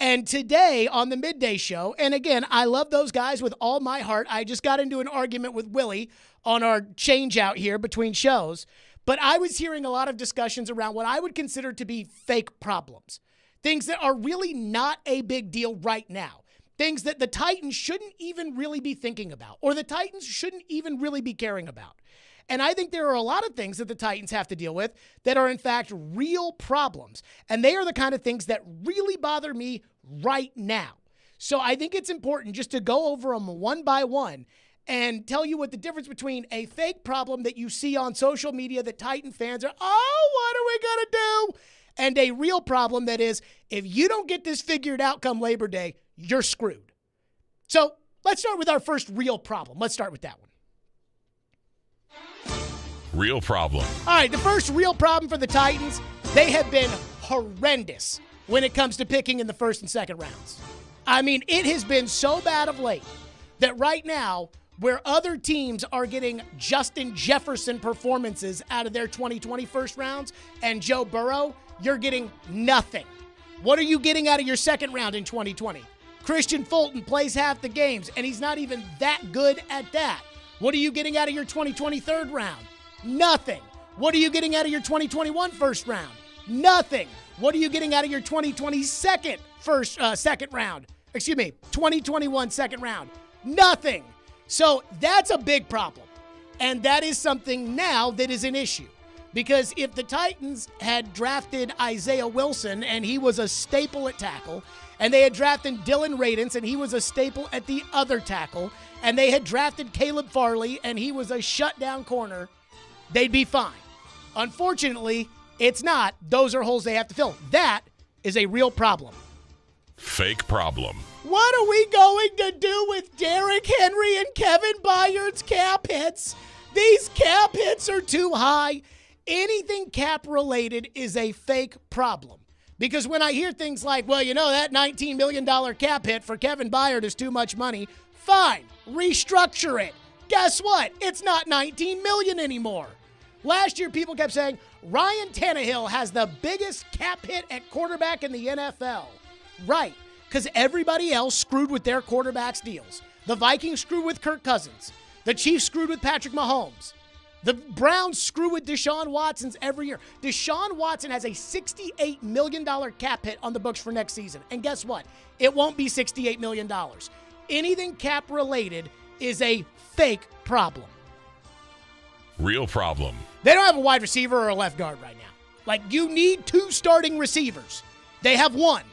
And today on the midday show, and again, I love those guys with all my heart. I just got into an argument with Willie on our change out here between shows. But I was hearing a lot of discussions around what I would consider to be fake problems. Things that are really not a big deal right now. Things that the Titans shouldn't even really be thinking about, or the Titans shouldn't even really be caring about. And I think there are a lot of things that the Titans have to deal with that are, in fact, real problems. And they are the kind of things that really bother me right now. So I think it's important just to go over them one by one and tell you what the difference between a fake problem that you see on social media that Titan fans are, oh, what are we going to do? And a real problem that is, if you don't get this figured out come Labor Day, you're screwed. So let's start with our first real problem. Let's start with that one. Real problem. All right, the first real problem for the Titans, they have been horrendous when it comes to picking in the first and second rounds. I mean, it has been so bad of late that right now, where other teams are getting Justin Jefferson performances out of their 2020 first rounds and Joe Burrow, you're getting nothing. What are you getting out of your second round in 2020? Christian Fulton plays half the games, and he's not even that good at that. What are you getting out of your 2020 third round? Nothing. What are you getting out of your 2021 first round? Nothing. What are you getting out of your 2020 second round? 2021 second round? Nothing. So that's a big problem. And that is something now that is an issue. Because if the Titans had drafted Isaiah Wilson and he was a staple at tackle, and they had drafted Dylan Radins and he was a staple at the other tackle, and they had drafted Caleb Farley and he was a shutdown corner, they'd be fine. Unfortunately, it's not. Those are holes they have to fill. That is a real problem. Fake problem. What are we going to do with Derrick Henry and Kevin Byard's cap hits? These cap hits are too high. Anything cap related is a fake problem. Because when I hear things like, well, you know, that $19 million cap hit for Kevin Byard is too much money, fine, restructure it. Guess what? It's not $19 million anymore. Last year, people kept saying, Ryan Tannehill has the biggest cap hit at quarterback in the NFL. Right, because everybody else screwed with their quarterbacks' deals. The Vikings screwed with Kirk Cousins. The Chiefs screwed with Patrick Mahomes. The Browns screw with Deshaun Watson's every year. Deshaun Watson has a $68 million cap hit on the books for next season. And guess what? It won't be $68 million. Anything cap related is a fake problem. Real problem. They don't have a wide receiver or a left guard right now. Like, you need two starting receivers. They have one.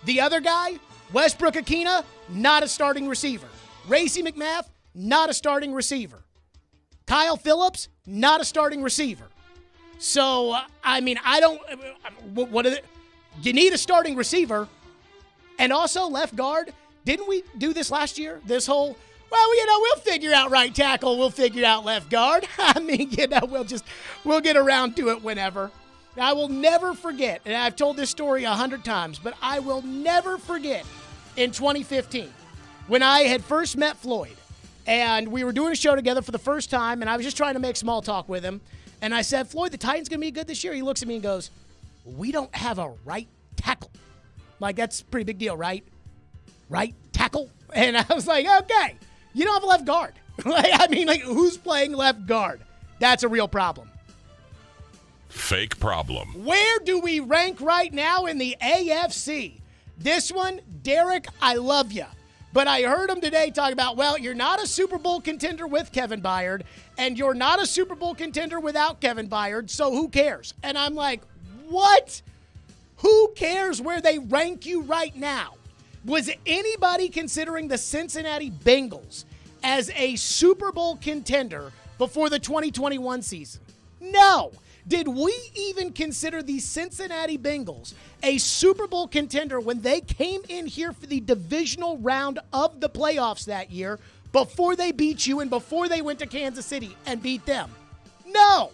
The other guy, Westbrook-Akina, not a starting receiver. Racey McMath, not a starting receiver. Kyle Phillips, not a starting receiver. So, you need a starting receiver. And also left guard. Didn't we do this last year? This whole, we'll figure out right tackle. We'll figure out left guard. We'll get around to it whenever. I will never forget, and I've told this story 100 times, but I will never forget in 2015 when I had first met Floyd. And we were doing a show together for the first time, and I was just trying to make small talk with him. And I said, Floyd, the Titans going to be good this year? He looks at me and goes, we don't have a right tackle. I'm like, that's a pretty big deal, right? Right tackle? And I was like, okay, you don't have a left guard. Who's playing left guard? That's a real problem. Fake problem. Where do we rank right now in the AFC? This one, Derek, I love you. But I heard him today talk about, you're not a Super Bowl contender with Kevin Byard, and you're not a Super Bowl contender without Kevin Byard, so who cares? And I'm like, what? Who cares where they rank you right now? Was anybody considering the Cincinnati Bengals as a Super Bowl contender before the 2021 season? No. Did we even consider the Cincinnati Bengals a Super Bowl contender when they came in here for the divisional round of the playoffs that year before they beat you and before they went to Kansas City and beat them? No.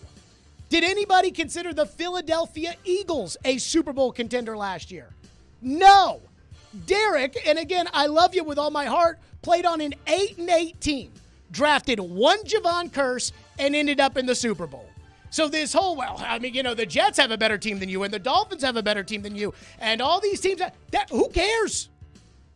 Did anybody consider the Philadelphia Eagles a Super Bowl contender last year? No. Derek, and again, I love you with all my heart, played on an 8-8 team, drafted one Javon Curse, and ended up in the Super Bowl. So this whole, the Jets have a better team than you, and the Dolphins have a better team than you, and all these teams, who cares?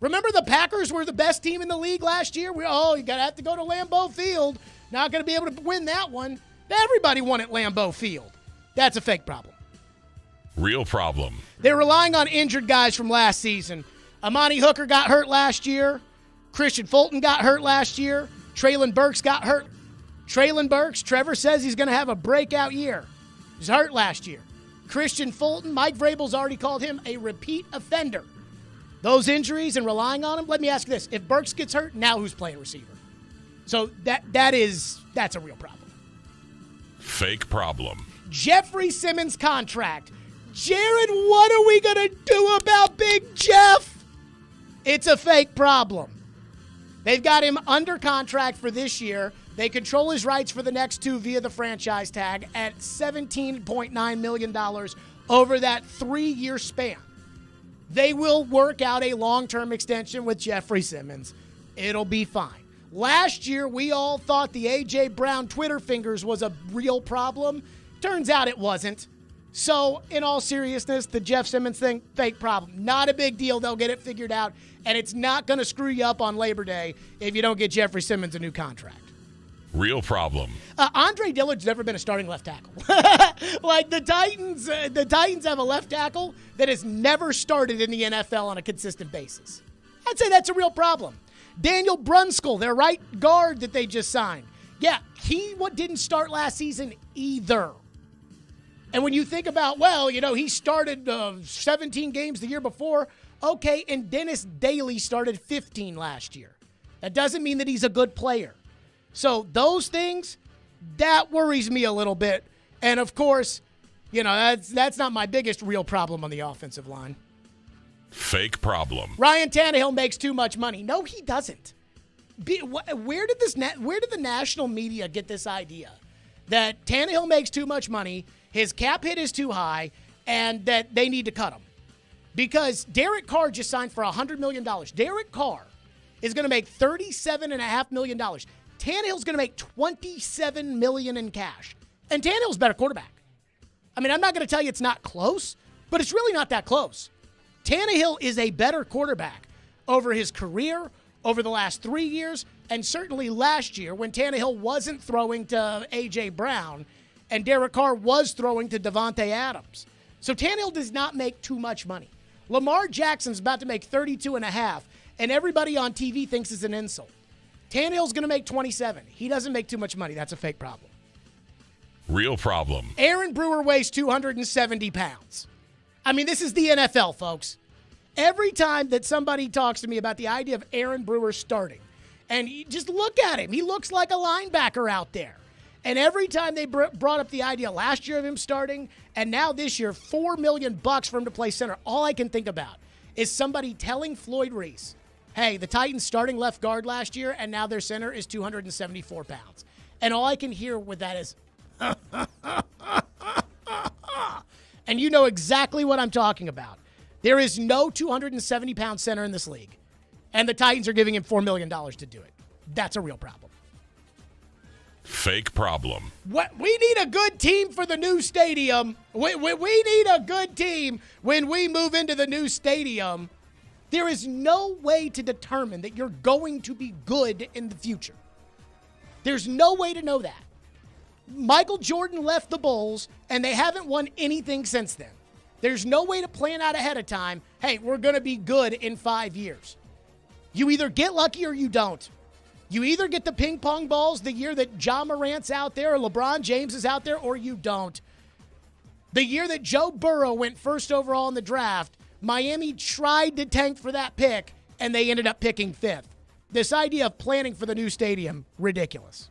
Remember the Packers were the best team in the league last year? You have to go to Lambeau Field. Not going to be able to win that one. Everybody won at Lambeau Field. That's a fake problem. Real problem. They're relying on injured guys from last season. Amani Hooker got hurt last year. Christian Fulton got hurt last year. Traylon Burks got hurt. Traylon Burks, Trevor says he's going to have a breakout year. He's hurt last year. Christian Fulton, Mike Vrabel's already called him a repeat offender. Those injuries and relying on him, let me ask you this. If Burks gets hurt, now who's playing receiver? So that's a real problem. Fake problem. Jeffrey Simmons' contract. Jared, what are we going to do about Big Jeff? It's a fake problem. They've got him under contract for this year. They control his rights for the next two via the franchise tag at $17.9 million over that 3-year span. They will work out a long-term extension with Jeffrey Simmons. It'll be fine. Last year, we all thought the A.J. Brown Twitter fingers was a real problem. Turns out it wasn't. So, in all seriousness, the Jeff Simmons thing, fake problem. Not a big deal. They'll get it figured out, and it's not going to screw you up on Labor Day if you don't get Jeffrey Simmons a new contract. Real problem. Andre Dillard's never been a starting left tackle. Like the Titans have a left tackle that has never started in the NFL on a consistent basis. I'd say that's a real problem. Daniel Brunskill, their right guard that they just signed. Yeah, he didn't start last season either. And when you think about, he started 17 games the year before. Okay, and Dennis Daly started 15 last year. That doesn't mean that he's a good player. So those things, that worries me a little bit. And, of course, that's not my biggest real problem on the offensive line. Fake problem. Ryan Tannehill makes too much money. No, he doesn't. Where did the national media get this idea that Tannehill makes too much money, his cap hit is too high, and that they need to cut him? Because Derek Carr just signed for $100 million. Derek Carr is going to make $37.5 million. Tannehill's going to make $27 million in cash. And Tannehill's a better quarterback. I'm not going to tell you it's not close, but it's really not that close. Tannehill is a better quarterback over his career, over the last 3 years, and certainly last year when Tannehill wasn't throwing to A.J. Brown and Derek Carr was throwing to Devontae Adams. So Tannehill does not make too much money. Lamar Jackson's about to make $32.5, and everybody on TV thinks it's an insult. Tannehill's going to make $27. He doesn't make too much money. That's a fake problem. Real problem. Aaron Brewer weighs 270 pounds. This is the NFL, folks. Every time that somebody talks to me about the idea of Aaron Brewer starting, and you just look at him, he looks like a linebacker out there. And every time they brought up the idea last year of him starting, and now this year, $4 million for him to play center, all I can think about is somebody telling Floyd Reese, hey, the Titans starting left guard last year, and now their center is 274 pounds. And all I can hear with that is, and you know exactly what I'm talking about. There is no 270-pound center in this league, and the Titans are giving him $4 million to do it. That's a real problem. Fake problem. We need a good team for the new stadium. We need a good team when we move into the new stadium. There is no way to determine that you're going to be good in the future. There's no way to know that. Michael Jordan left the Bulls, and they haven't won anything since then. There's no way to plan out ahead of time, hey, we're going to be good in 5 years. You either get lucky or you don't. You either get the ping pong balls the year that Ja Morant's out there or LeBron James is out there, or you don't. The year that Joe Burrow went first overall in the draft, Miami tried to tank for that pick, and they ended up picking fifth. This idea of planning for the new stadium, ridiculous.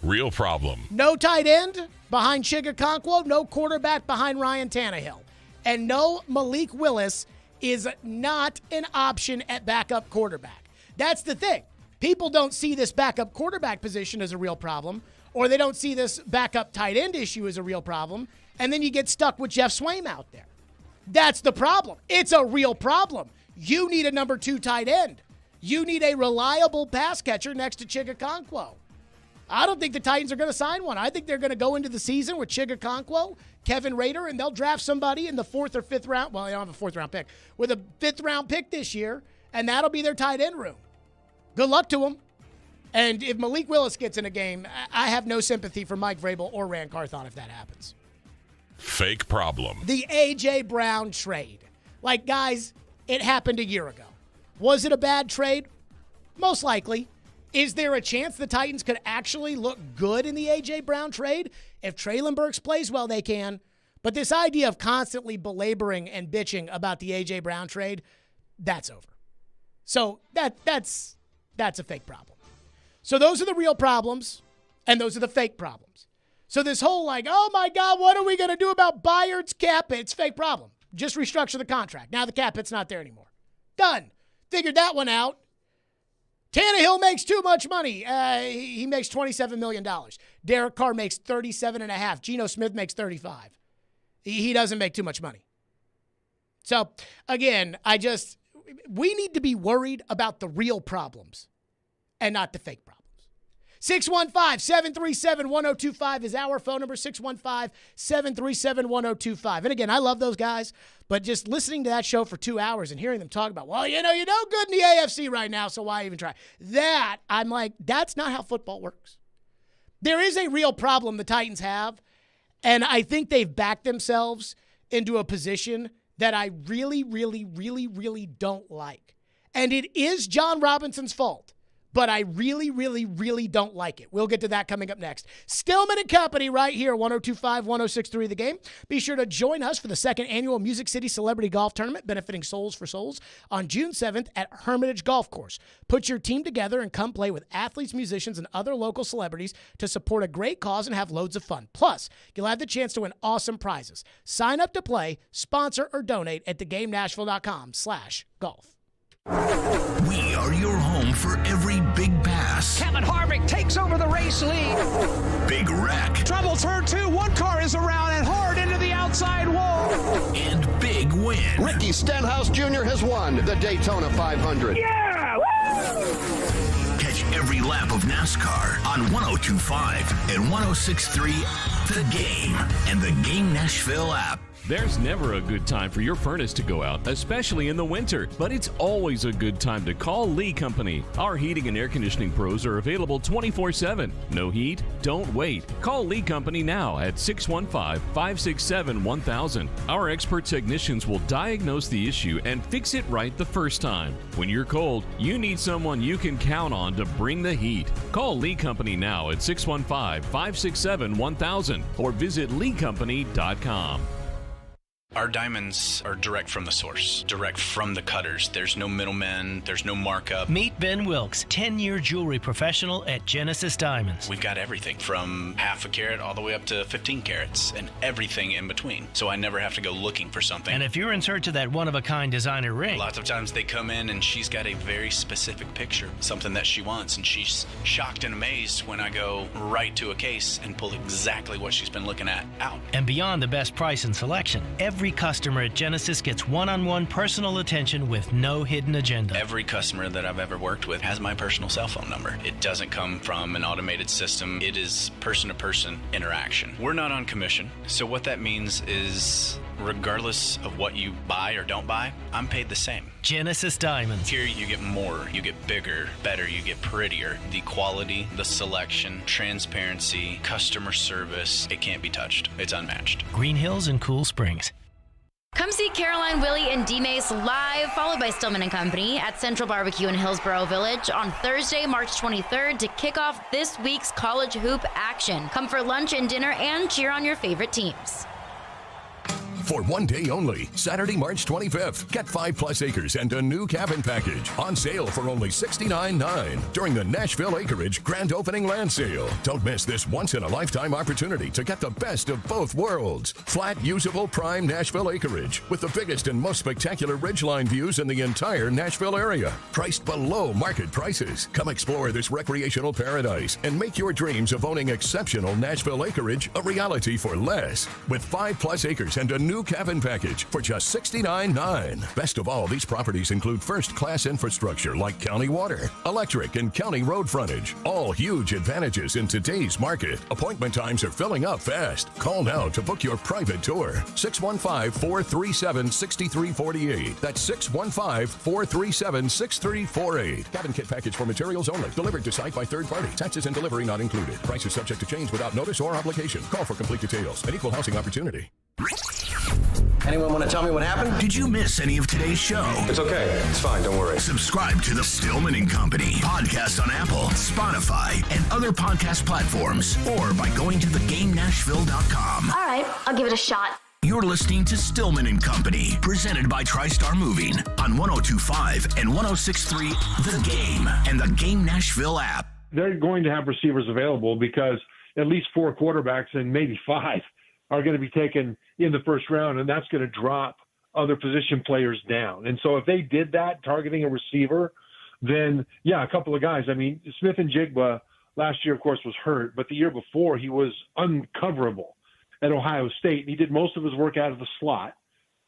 Real problem. No tight end behind Chigakonkwo, no quarterback behind Ryan Tannehill. And no, Malik Willis is not an option at backup quarterback. That's the thing. People don't see this backup quarterback position as a real problem, or they don't see this backup tight end issue as a real problem, and then you get stuck with Jeff Swaim out there. That's the problem. It's a real problem. You need a number 2 tight end. You need a reliable pass catcher next to Chigakonkwo. I don't think the Titans are going to sign one. I think they're going to go into the season with Chigakonkwo, Kevin Rader, and they'll draft somebody in the 4th or 5th round. Well, they don't have a 4th round pick. With a 5th round pick this year, and that'll be their tight end room. Good luck to them. And if Malik Willis gets in a game, I have no sympathy for Mike Vrabel or Rand Carthon if that happens. Fake problem. The A.J. Brown trade. Like, guys, it happened a year ago. Was it a bad trade? Most likely. Is there a chance the Titans could actually look good in the A.J. Brown trade? If Treylon Burks plays well, they can. But this idea of constantly belaboring and bitching about the A.J. Brown trade, that's over. So that's a fake problem. So those are the real problems, and those are the fake problems. So this whole oh my God, what are we going to do about Byard's cap hit? It's a fake problem. Just restructure the contract. Now the cap hit's not there anymore. Done. Figured that one out. Tannehill makes too much money. He makes $27 million. Derek Carr makes $37.5. Geno Smith makes $35. He doesn't make too much money. So, again, we need to be worried about the real problems and not the fake problems. 615-737-1025 is our phone number, 615-737-1025. And again, I love those guys, but just listening to that show for 2 hours and hearing them talk about, you're no good in the AFC right now, so why even try? That, I'm like, that's not how football works. There is a real problem the Titans have, and I think they've backed themselves into a position that I really, really, really, really don't like. And it is John Robinson's fault. But I really, really, really don't like it. We'll get to that coming up next. Stillman and Company right here, 102.5, 106.3 The Game. Be sure to join us for the 2nd annual Music City Celebrity Golf Tournament benefiting Souls for Souls on June 7th at Hermitage Golf Course. Put your team together and come play with athletes, musicians, and other local celebrities to support a great cause and have loads of fun. Plus, you'll have the chance to win awesome prizes. Sign up to play, sponsor, or donate at theGameNashville.com/golf. We are your home for every big pass. Kevin Harvick takes over the race lead. Big wreck. Trouble turn 2. One car is around and hard into the outside wall. And big win. Ricky Stenhouse Jr. has won the Daytona 500. Yeah! Woo! Catch every lap of NASCAR on 102.5 and 106.3 The Game and the Game Nashville app. There's never a good time for your furnace to go out, especially in the winter, but it's always a good time to call Lee Company. Our heating and air conditioning pros are available 24/7. No heat? Don't wait. Call Lee Company now at 615-567-1000. Our expert technicians will diagnose the issue and fix it right the first time. When you're cold, you need someone you can count on to bring the heat. Call Lee Company now at 615-567-1000 or visit leecompany.com. Our diamonds are direct from the source, direct from the cutters. There's no middlemen, there's no markup. Meet Ben Wilkes, 10-year jewelry professional at Genesis Diamonds. We've got everything from half a carat all the way up to 15 carats and everything in between. So I never have to go looking for something. And if you're in search of that one-of-a-kind designer ring, lots of times they come in and she's got a very specific picture, something that she wants, and she's shocked and amazed when I go right to a case and pull exactly what she's been looking at out. And beyond the best price and selection, every customer at Genesis gets one-on-one personal attention with no hidden agenda. Every customer that I've ever worked with has my personal cell phone number. It doesn't come from an automated system. It is person-to-person interaction. We're not on commission, so what that means is regardless of what you buy or don't buy, I'm paid the same. Genesis Diamonds. Here you get more, you get bigger, better, you get prettier. The quality, the selection, transparency, customer service, it can't be touched. It's unmatched. Green Hills and Cool Springs. Come see Caroline, Willie, and D-Mace live, followed by Stillman and Company at Central Barbecue in Hillsborough Village on Thursday, March 23rd to kick off this week's college hoop action. Come for lunch and dinner and cheer on your favorite teams. For one day only, Saturday, March 25th, get 5+ acres and a new cabin package on sale for only $69.9 during the Nashville Acreage Grand Opening Land Sale. Don't miss this once-in-a-lifetime opportunity to get the best of both worlds. Flat, usable, prime Nashville acreage with the biggest and most spectacular ridgeline views in the entire Nashville area. Priced below market prices. Come explore this recreational paradise and make your dreams of owning exceptional Nashville acreage a reality for less. With 5+ acres and a new new cabin package for just $69.9. Best of all, these properties include first-class infrastructure like county water, electric, and county road frontage. All huge advantages in today's market. Appointment times are filling up fast. Call now to book your private tour. 615-437-6348. That's 615-437-6348. Cabin kit package for materials only. Delivered to site by third party. Taxes and delivery not included. Price is subject to change without notice or obligation. Call for complete details. An equal housing opportunity. Anyone want to tell me what happened? Did you miss any of today's show? It's okay. It's fine. Don't worry. Subscribe to the Stillman and Company podcast on Apple, Spotify, and other podcast platforms, or by going to thegamenashville.com. All right, I'll give it a shot. You're listening to Stillman and Company, presented by TriStar Moving on 102.5 and 106.3 The Game and the Game Nashville app. They're going to have receivers available because at least 4 quarterbacks and maybe 5 are going to be taken in the first round, and that's going to drop other position players down. And so if they did that, targeting a receiver, then, yeah, a couple of guys. I mean, Smith and Jigba last year, of course, was hurt, but the year before he was uncoverable at Ohio State. He did most of his work out of the slot,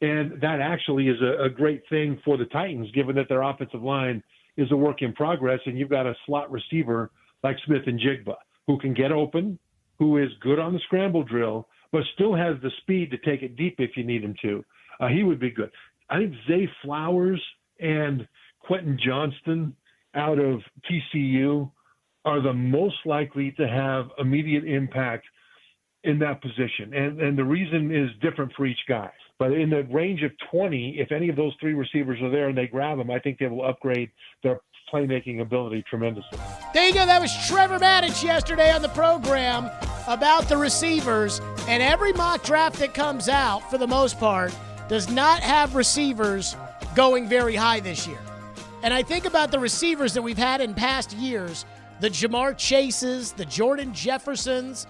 and that actually is a great thing for the Titans, given that their offensive line is a work in progress, and you've got a slot receiver like Smith and Jigba who can get open, who is good on the scramble drill, but still has the speed to take it deep if you need him to. He would be good. I think Zay Flowers and Quentin Johnston out of TCU are the most likely to have immediate impact in that position. And the reason is different for each guy. But in the range of 20, if any of those 3 receivers are there and they grab them, I think they will upgrade their playmaking ability tremendously. There you go. That was Trevor Maddich yesterday on the program about the receivers. And every mock draft that comes out, for the most part, does not have receivers going very high this year. And I think about the receivers that we've had in past years, the Jamar Chases, the Jordan Jeffersons,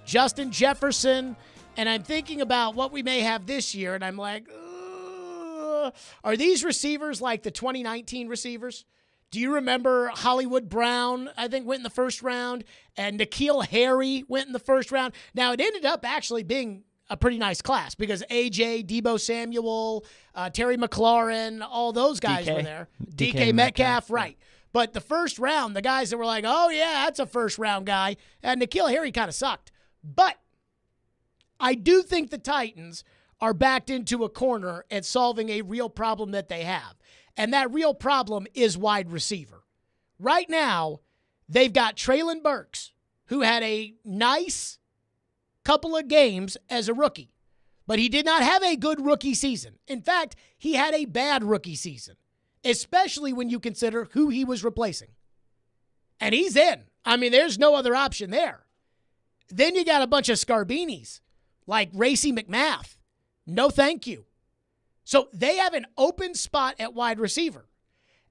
Justin Jefferson. And I'm thinking about what we may have this year, and I'm like, are these receivers like the 2019 receivers? Do you remember Hollywood Brown, I think, went in the first round, and N'Keal Harry went in the first round? Now, it ended up actually being a pretty nice class because A.J., Deebo Samuel, Terry McLaurin, all those guys were there. DK Metcalf, right. But the first round, the guys that were like, oh, yeah, that's a first-round guy, and N'Keal Harry kind of sucked. But I do think the Titans are backed into a corner at solving a real problem that they have. And that real problem is wide receiver. Right now, they've got Treylon Burks, who had a nice couple of games as a rookie. But he did not have a good rookie season. In fact, he had a bad rookie season, especially when you consider who he was replacing. And he's in. I mean, there's no other option there. Then you got a bunch of Scarbinis, like Racey McMath. No thank you. So they have an open spot at wide receiver.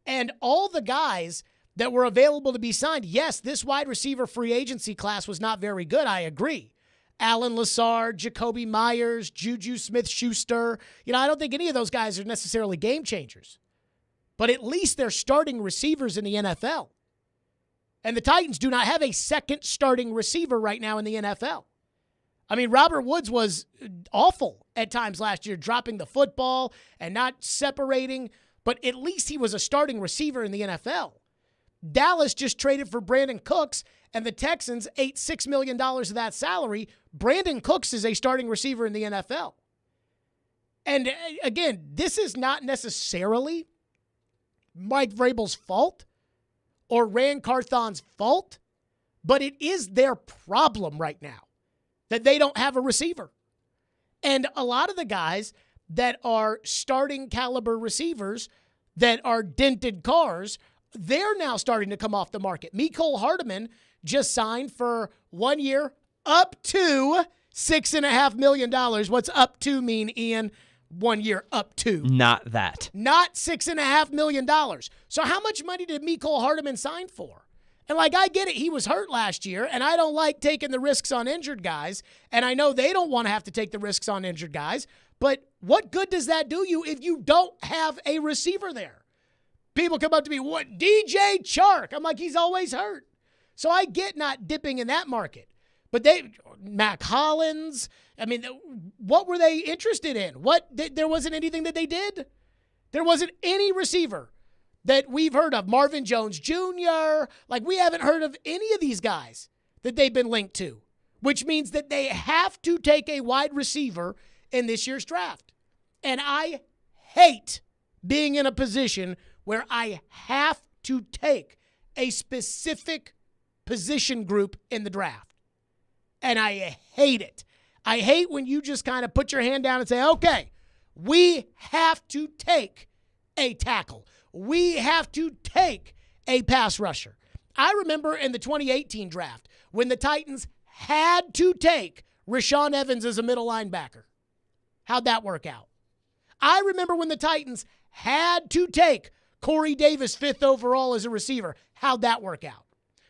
And all the guys that were available to be signed, yes, this wide receiver free agency class was not very good, I agree. Alan Lazard, Jacoby Myers, Juju Smith-Schuster. I don't think any of those guys are necessarily game changers. But at least they're starting receivers in the NFL. And the Titans do not have a second starting receiver right now in the NFL. I mean, Robert Woods was awful at times last year, dropping the football and not separating, but at least he was a starting receiver in the NFL. Dallas just traded for Brandon Cooks, and the Texans ate $6 million of that salary. Brandon Cooks is a starting receiver in the NFL. And again, this is not necessarily Mike Vrabel's fault or Rand Carthon's fault, but it is their problem right now that they don't have a receiver. And a lot of the guys that are starting caliber receivers that are dented cars, they're now starting to come off the market. Mecole Hardman just signed for 1 year up to $6.5 million. What's up to mean, Ian? 1 year up to. Not that. Not $6.5 million. So how much money did Mecole Hardman sign for? And, I get it. He was hurt last year, and I don't like taking the risks on injured guys, and I know they don't want to have to take the risks on injured guys, but what good does that do you if you don't have a receiver there? People come up to me, what, DJ Chark? I'm like, he's always hurt. So I get not dipping in that market. But Matt Collins, I mean, what were they interested in? There wasn't anything that they did. There wasn't any receiver that we've heard of. Marvin Jones Jr., like we haven't heard of any of these guys that they've been linked to, which means that they have to take a wide receiver in this year's draft. And I hate being in a position where I have to take a specific position group in the draft. And I hate it. I hate when you just kind of put your hand down and say, okay, we have to take a tackle. We have to take a pass rusher. I remember in the 2018 draft when the Titans had to take Rashaan Evans as a middle linebacker. How'd that work out? I remember when the Titans had to take Corey Davis 5th overall as a receiver. How'd that work out?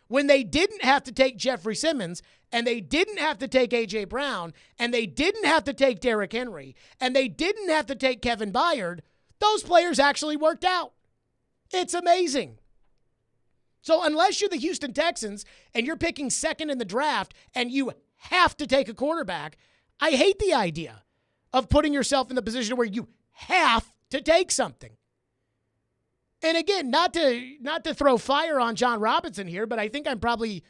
When they didn't have to take Jeffrey Simmons, and they didn't have to take A.J. Brown, and they didn't have to take Derrick Henry, and they didn't have to take Kevin Byard, those players actually worked out. It's amazing. So unless you're the Houston Texans and you're picking second in the draft and you have to take a quarterback, I hate the idea of putting yourself in the position where you have to take something. And again, not to throw fire on John Robinson here, but I think I'm probably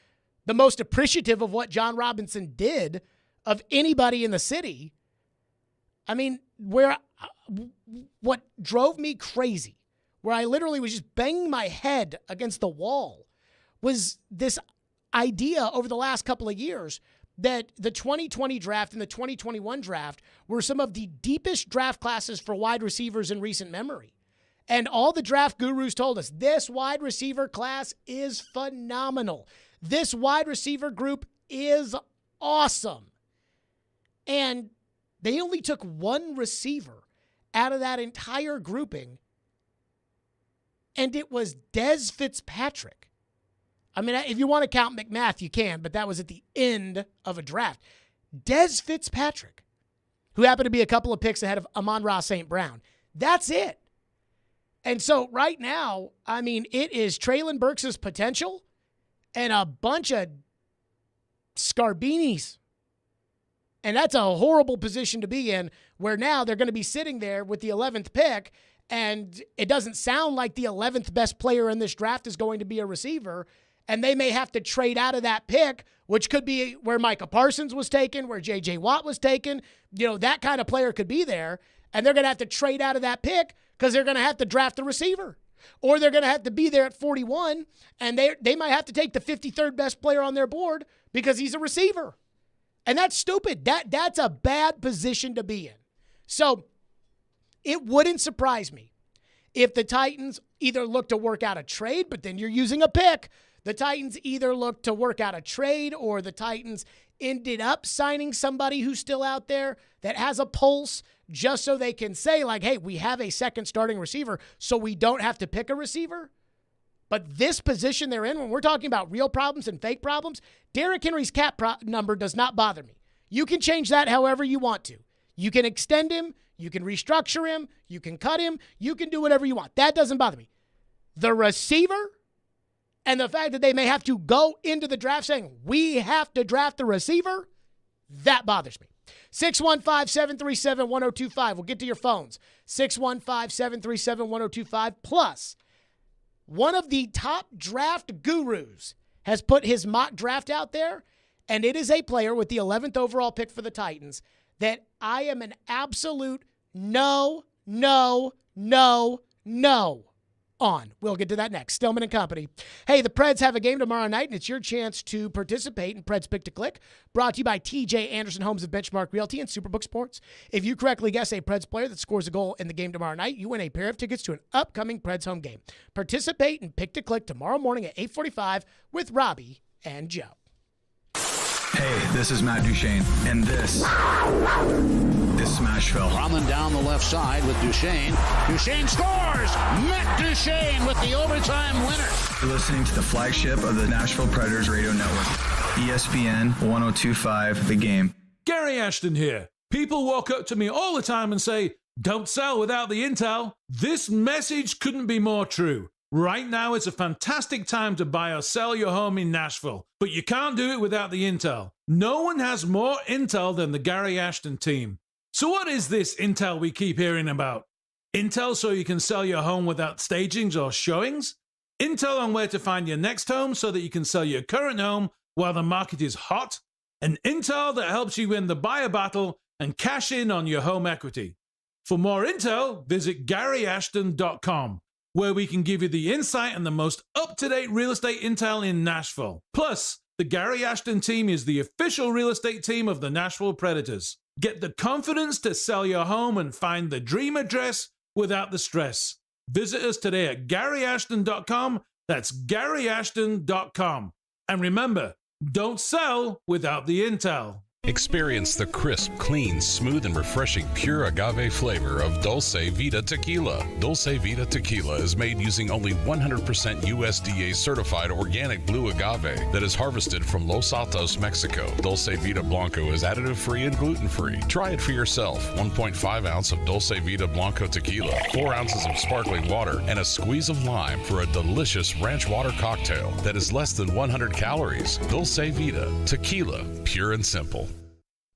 the most appreciative of what John Robinson did of anybody in the city. I mean, what drove me crazy, where I literally was just banging my head against the wall, was this idea over the last couple of years that the 2020 draft and the 2021 draft were some of the deepest draft classes for wide receivers in recent memory. And all the draft gurus told us, this wide receiver class is phenomenal. This wide receiver group is awesome. And they only took one receiver out of that entire grouping, and it was Dez Fitzpatrick. I mean, if you want to count McMath, you can, but that was at the end of a draft. Dez Fitzpatrick, who happened to be a couple of picks ahead of Amon-Ra St. Brown. That's it. And so right now, I mean, it is Treylon Burks' potential and a bunch of Scarbinis. And that's a horrible position to be in, where now they're going to be sitting there with the 11th pick, and it doesn't sound like the 11th best player in this draft is going to be a receiver, and they may have to trade out of that pick, which could be where Micah Parsons was taken, where J.J. Watt was taken. You know, that kind of player could be there, and they're going to have to trade out of that pick because they're going to have to draft a receiver. Or they're going to have to be there at 41, and they might have to take the 53rd best player on their board because he's a receiver. And that's stupid. That's a bad position to be in. So it wouldn't surprise me if the Titans either look to work out a trade, but then you're using a pick. The Titans either look to work out a trade, or the Titans ended up signing somebody who's still out there that has a pulse, just so they can say, like, hey, we have a second starting receiver, so we don't have to pick a receiver. But this position they're in, when we're talking about real problems and fake problems, Derrick Henry's cap number does not bother me. You can change that however you want to. You can extend him, you can restructure him, you can cut him, you can do whatever you want. That doesn't bother me. The receiver, and the fact that they may have to go into the draft saying, we have to draft the receiver, that bothers me. 615-737-1025. We'll get to your phones. 615-737-1025. Plus, one of the top draft gurus has put his mock draft out there, and it is a player with the 11th overall pick for the Titans that I am an absolute no on. We'll get to that next. Stillman and Company. Hey, the Preds have a game tomorrow night, and it's your chance to participate in Preds Pick to Click, brought to you by TJ Anderson Homes of Benchmark Realty and Superbook Sports. If you correctly guess a Preds player that scores a goal in the game tomorrow night, you win a pair of tickets to an upcoming Preds home game. Participate in Pick to Click tomorrow morning at 8:45 with Robbie and Joe. Hey, this is Matt Duchene, and this is Smashville. Running down the left side with Duchene. Duchene scores! Matt Duchene with the overtime winner. You're listening to the flagship of the Nashville Predators radio network, ESPN 1025 The Game. Gary Ashton here. People walk up to me all the time and say, don't sell without the intel. This message couldn't be more true. Right now is a fantastic time to buy or sell your home in Nashville, but you can't do it without the intel. No one has more intel than the Gary Ashton team. So what is this intel we keep hearing about? Intel so you can sell your home without stagings or showings? Intel on where to find your next home so that you can sell your current home while the market is hot? And intel that helps you win the buyer battle and cash in on your home equity. For more intel, visit GaryAshton.com, where we can give you the insight and the most up-to-date real estate intel in Nashville. Plus, the Gary Ashton team is the official real estate team of the Nashville Predators. Get the confidence to sell your home and find the dream address without the stress. Visit us today at GaryAshton.com. That's GaryAshton.com. And remember, don't sell without the intel. Experience the crisp, clean, smooth, and refreshing pure agave flavor of Dulce Vida Tequila. Dulce Vida Tequila is made using only 100% USDA certified organic blue agave that is harvested from Los Altos, Mexico. Dulce Vida Blanco is additive-free and gluten-free. Try it for yourself. 1.5 ounce of Dulce Vida Blanco Tequila, 4 ounces of sparkling water, and a squeeze of lime for a delicious ranch water cocktail that is less than 100 calories. Dulce Vida Tequila, pure and simple.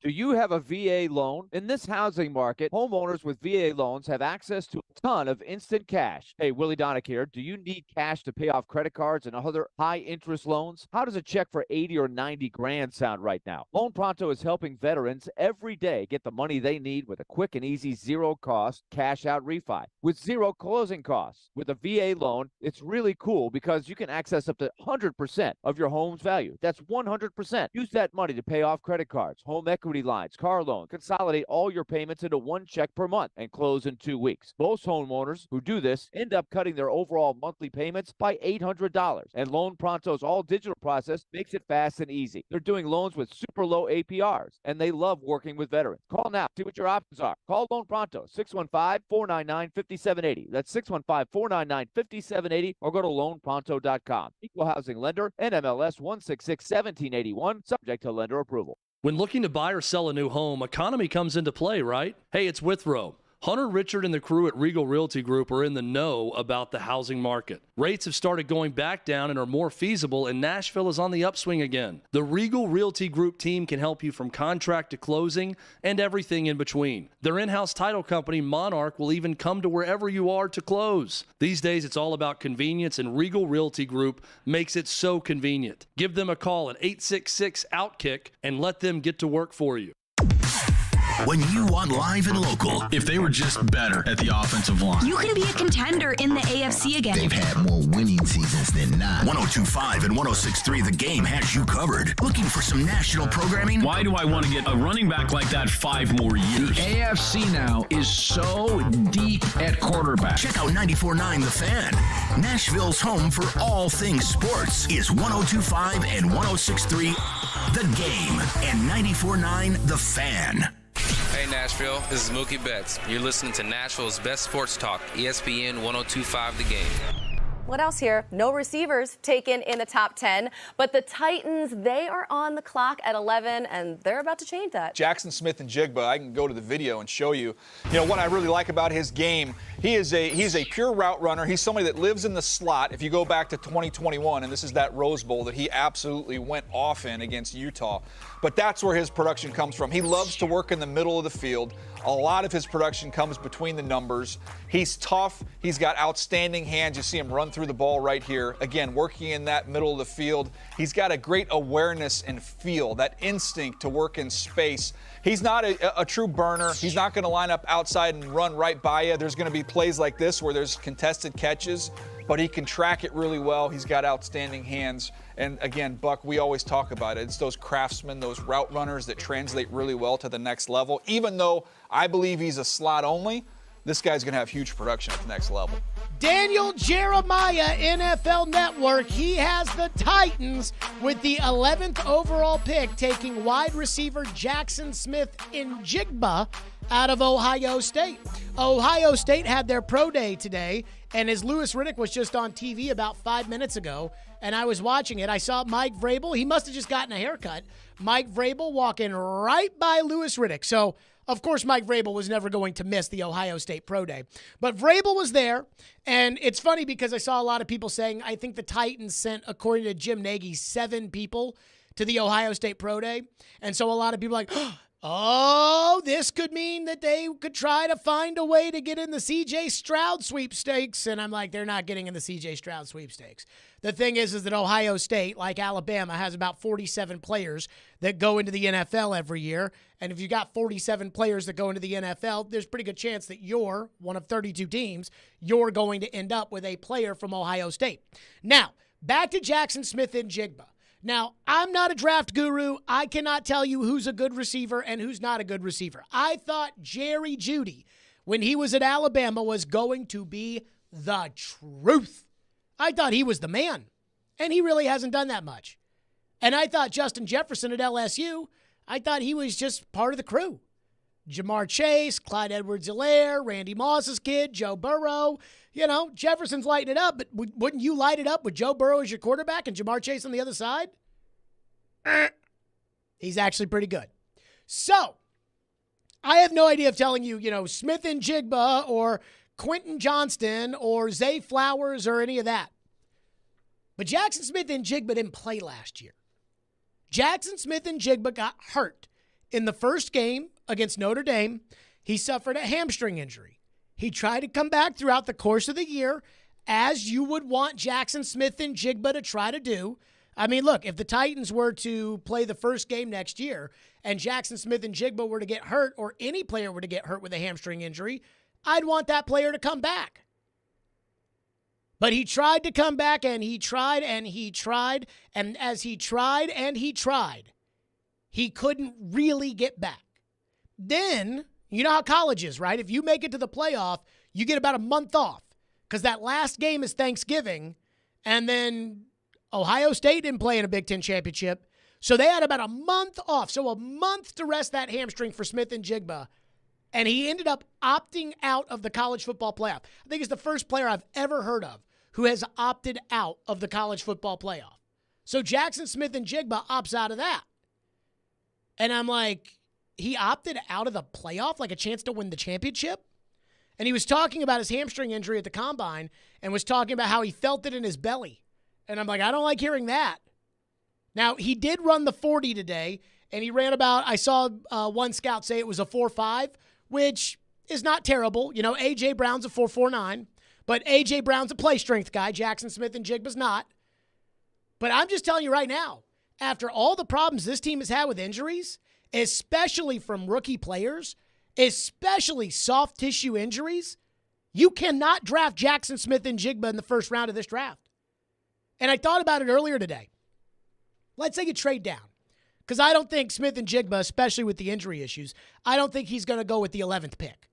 Do you have a VA loan? In this housing market, homeowners with VA loans have access to a ton of instant cash. Hey, Willie Donick here. Do you need cash to pay off credit cards and other high-interest loans? How does a check for 80 or 90 grand sound right now? Loan Pronto is helping veterans every day get the money they need with a quick and easy zero-cost cash-out refi with zero closing costs. With a VA loan, it's really cool because you can access up to 100% of your home's value. That's 100%. Use that money to pay off credit cards, home equity lines, car loan. Consolidate all your payments into one check per month and close in 2 weeks. Most homeowners who do this end up cutting their overall monthly payments by $800. And Loan Pronto's all-digital process makes it fast and easy. They're doing loans with super low APRs, and they love working with veterans. Call now. See what your options are. Call Loan Pronto, 615-499-5780. That's 615-499-5780, or go to loanpronto.com. Equal housing lender, NMLS 1661781, subject to lender approval. When looking to buy or sell a new home, economy comes into play, right? Hey, it's Withrow. Hunter, Richard, and the crew at Regal Realty Group are in the know about the housing market. Rates have started going back down and are more feasible, and Nashville is on the upswing again. The Regal Realty Group team can help you from contract to closing and everything in between. Their in-house title company, Monarch, will even come to wherever you are to close. These days, it's all about convenience, and Regal Realty Group makes it so convenient. Give them a call at 866-OUTKICK and let them get to work for you. When you want live and local, if they were just better at the offensive line, you can be a contender in the AFC again. They've had more winning seasons than not. 102.5 and 106.3 The Game has you covered. Looking for some national programming? Why do I want to get a running back like that 5 more years? The AFC now is so deep at quarterback. Check out 94.9 The Fan. Nashville's home for all things sports is 102.5 and 106.3 The Game and 94.9 The Fan. Hey Nashville, this is Mookie Betts. You're listening to Nashville's best sports talk, ESPN 102.5 The Game. What else here? No receivers taken in the top 10, but the Titans, they are on the clock at 11, and they're about to change that. Jackson Smith and Jigba, I can go to the video and show you. You know, what I really like about his game, he's a pure route runner. He's somebody that lives in the slot. If you go back to 2021, and this is that Rose Bowl that he absolutely went off in against Utah, but that's where his production comes from. He loves to work in the middle of the field. A lot of his production comes between the numbers. He's tough. He's got outstanding hands. You see him run through the ball right here. Again, working in that middle of the field. He's got a great awareness and feel, that instinct to work in space. He's not a true burner. He's not going to line up outside and run right by you. There's going to be plays like this where there's contested catches, but he can track it really well. He's got outstanding hands. And again, Buck, we always talk about it. It's those craftsmen, those route runners that translate really well to the next level. Even though I believe he's a slot only, this guy's going to have huge production at the next level. Daniel Jeremiah, NFL Network. He has the Titans with the 11th overall pick, taking wide receiver Jackson Smith-Njigba out of Ohio State. Ohio State had their pro day today, and as Louis Riddick was just on TV about 5 minutes ago, and I was watching it, I saw Mike Vrabel. He must have just gotten a haircut. Mike Vrabel walking right by Louis Riddick. So Of course, Mike Vrabel was never going to miss the Ohio State Pro Day. But Vrabel was there, and it's funny because I saw a lot of people saying, I think the Titans sent, according to Jim Nagy, 7 people to the Ohio State Pro Day. And so a lot of people are like, oh, this could mean that they could try to find a way to get in the C.J. Stroud sweepstakes. And I'm like, they're not getting in the C.J. Stroud sweepstakes. The thing is that Ohio State, like Alabama, has about 47 players that go into the NFL every year. And if you got 47 players that go into the NFL, there's a pretty good chance that you're one of 32 teams. You're going to end up with a player from Ohio State. Now, back to Jackson Smith and Jigba. Now, I'm not a draft guru. I cannot tell you who's a good receiver and who's not a good receiver. I thought Jerry Jeudy, when he was at Alabama, was going to be the truth. I thought he was the man, and he really hasn't done that much. And I thought Justin Jefferson at LSU, I thought he was just part of the crew. Jamar Chase, Clyde Edwards-Helaire, Randy Moss's kid, Joe Burrow. You know, Jefferson's lighting it up, but wouldn't you light it up with Joe Burrow as your quarterback and Jamar Chase on the other side? He's actually pretty good. So, I have no idea of telling you, Smith and Jigba or Quentin Johnston or Zay Flowers or any of that. But Jackson Smith and Jigba didn't play last year. Jackson Smith and Jigba got hurt in the first game against Notre Dame. He suffered a hamstring injury. He tried to come back throughout the course of the year, as you would want Jackson Smith and Jigba to try to do. I mean, look, if the Titans were to play the first game next year and Jackson Smith and Jigba were to get hurt, or any player were to get hurt with a hamstring injury, I'd want that player to come back. But he tried to come back, and he tried, and he tried, and as he tried and he tried, he couldn't really get back. Then, you know how college is, right? If you make it to the playoff, you get about a month off because that last game is Thanksgiving, and then Ohio State didn't play in a Big Ten championship, so they had about a month off. So a month to rest that hamstring for Smith and Jigba, and he ended up opting out of the college football playoff. I think he's the first player I've ever heard of who has opted out of the college football playoff. So Jackson Smith and Jigba opts out of that. And I'm like, he opted out of the playoff, like a chance to win the championship? And he was talking about his hamstring injury at the combine and was talking about how he felt it in his belly. And I'm like, I don't like hearing that. Now, he did run the 40 today, and he ran about, I saw one scout say it was a 4.5, which is not terrible. A.J. Brown's a 4.49, but A.J. Brown's a play strength guy. Jackson Smith and Jigba's not. But I'm just telling you right now, after all the problems this team has had with injuries, especially from rookie players, especially soft tissue injuries, you cannot draft Jackson Smith and Jigba in the first round of this draft. And I thought about it earlier today. Let's say you trade down, because I don't think Smith and Jigba, especially with the injury issues, I don't think he's going to go with the 11th pick.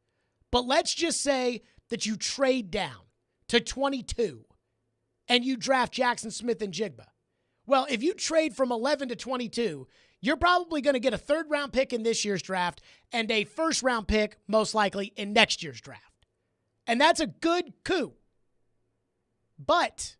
But let's just say that you trade down to 22 and you draft Jackson Smith and Jigba. Well, if you trade from 11 to 22, you're probably going to get a third-round pick in this year's draft and a first-round pick, most likely, in next year's draft. And that's a good coup. But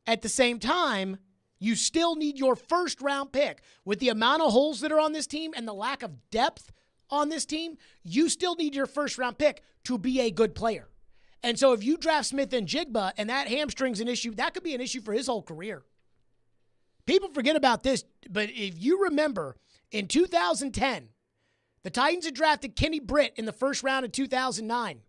at the same time, you still need your first-round pick. With the amount of holes that are on this team and the lack of depth on this team, you still need your first-round pick to be a good player. And so if you draft Smith and Jigba and that hamstring's an issue, that could be an issue for his whole career. People forget about this, but if you remember, in 2010, the Titans had drafted Kenny Britt in the first round of 2009.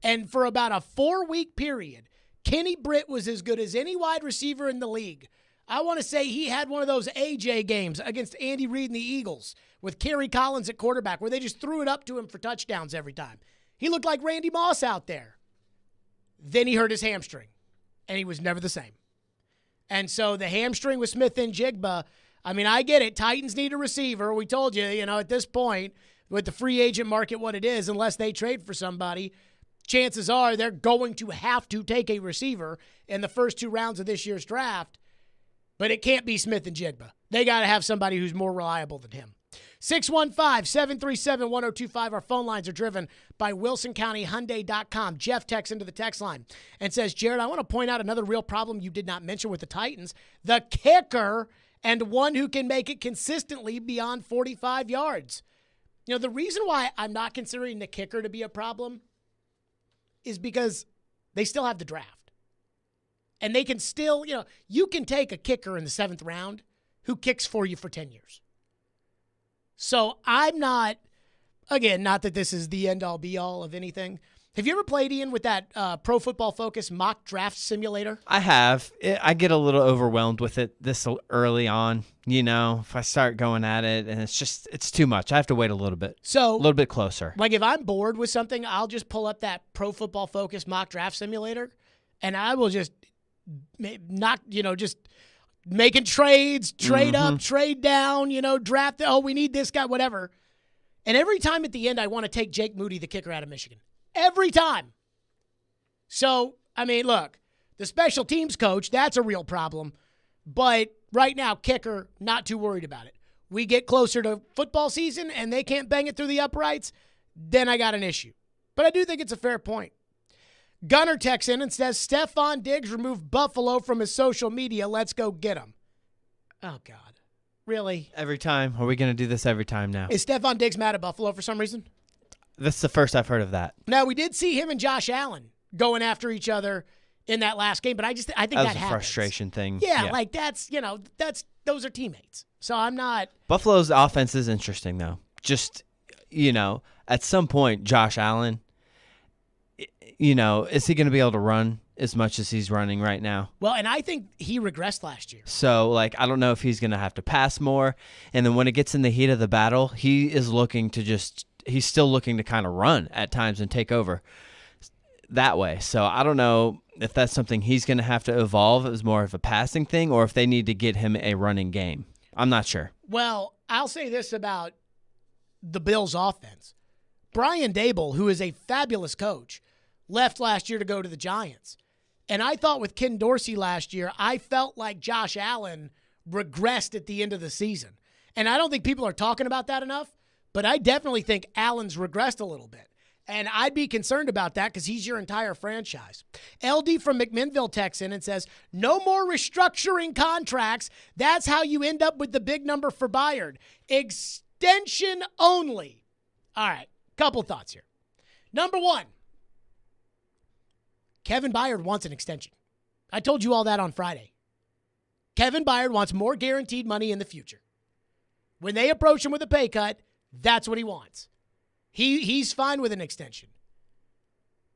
And for about a 4-week period, Kenny Britt was as good as any wide receiver in the league. I want to say he had one of those AJ games against Andy Reid and the Eagles with Kerry Collins at quarterback where they just threw it up to him for touchdowns every time. He looked like Randy Moss out there. Then he hurt his hamstring, and he was never the same. And so the hamstring with Smith and Jigba, I mean, I get it. Titans need a receiver. We told you, at this point, with the free agent market what it is, unless they trade for somebody, chances are they're going to have to take a receiver in the first 2 rounds of this year's draft. But it can't be Smith and Jigba. They got to have somebody who's more reliable than him. 615-737-1025. Our phone lines are driven by WilsonCountyHyundai.com. Jeff texts into the text line and says, Jared, I want to point out another real problem you did not mention with the Titans. The kicker, and one who can make it consistently beyond 45 yards. The reason why I'm not considering the kicker to be a problem is because they still have the draft. And they can still, you can take a kicker in the 7th round who kicks for you for 10 years. So I'm not, again, not that this is the end-all, be-all of anything. Have you ever played, Ian, with that Pro Football Focus mock draft simulator? I have. I get a little overwhelmed with it this early on. If I start going at it, and it's too much. I have to wait a little bit. So a little bit closer. Like if I'm bored with something, I'll just pull up that Pro Football Focus mock draft simulator, and I will just just making trades, trade up, trade down, draft. We need this guy, whatever. And every time at the end, I want to take Jake Moody, the kicker out of Michigan. Every time. So, look, the special teams coach, that's a real problem. But right now, kicker, not too worried about it. We get closer to football season and they can't bang it through the uprights, then I got an issue. But I do think it's a fair point. Gunner texts in and says, Stephon Diggs removed Buffalo from his social media. Let's go get him. Oh, God. Really? Every time? Are we going to do this every time now? Is Stephon Diggs mad at Buffalo for some reason? That's the first I've heard of that. Now, we did see him and Josh Allen going after each other in that last game, but I think that was a happens. Frustration thing. Yeah, like those are teammates. So I'm not. Buffalo's offense is interesting, though. Just, at some point, Josh Allen, is he going to be able to run as much as he's running right now? Well, and I think he regressed last year. So, I don't know if he's going to have to pass more. And then when it gets in the heat of the battle, he is looking to he's still looking to kind of run at times and take over that way. So I don't know if that's something he's going to have to evolve as more of a passing thing or if they need to get him a running game. I'm not sure. Well, I'll say this about the Bills' offense. Brian Daboll, who is a fabulous coach, left last year to go to the Giants. And I thought with Ken Dorsey last year, I felt like Josh Allen regressed at the end of the season. And I don't think people are talking about that enough. But I definitely think Allen's regressed a little bit. And I'd be concerned about that because he's your entire franchise. LD from McMinnville texts in and says, no more restructuring contracts. That's how you end up with the big number for Byard. Extension only. All right, couple thoughts here. Number one, Kevin Byard wants an extension. I told you all that on Friday. Kevin Byard wants more guaranteed money in the future. When they approach him with a pay cut, that's what he wants. He's fine with an extension.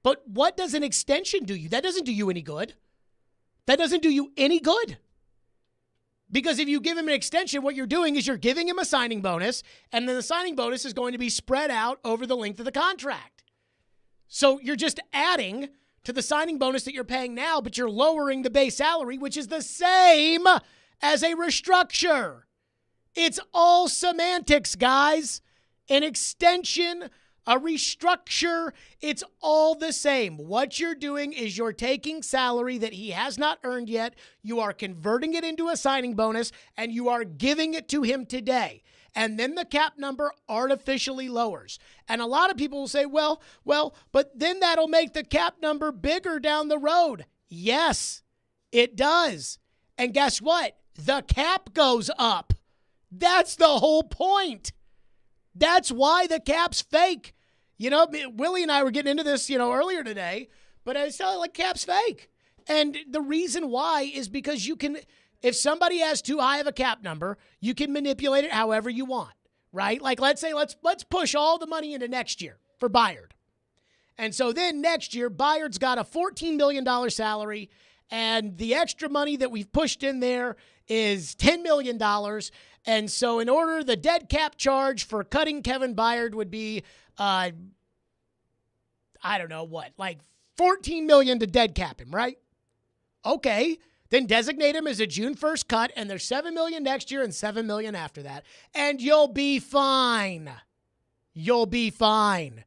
But what does an extension do you? That doesn't do you any good. That doesn't do you any good. Because if you give him an extension, what you're doing is you're giving him a signing bonus, and then the signing bonus is going to be spread out over the length of the contract. So you're just adding to the signing bonus that you're paying now, but you're lowering the base salary, which is the same as a restructure. It's all semantics, guys. An extension, a restructure, it's all the same. What you're doing is you're taking salary that he has not earned yet, you are converting it into a signing bonus, and you are giving it to him today. And then the cap number artificially lowers. And a lot of people will say, well, but then that'll make the cap number bigger down the road. Yes, it does. And guess what? The cap goes up. That's the whole point. That's why the cap's fake. Willie and I were getting into this, earlier today, but I said, cap's fake. And the reason why is because you can, if somebody has too high of a cap number, you can manipulate it however you want, right? Like, let's say, let's push all the money into next year for Byard. And so then next year, Byard's got a $14 million salary, and the extra money that we've pushed in there is $10 million. And so in order, the dead cap charge for cutting Kevin Byard would be, I don't know what, like $14 million to dead cap him, right? Okay, then designate him as a June 1st cut, and there's $7 million next year and $7 million after that. And you'll be fine. You'll be fine.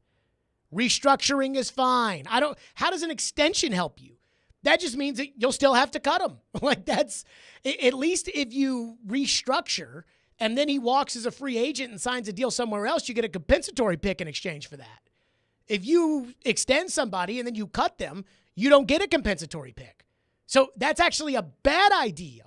Restructuring is fine. How does an extension help you? That just means that you'll still have to cut him. That's, at least if you restructure and then he walks as a free agent and signs a deal somewhere else, you get a compensatory pick in exchange for that. If you extend somebody and then you cut them, you don't get a compensatory pick. So that's actually a bad idea,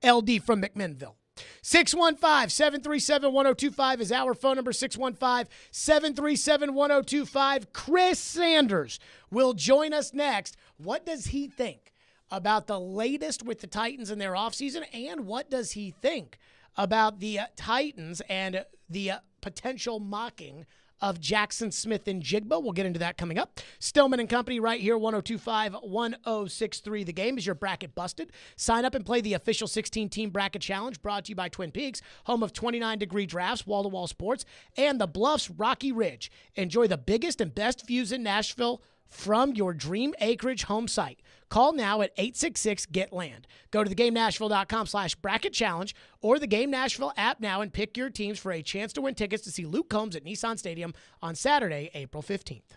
LD from McMinnville. 615-737-1025 is our phone number, 615-737-1025. Chris Sanders will join us next. What does he think about the latest with the Titans in their offseason, and what does he think about the Titans and the potential mocking of Jackson Smith and Jigba? We'll get into that coming up. Stillman and Company right here, 102.5-1063. The Game. Is your bracket busted? Sign up and play the official 16-team bracket challenge brought to you by Twin Peaks, home of 29-degree drafts, wall-to-wall sports, and the Bluffs Rocky Ridge. Enjoy the biggest and best views in Nashville from your dream acreage home site. Call now at 866-GET-LAND. Go to theGameNashville.com/bracket challenge or the Game Nashville app now and pick your teams for a chance to win tickets to see Luke Combs at Nissan Stadium on Saturday, April 15th.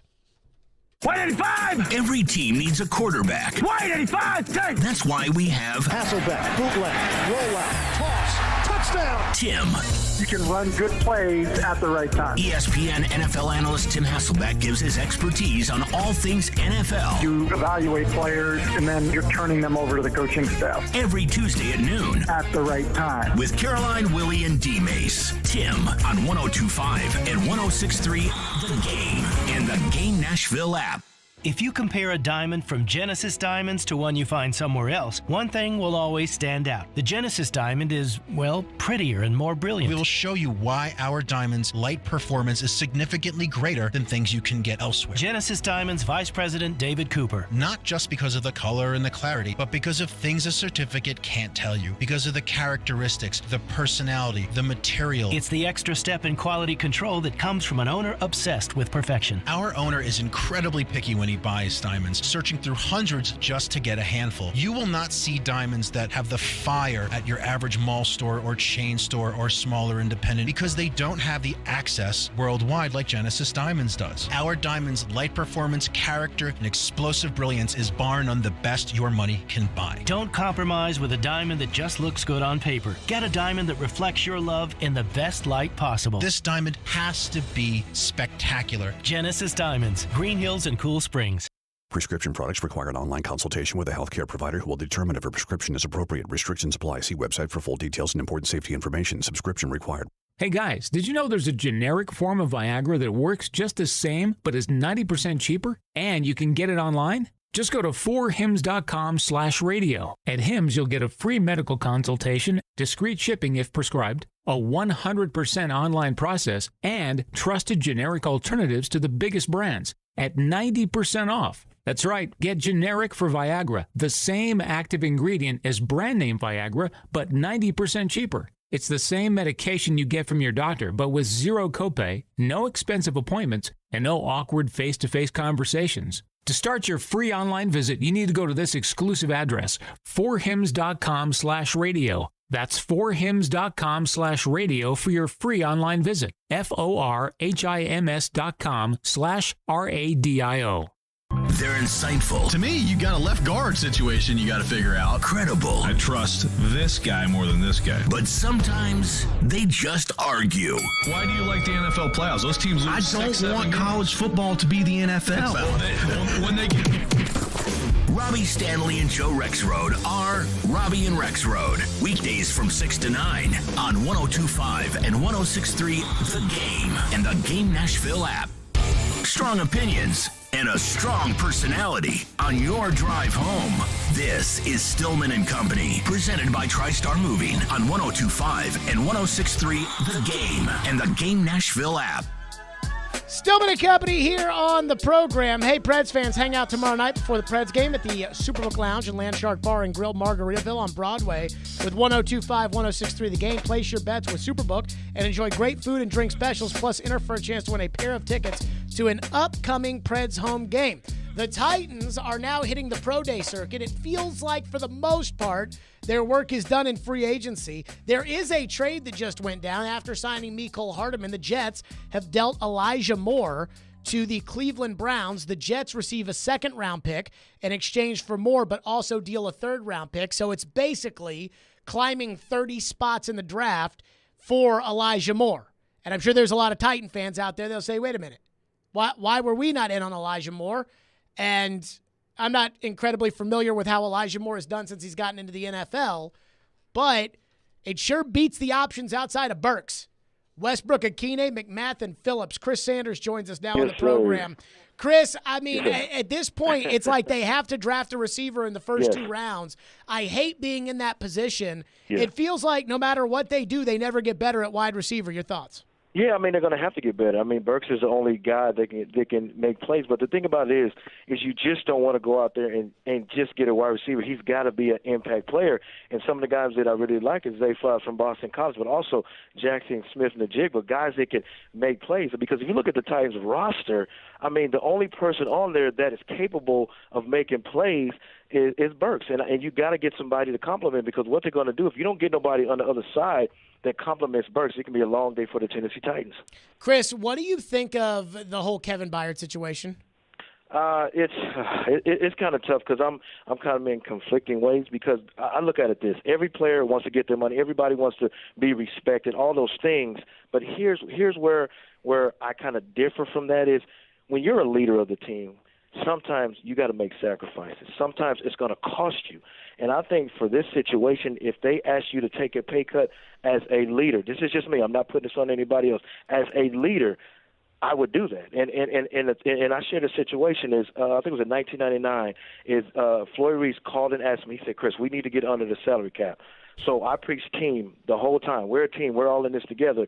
White 85! Every team needs a quarterback. White 85! Take! That's why we have Hasselbeck, bootleg, rollout, toss, touchdown! Tim. You can run good plays at the right time. ESPN NFL analyst Tim Hasselbeck gives his expertise on all things NFL. You evaluate players, and then you're turning them over to the coaching staff. Every Tuesday at noon. At the right time. With Caroline, Willie, and D-Mace. Tim on 102.5 and 106.3 The Game and the Game Nashville app. If you compare a diamond from Genesis Diamonds to one you find somewhere else, one thing will always stand out. The Genesis Diamond is, well, prettier and more brilliant. We will show you why our diamond's light performance is significantly greater than things you can get elsewhere. Genesis Diamonds Vice President David Cooper. Not just because of the color and the clarity, but because of things a certificate can't tell you. Because of the characteristics, the personality, the material. It's the extra step in quality control that comes from an owner obsessed with perfection. Our owner is incredibly picky when he buys diamonds, searching through hundreds just to get a handful. You will not see diamonds that have the fire at your average mall store or chain store or smaller independent because they don't have the access worldwide like Genesis Diamonds does. Our diamond's light performance, character, and explosive brilliance is bar none the best your money can buy. Don't compromise with a diamond that just looks good on paper. Get a diamond that reflects your love in the best light possible. This diamond has to be spectacular. Genesis Diamonds, Green Hills and Cool Springs. Prescription products require an online consultation with a healthcare provider who will determine if a prescription is appropriate. Restrictions apply. See website for full details and important safety information. Subscription required. Hey guys, did you know there's a generic form of Viagra that works just the same but is 90% cheaper? And you can get it online? Just go to 4hims.com/radio. At Hims, you'll get a free medical consultation, discreet shipping if prescribed, a 100% online process, and trusted generic alternatives to the biggest brands at 90% off. That's right, get generic for Viagra, the same active ingredient as brand name Viagra, but 90% cheaper. It's the same medication you get from your doctor, but with zero copay, no expensive appointments, and no awkward face-to-face conversations. To start your free online visit, you need to go to this exclusive address, 4hims.com/radio. That's 4hims.com/radio for your free online visit. FORHIMS.com/RADIO. They're insightful. To me, you got a left guard situation you got to figure out. Credible. I trust this guy more than this guy. But sometimes they just argue. Why do you like the NFL playoffs? Those teams lose. I don't want college football to be the NFL. When they get... Robbie Stanley and Joe Rexroad are Robbie and Rexroad. Weekdays from 6 to 9 on 102.5 and 106.3 The Game and the Game Nashville app. Strong opinions and a strong personality on your drive home. This is Stillman and Company, presented by TriStar Moving on 102.5 and 106.3 The Game and the Game Nashville app. Stillman and Company here on the program. Hey, Preds fans, hang out tomorrow night before the Preds game at the Superbook Lounge and Landshark Bar and Grill, Margaritaville on Broadway with 102.5, 106.3 The Game. Place your bets with Superbook and enjoy great food and drink specials, plus enter for a chance to win a pair of tickets to an upcoming Preds home game. The Titans are now hitting the pro day circuit. It feels like, for the most part, their work is done in free agency. There is a trade that just went down after signing Mecole Hardman. The Jets have dealt Elijah Moore to the Cleveland Browns. The Jets receive a second-round pick in exchange for Moore, but also deal a third-round pick. So it's basically climbing 30 spots in the draft for Elijah Moore. And I'm sure there's a lot of Titan fans out there. They'll say, wait a minute, why were we not in on Elijah Moore? And I'm not incredibly familiar with how Elijah Moore has done since he's gotten into the NFL, but It sure beats the options outside of Burks. Westbrook, Akine, McMath, and Phillips. Chris Sanders joins us now on the program. Chris, I mean, at this point, it's like they have to draft a receiver in the first 2 rounds. I hate being in that position. It feels like no matter what they do, they never get better at wide receiver. Your thoughts? Yeah, I mean, they're going to have to get better. I mean, Burks is the only guy that can make plays. But the thing about it is you just don't want to go out there and just get a wide receiver. He's got to be an impact player. And some of the guys that I really like is Zay Flowers from Boston College, but also Jackson Smith and the Jig, but guys that can make plays. Because if you look at the Titans roster, I mean, the only person on there that is capable of making plays is Burks. And you got to get somebody to complement, because what they're going to do, if you don't get nobody on the other side that complements Burks, it can be a long day for the Tennessee Titans. Chris, what do you think of the whole Kevin Byard situation? It's kind of tough, because I'm kind of in conflicting ways, because I look at it this: every player wants to get their money, everybody wants to be respected, all those things. But here's where I kind of differ from that is when you're a leader of the team, sometimes you got to make sacrifices. Sometimes it's going to cost you. And I think for this situation, if they ask you to take a pay cut as a leader, this is just me, I'm not putting this on anybody else, as a leader, I would do that. And I shared a situation is, I think it was in 1999, is Floyd Reese called and asked me, he said, Chris, we need to get under the salary cap. So I preached team the whole time. We're a team. We're all in this together.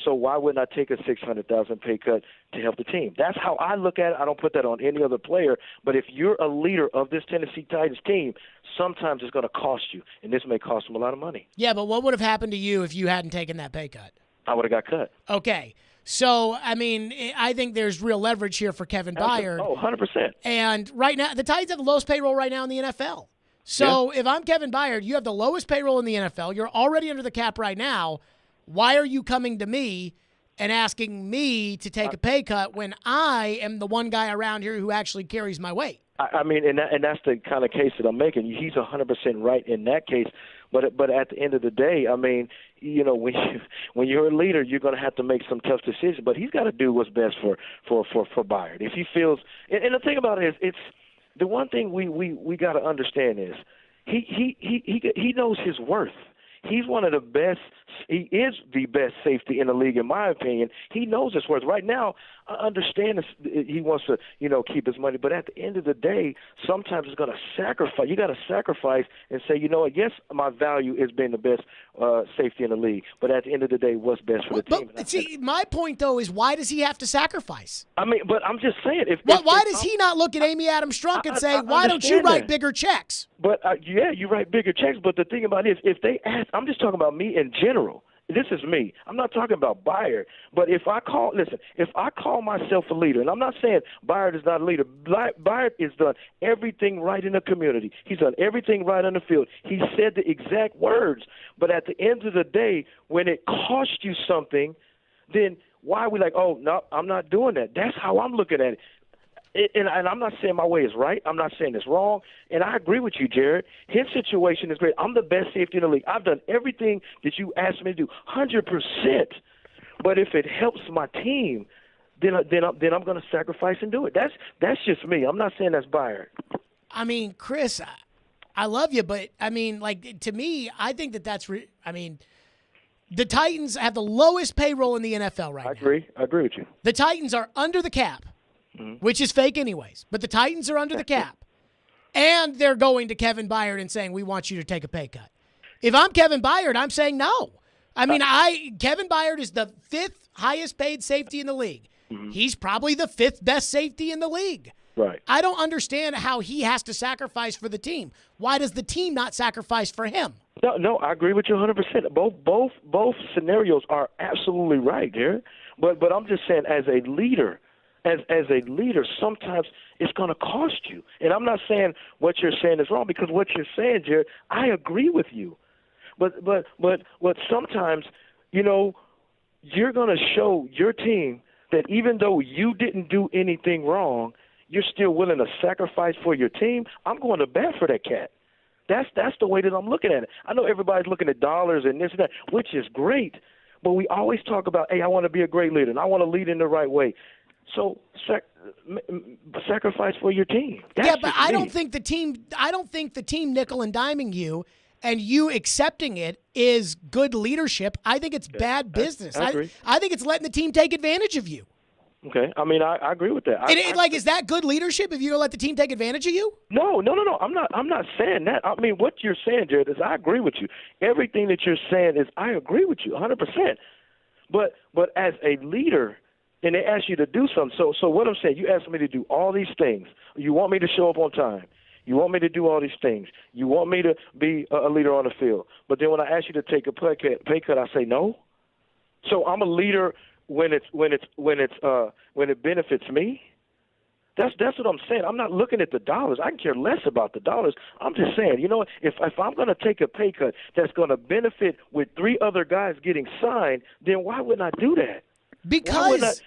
So why wouldn't I take a $600,000 pay cut to help the team? That's how I look at it. I don't put that on any other player. But if you're a leader of this Tennessee Titans team, sometimes it's going to cost you, and this may cost them a lot of money. Yeah, but what would have happened to you if you hadn't taken that pay cut? I would have got cut. Okay. So, I mean, I think there's real leverage here for Kevin Byard. Oh, 100%. And right now, the Titans have the lowest payroll right now in the NFL. So if I'm Kevin Byard, you have the lowest payroll in the NFL. You're already under the cap right now. Why are you coming to me and asking me to take a pay cut when I am the one guy around here who actually carries my weight? I mean, and that's the kind of case that I'm making. He's 100% right in that case. But at the end of the day, I mean, you know, when you're a leader, you're going to have to make some tough decisions. But he's got to do what's best for Byard. If he feels, and the thing about it is, it's the one thing we got to understand is he knows his worth. He's one of the best. He is the best safety in the league, in my opinion. He knows his worth. Right now, I understand he wants to, keep his money. But at the end of the day, sometimes it's going to sacrifice. You got to sacrifice and say, you know what? Yes, my value is being the best safety in the league. But at the end of the day, what's best for the team? But see, my point though is, why does he have to sacrifice? I mean, but I'm just saying, why does he not look at Amy Adams Strunk and say, why don't you write bigger checks? But yeah, you write bigger checks. But the thing about it is, if they ask, I'm just talking about me in general. This is me. I'm not talking about Byard. But if I call myself a leader, and I'm not saying Byard is not a leader. Byard has done everything right in the community. He's done everything right on the field. He said the exact words. But at the end of the day, when it costs you something, then why are we like, oh, no, I'm not doing that? That's how I'm looking at it. And I'm not saying my way is right. I'm not saying it's wrong. And I agree with you, Jared. His situation is great. I'm the best safety in the league. I've done everything that you asked me to do, 100%. But if it helps my team, then I'm going to sacrifice and do it. That's just me. I'm not saying that's Byard. I mean, Chris, I love you, but I mean, like, to me, I think that's the Titans have the lowest payroll in the NFL right now. I agree with you. The Titans are under the cap. Which is fake anyways. But the Titans are under the cap. And they're going to Kevin Byard and saying, we want you to take a pay cut. If I'm Kevin Byard, I'm saying no. I mean, Kevin Byard is the 5th highest paid safety in the league. He's probably the 5th best safety in the league. Right. I don't understand how he has to sacrifice for the team. Why does the team not sacrifice for him? No, I agree with you 100%. Both scenarios are absolutely right, Jared. But I'm just saying, as a leader, As a leader, sometimes it's going to cost you. And I'm not saying what you're saying is wrong, because what you're saying, Jared, I agree with you. But sometimes, you're going to show your team that even though you didn't do anything wrong, you're still willing to sacrifice for your team. I'm going to bat for that cat. That's the way that I'm looking at it. I know everybody's looking at dollars and this and that, which is great. But we always talk about, hey, I want to be a great leader, and I want to lead in the right way. So sacrifice for your team. But I don't think the team nickel and diming you and you accepting it is good leadership. I think it's bad business. I agree. I think it's letting the team take advantage of you. Okay, I mean, I agree with that. Is that good leadership if you don't let the team take advantage of you? No. I'm not saying that. I mean, what you're saying, Jared, is I agree with you. Everything that you're saying is I agree with you 100%. But as a leader, and they ask you to do something. So what I'm saying, you ask me to do all these things. You want me to show up on time. You want me to do all these things. You want me to be a leader on the field. But then when I ask you to take a pay cut, I say no. So I'm a leader when it benefits me. That's what I'm saying. I'm not looking at the dollars. I can care less about the dollars. I'm just saying, you know, if I'm going to take a pay cut that's going to benefit with 3 other guys getting signed, then why wouldn't I do that? Because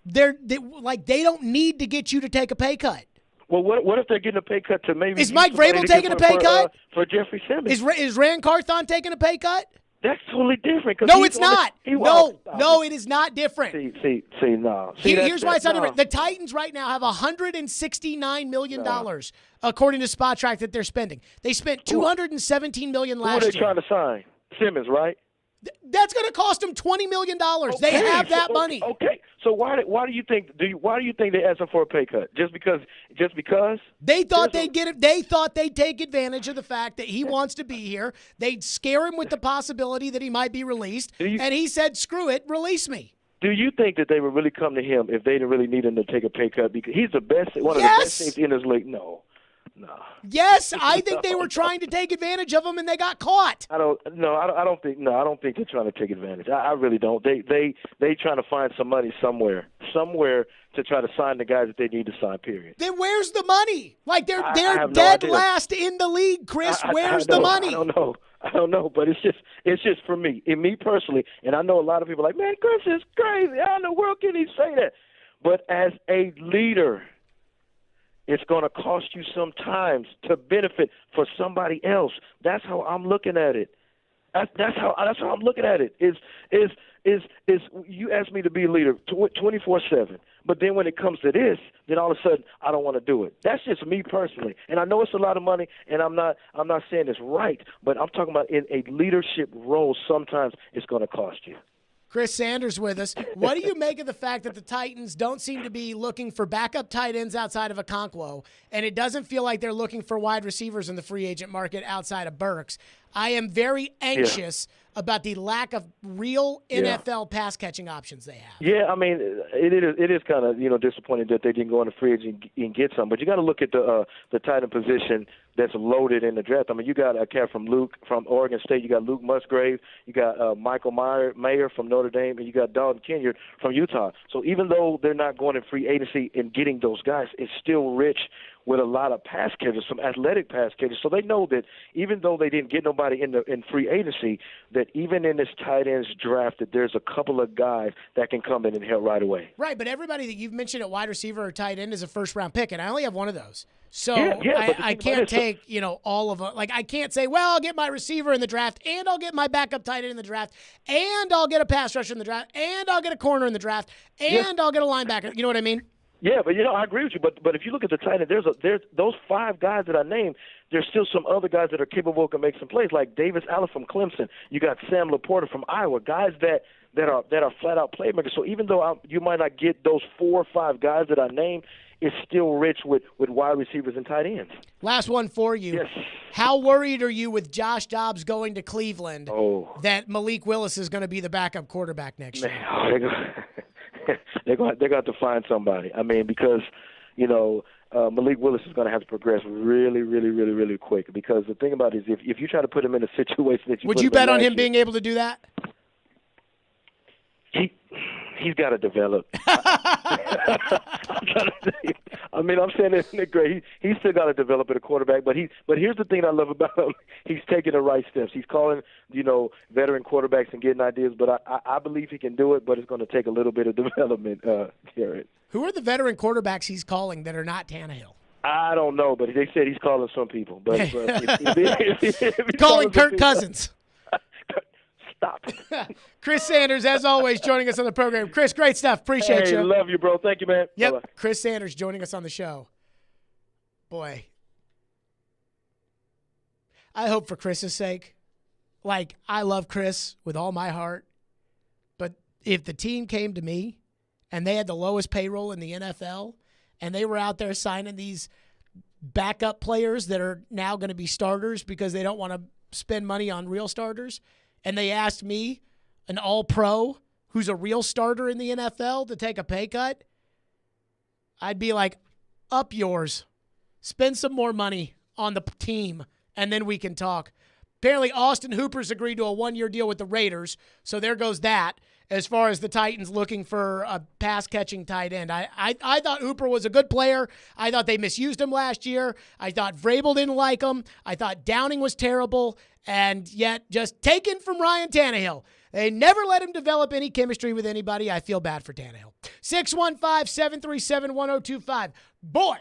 they don't need to get you to take a pay cut. Well, what if they're getting a pay cut to maybe? Is Mike Vrabel taking a pay cut for Jeffrey Simmons? Is Rand Carthon taking a pay cut? That's totally different. No, it's not. No, it is not different. No. Here's why it's not different. The Titans right now have $169 million, according to Spot Track, that they're spending. They spent $217 million last year. Who are they trying to sign? Simmons, right? That's going to cost them $20 million. Okay, they have that money. Okay, so why do you think they asked him for a pay cut? Just because they thought they'd get it? They thought they'd take advantage of the fact that he wants to be here. They'd scare him with the possibility that he might be released, and he said, "Screw it, release me." Do you think that they would really come to him if they didn't really need him to take a pay cut because he's one of the best safety in this league? No. Yes, I think they were trying to take advantage of him, and they got caught. I don't think they're trying to take advantage. I really don't. They trying to find some money somewhere to try to sign the guys that they need to sign. Period. Then where's the money? Like they're dead last in the league, Chris. Where's the money? I don't know, but it's just for me, me personally, and I know a lot of people are like, man, Chris is crazy. How in the world can he say that? But as a leader, it's going to cost you sometimes to benefit for somebody else. That's how I'm looking at it. That's how I'm looking at it. Is you ask me to be a leader 24/7, but then when it comes to this, then all of a sudden I don't want to do it. That's just me personally, and I know it's a lot of money, and I'm not saying it's right, but I'm talking about in a leadership role. Sometimes it's going to cost you. Chris Sanders with us. What do you make of the fact that the Titans don't seem to be looking for backup tight ends outside of Okonkwo, and it doesn't feel like they're looking for wide receivers in the free agent market outside of Burks? I am very anxious about the lack of real NFL pass-catching options they have. Yeah, I mean, it is kind of disappointing that they didn't go on the free agent and get some. But you got to look at the tight end position that's loaded in the draft. I mean, you got a cat from Oregon State. You got Luke Musgrave. You got Michael Mayer from Notre Dame, and you got Dalton Kenyon from Utah. So even though they're not going in free agency and getting those guys, it's still rich with a lot of pass catchers, some athletic pass catchers. So they know that even though they didn't get nobody in free agency, that even in this tight ends draft, that there's a couple of guys that can come in and help right away. Right, but everybody that you've mentioned at wide receiver or tight end is a first-round pick, and I only have one of those. So I can't take all of them. Like I can't say, well, I'll get my receiver in the draft, and I'll get my backup tight end in the draft, and I'll get a pass rusher in the draft, and I'll get a corner in the draft, and I'll get a linebacker. You know what I mean? Yeah, but I agree with you. But if you look at the tight end, there's those 5 guys that I named. There's still some other guys that are capable to make some plays, like Davis Allen from Clemson. You got Sam Laporta from Iowa, guys that are flat out playmakers. So even though you might not get those 4 or 5 guys that I named, it's still rich with wide receivers and tight ends. Last one for you. Yes. How worried are you with Josh Dobbs going to Cleveland that Malik Willis is going to be the backup quarterback next year? They're going to have to find somebody. I mean, because, Malik Willis is going to have to progress really, really, really, really quick. Because the thing about it is if you try to put him in a situation that would you bet on him being able to do that? He's got to develop. I'm saying it's great. He's still got to develop at a quarterback. But here's the thing I love about him. He's taking the right steps. He's calling, veteran quarterbacks and getting ideas. But I believe he can do it. But it's going to take a little bit of development, Garrett. Who are the veteran quarterbacks he's calling that are not Tannehill? I don't know, but they said he's calling some people. But if calling Kirk Cousins. Stop. Chris Sanders, as always, joining us on the program. Chris, great stuff. Appreciate you. Love you, bro. Thank you, man. Yep. Bye-bye. Chris Sanders joining us on the show. Boy. I hope for Chris's sake. Like, I love Chris with all my heart. But if the team came to me and they had the lowest payroll in the NFL and they were out there signing these backup players that are now going to be starters because they don't want to spend money on real starters, and they asked me, an all-pro who's a real starter in the NFL, to take a pay cut, I'd be like, up yours. Spend some more money on the team, and then we can talk. Apparently, Austin Hooper's agreed to a one-year deal with the Raiders, so there goes that as far as the Titans looking for a pass-catching tight end. I thought Hooper was a good player. I thought they misused him last year. I thought Vrabel didn't like him. I thought Downing was terrible, and yet just taken from Ryan Tannehill. They never let him develop any chemistry with anybody. I feel bad for Tannehill. 615-737-1025. Boy,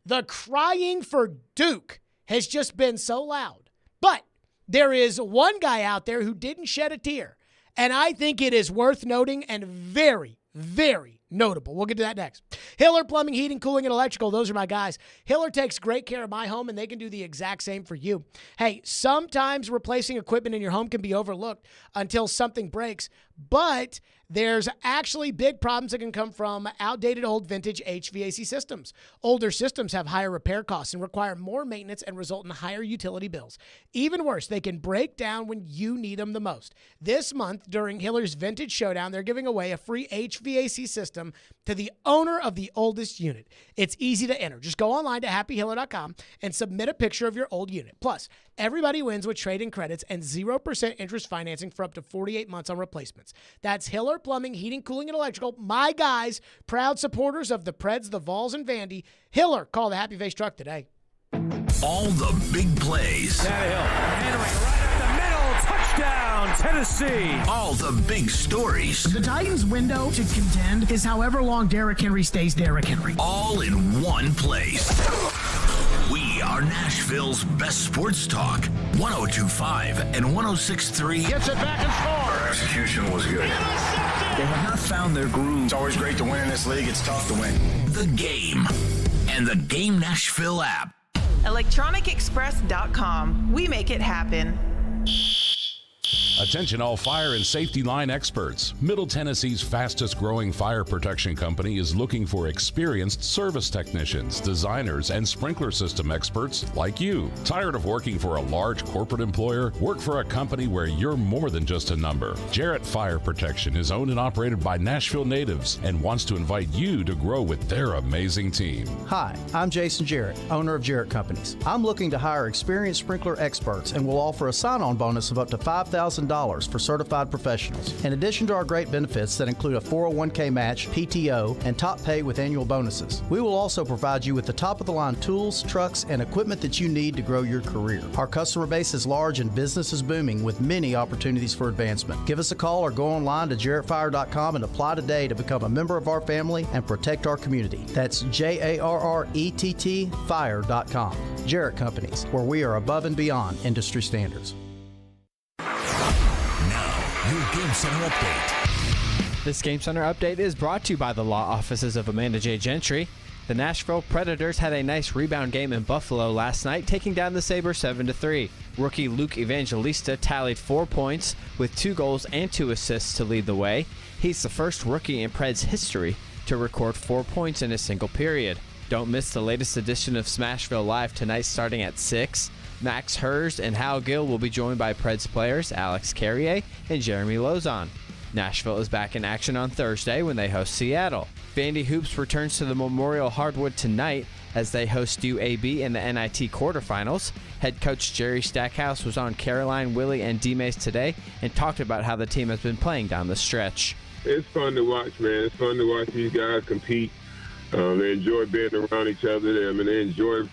the crying for Duke has just been so loud. But there is one guy out there who didn't shed a tear, and I think it is worth noting and very, very notable. We'll get to that next. Hiller Plumbing, Heating, Cooling, and Electrical. Those are my guys. Hiller takes great care of my home, and they can do the exact same for you. Hey, sometimes replacing equipment in your home can be overlooked until something breaks, but there's actually big problems that can come from outdated old vintage HVAC systems. Older systems have higher repair costs and require more maintenance and result in higher utility bills. Even worse, they can break down when you need them the most. This month, during Hiller's Vintage Showdown, they're giving away a free HVAC system to the owner of the oldest unit. It's easy to enter. Just go online to happyhiller.com and submit a picture of your old unit. Plus, everybody wins with trade-in credits and 0% interest financing for up to 48 months on replacements. That's Hiller Plumbing, Heating, Cooling, and Electrical. My guys, proud supporters of the Preds, the Vols, and Vandy. Hiller, call the Happy Face Truck today. All the big plays. Tannehill, entering right up the middle. Touchdown, Tennessee. All the big stories. The Titans' window to contend is however long Derrick Henry stays Derrick Henry. All in one place. We are Nashville's best sports talk. 102.5 and 106.3. Gets it back and scores. Our execution was good. They have not found their groove. It's always great to win in this league. It's tough to win. The Game and the Game Nashville app. ElectronicExpress.com. We make it happen. Attention all fire and safety line experts. Middle Tennessee's fastest growing fire protection company is looking for experienced service technicians, designers, and sprinkler system experts like you. Tired of working for a large corporate employer? Work for a company where you're more than just a number. Jarrett Fire Protection is owned and operated by Nashville natives and wants to invite you to grow with their amazing team. Hi, I'm Jason Jarrett, owner of Jarrett Companies. I'm looking to hire experienced sprinkler experts and will offer a sign-on bonus of up to $5,000 for certified professionals. In addition to our great benefits that include a 401k match, PTO, and top pay with annual bonuses, we will also provide you with the top-of-the-line tools, trucks, and equipment that you need to grow your career. Our customer base is large and business is booming with many opportunities for advancement. Give us a call or go online to jarrettfire.com and apply today to become a member of our family and protect our community. That's JARRETT fire.com. Jarrett Companies, where we are above and beyond industry standards. Your Game Center update. This Game Center update is brought to you by the law offices of Amanda J. Gentry. The Nashville Predators had a nice rebound game in Buffalo last night, taking down the Sabres 7-3. Rookie Luke Evangelista tallied 4 points with 2 goals and 2 assists to lead the way. He's the first rookie in Preds history to record 4 points in a single period. Don't miss the latest edition of Smashville Live tonight starting at 6. Max Hurst and Hal Gill will be joined by Preds players Alex Carrier and Jeremy Lozon. Nashville is back in action on Thursday when they host Seattle. Vandy Hoops returns to the Memorial Hardwood tonight as they host UAB in the NIT quarterfinals. Head coach Jerry Stackhouse was on Caroline, Willie, and D-Mace today and talked about how the team has been playing down the stretch. It's fun to watch, man. It's fun to watch these guys compete. They enjoy being around each other. They enjoy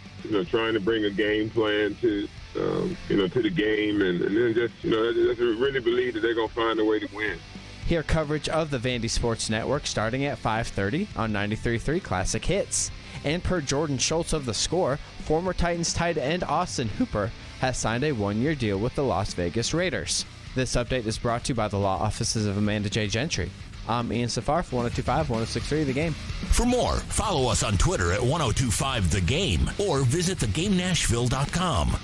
trying to bring a game plan to the game, and then just really believe that they're going to find a way to win. Hear coverage of the Vandy Sports Network starting at 5:30 on 93.3 Classic Hits. And per Jordan Schultz of The Score, former Titans tight end Austin Hooper has signed a 1-year deal with the Las Vegas Raiders. This update is brought to you by the law offices of Amanda J. Gentry. I'm Ian Safar for 102.5, 106.3 The Game. For more, follow us on Twitter at 102.5 The Game or visit thegamenashville.com.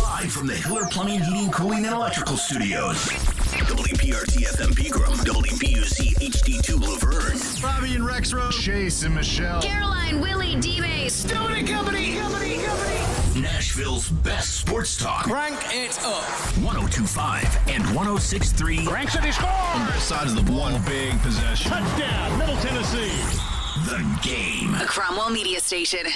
Live from the Hiller Plumbing, Heating, Cooling, and Electrical Studios. WPRT-FM Pegram, WPUC HD2 Laverne. Robbie and Rex Road. Chase and Michelle. Caroline, Willie, D-Bay. Stillman Company. Nashville's best sports talk. Crank it up. 102.5 and 106.3. Crank City scores. On both sides of the ball. One big possession. Touchdown, Middle Tennessee. The Game. A Cromwell Media Station.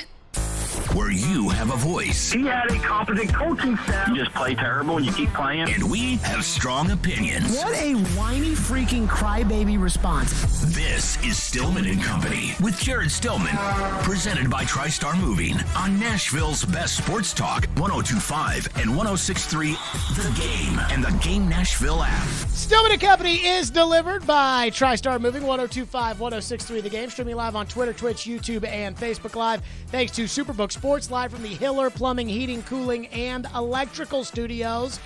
Where you have a voice. He had a competent coaching staff. You just play terrible and you keep playing. And we have strong opinions. What a whiny freaking crybaby response. This is Stillman and Company with Jared Stillman. Presented by TriStar Moving on Nashville's best sports talk. 102.5 and 106.3 The Game and the Game Nashville app. Stillman and Company is delivered by TriStar Moving, 102.5, 106.3 The Game. Streaming live on Twitter, Twitch, YouTube, and Facebook Live. Thanks to Superbook Sports, live from the Hiller Plumbing, Heating, Cooling, and Electrical Studios.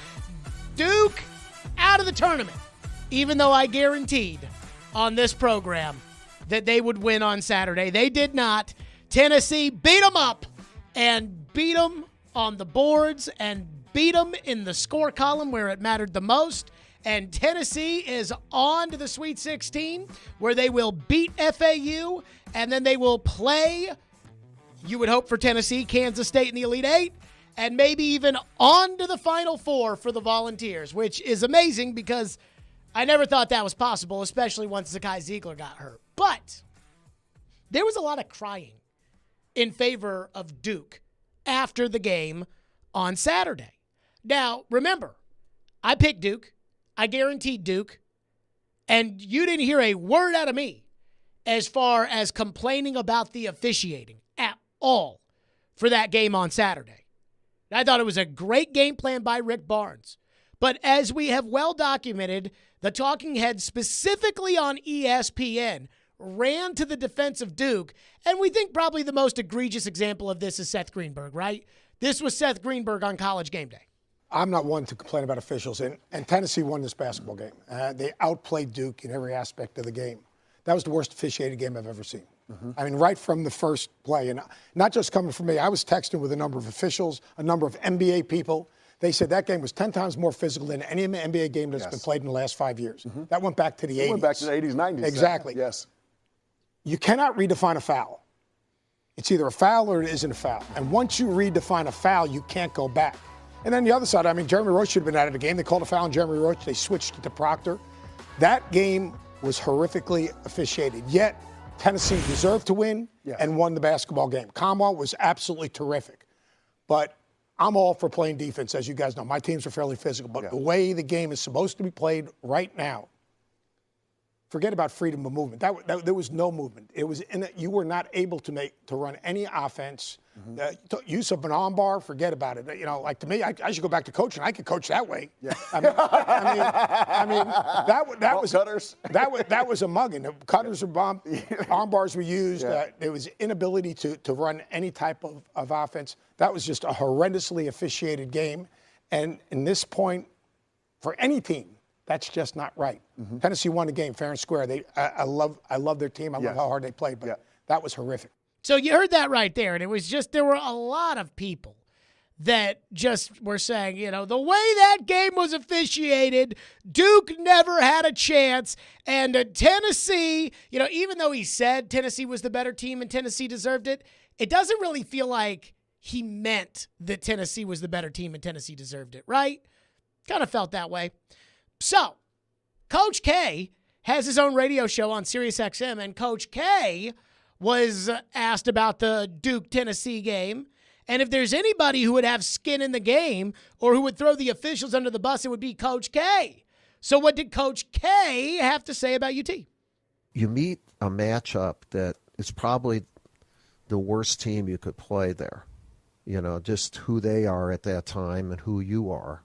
Duke out of the tournament, even though I guaranteed on this program that they would win on Saturday. They did not. Tennessee beat them up and beat them on the boards and beat them in the score column where it mattered the most. And Tennessee is on to the Sweet 16 where they will beat FAU and then they will play, you would hope for Tennessee, Kansas State in the Elite Eight, and maybe even on to the Final Four for the Volunteers, which is amazing because I never thought that was possible, especially once Zakai Ziegler got hurt. But there was a lot of crying in favor of Duke after the game on Saturday. Now, remember, I picked Duke. I guaranteed Duke. And you didn't hear a word out of me as far as complaining about the officiating at all for that game on Saturday. I thought it was a great game plan by Rick Barnes. But as we have well documented, the talking heads specifically on ESPN ran to the defense of Duke, and we think probably the most egregious example of this is Seth Greenberg, right? This was Seth Greenberg on College Game Day. I'm not one to complain about officials, and Tennessee won this basketball game. They outplayed Duke in every aspect of the game. That was the worst officiated game I've ever seen. I mean, right from the first play, and not just coming from me. I was texting with a number of officials, a number of NBA people. They said that game was 10 times more physical than any NBA game that's been played in the last 5 years. That went back to the 80s. Went back to the 80s, 90s. Exactly. Yes. You cannot redefine a foul. It's either a foul or it isn't a foul. And once you redefine a foul, you can't go back. And then the other side, I mean, Jeremy Roach should have been out of the game. They called a foul on Jeremy Roach. They switched it to Proctor. That game was horrifically officiated. Yet, Tennessee deserved to win and won the basketball game. Cromwell was absolutely terrific. But I'm all for playing defense, as you guys know. My teams are fairly physical. But the way the game is supposed to be played right now, forget about freedom of movement. There was no movement. It was you were not able to run any offense. Use of an armbar, forget about it. You know, like to me, I should go back to coaching. I could coach that way. Yeah. I mean, that was cutters. That was a mugging. The cutters were bombed. Armbars were used. There was inability to run any type of offense. That was just a horrendously officiated game. And in this point, for any team, that's just not right. Tennessee won the game fair and square. I love their team. I love how hard they played, but that was horrific. So you heard that right there, and it was just there were a lot of people that just were saying, you know, the way that game was officiated, Duke never had a chance, and Tennessee, you know, even though he said Tennessee was the better team and Tennessee deserved it, it doesn't really feel like he meant that Tennessee was the better team and Tennessee deserved it, right? Kind of felt that way. So, Coach K has his own radio show on SiriusXM, and Coach K was asked about the Duke-Tennessee game, and if there's anybody who would have skin in the game or who would throw the officials under the bus, it would be Coach K. So what did Coach K have to say about UT? You meet a matchup that is probably the worst team you could play there. You know, just who they are at that time and who you are.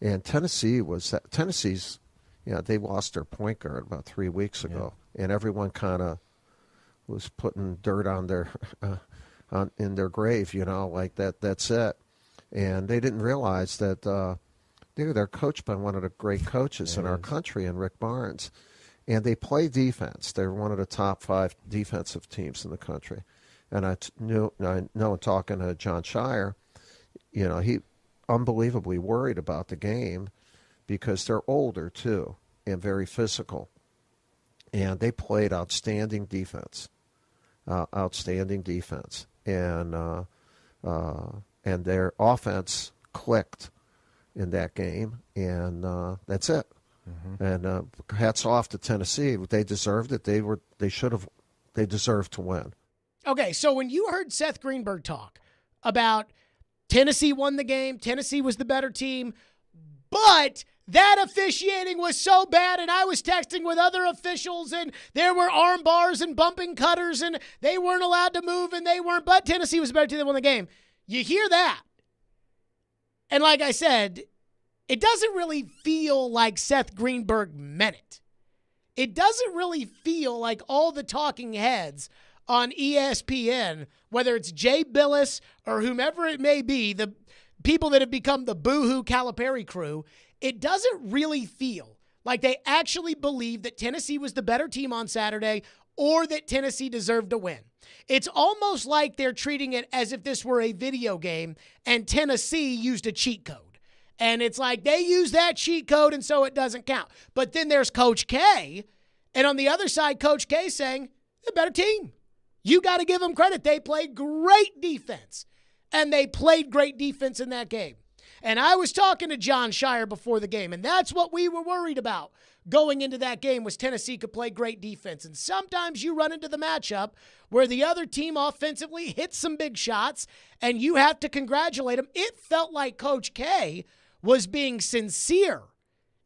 And Tennessee's, you know, they lost their point guard about 3 weeks ago, and everyone kind of was putting dirt on their in their grave, you know, like that's it. And they didn't realize that they're coached by one of the great coaches in our country, and Rick Barnes. And they play defense. They're one of the top 5 defensive teams in the country. And I know talking to John Shire, you know, unbelievably worried about the game because they're older too and very physical. And they played outstanding defense. And their offense clicked in that game, and that's it. Mm-hmm. And hats off to Tennessee. They deserved it. They deserved to win. Okay, so when you heard Seth Greenberg talk about Tennessee won the game, Tennessee was the better team, but that officiating was so bad, and I was texting with other officials, and there were arm bars and bumping cutters, and they weren't allowed to move, and they weren't, but Tennessee was the better team that won the game. You hear that. And like I said, it doesn't really feel like Seth Greenberg meant it. It doesn't really feel like all the talking heads on ESPN, whether it's Jay Billis or whomever it may be, the people that have become the Boohoo Calipari crew, it doesn't really feel like they actually believe that Tennessee was the better team on Saturday or that Tennessee deserved to win. It's almost like they're treating it as if this were a video game and Tennessee used a cheat code. And it's like they use that cheat code and so it doesn't count. But then there's Coach K, and on the other side, Coach K saying, they're a better team. You got to give them credit. They played great defense, and they played great defense in that game. And I was talking to John Shire before the game, and that's what we were worried about going into that game was Tennessee could play great defense. And sometimes you run into the matchup where the other team offensively hits some big shots, and you have to congratulate them. It felt like Coach K was being sincere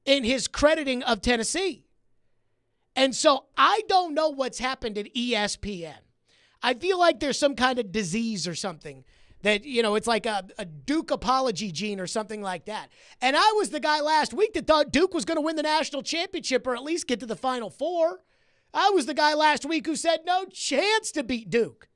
in his crediting of Tennessee. And so I don't know what's happened at ESPN. I feel like there's some kind of disease or something that, it's like a Duke apology gene or something like that. And I was the guy last week that thought Duke was going to win the national championship or at least get to the Final Four. I was the guy last week who said no chance to beat Duke.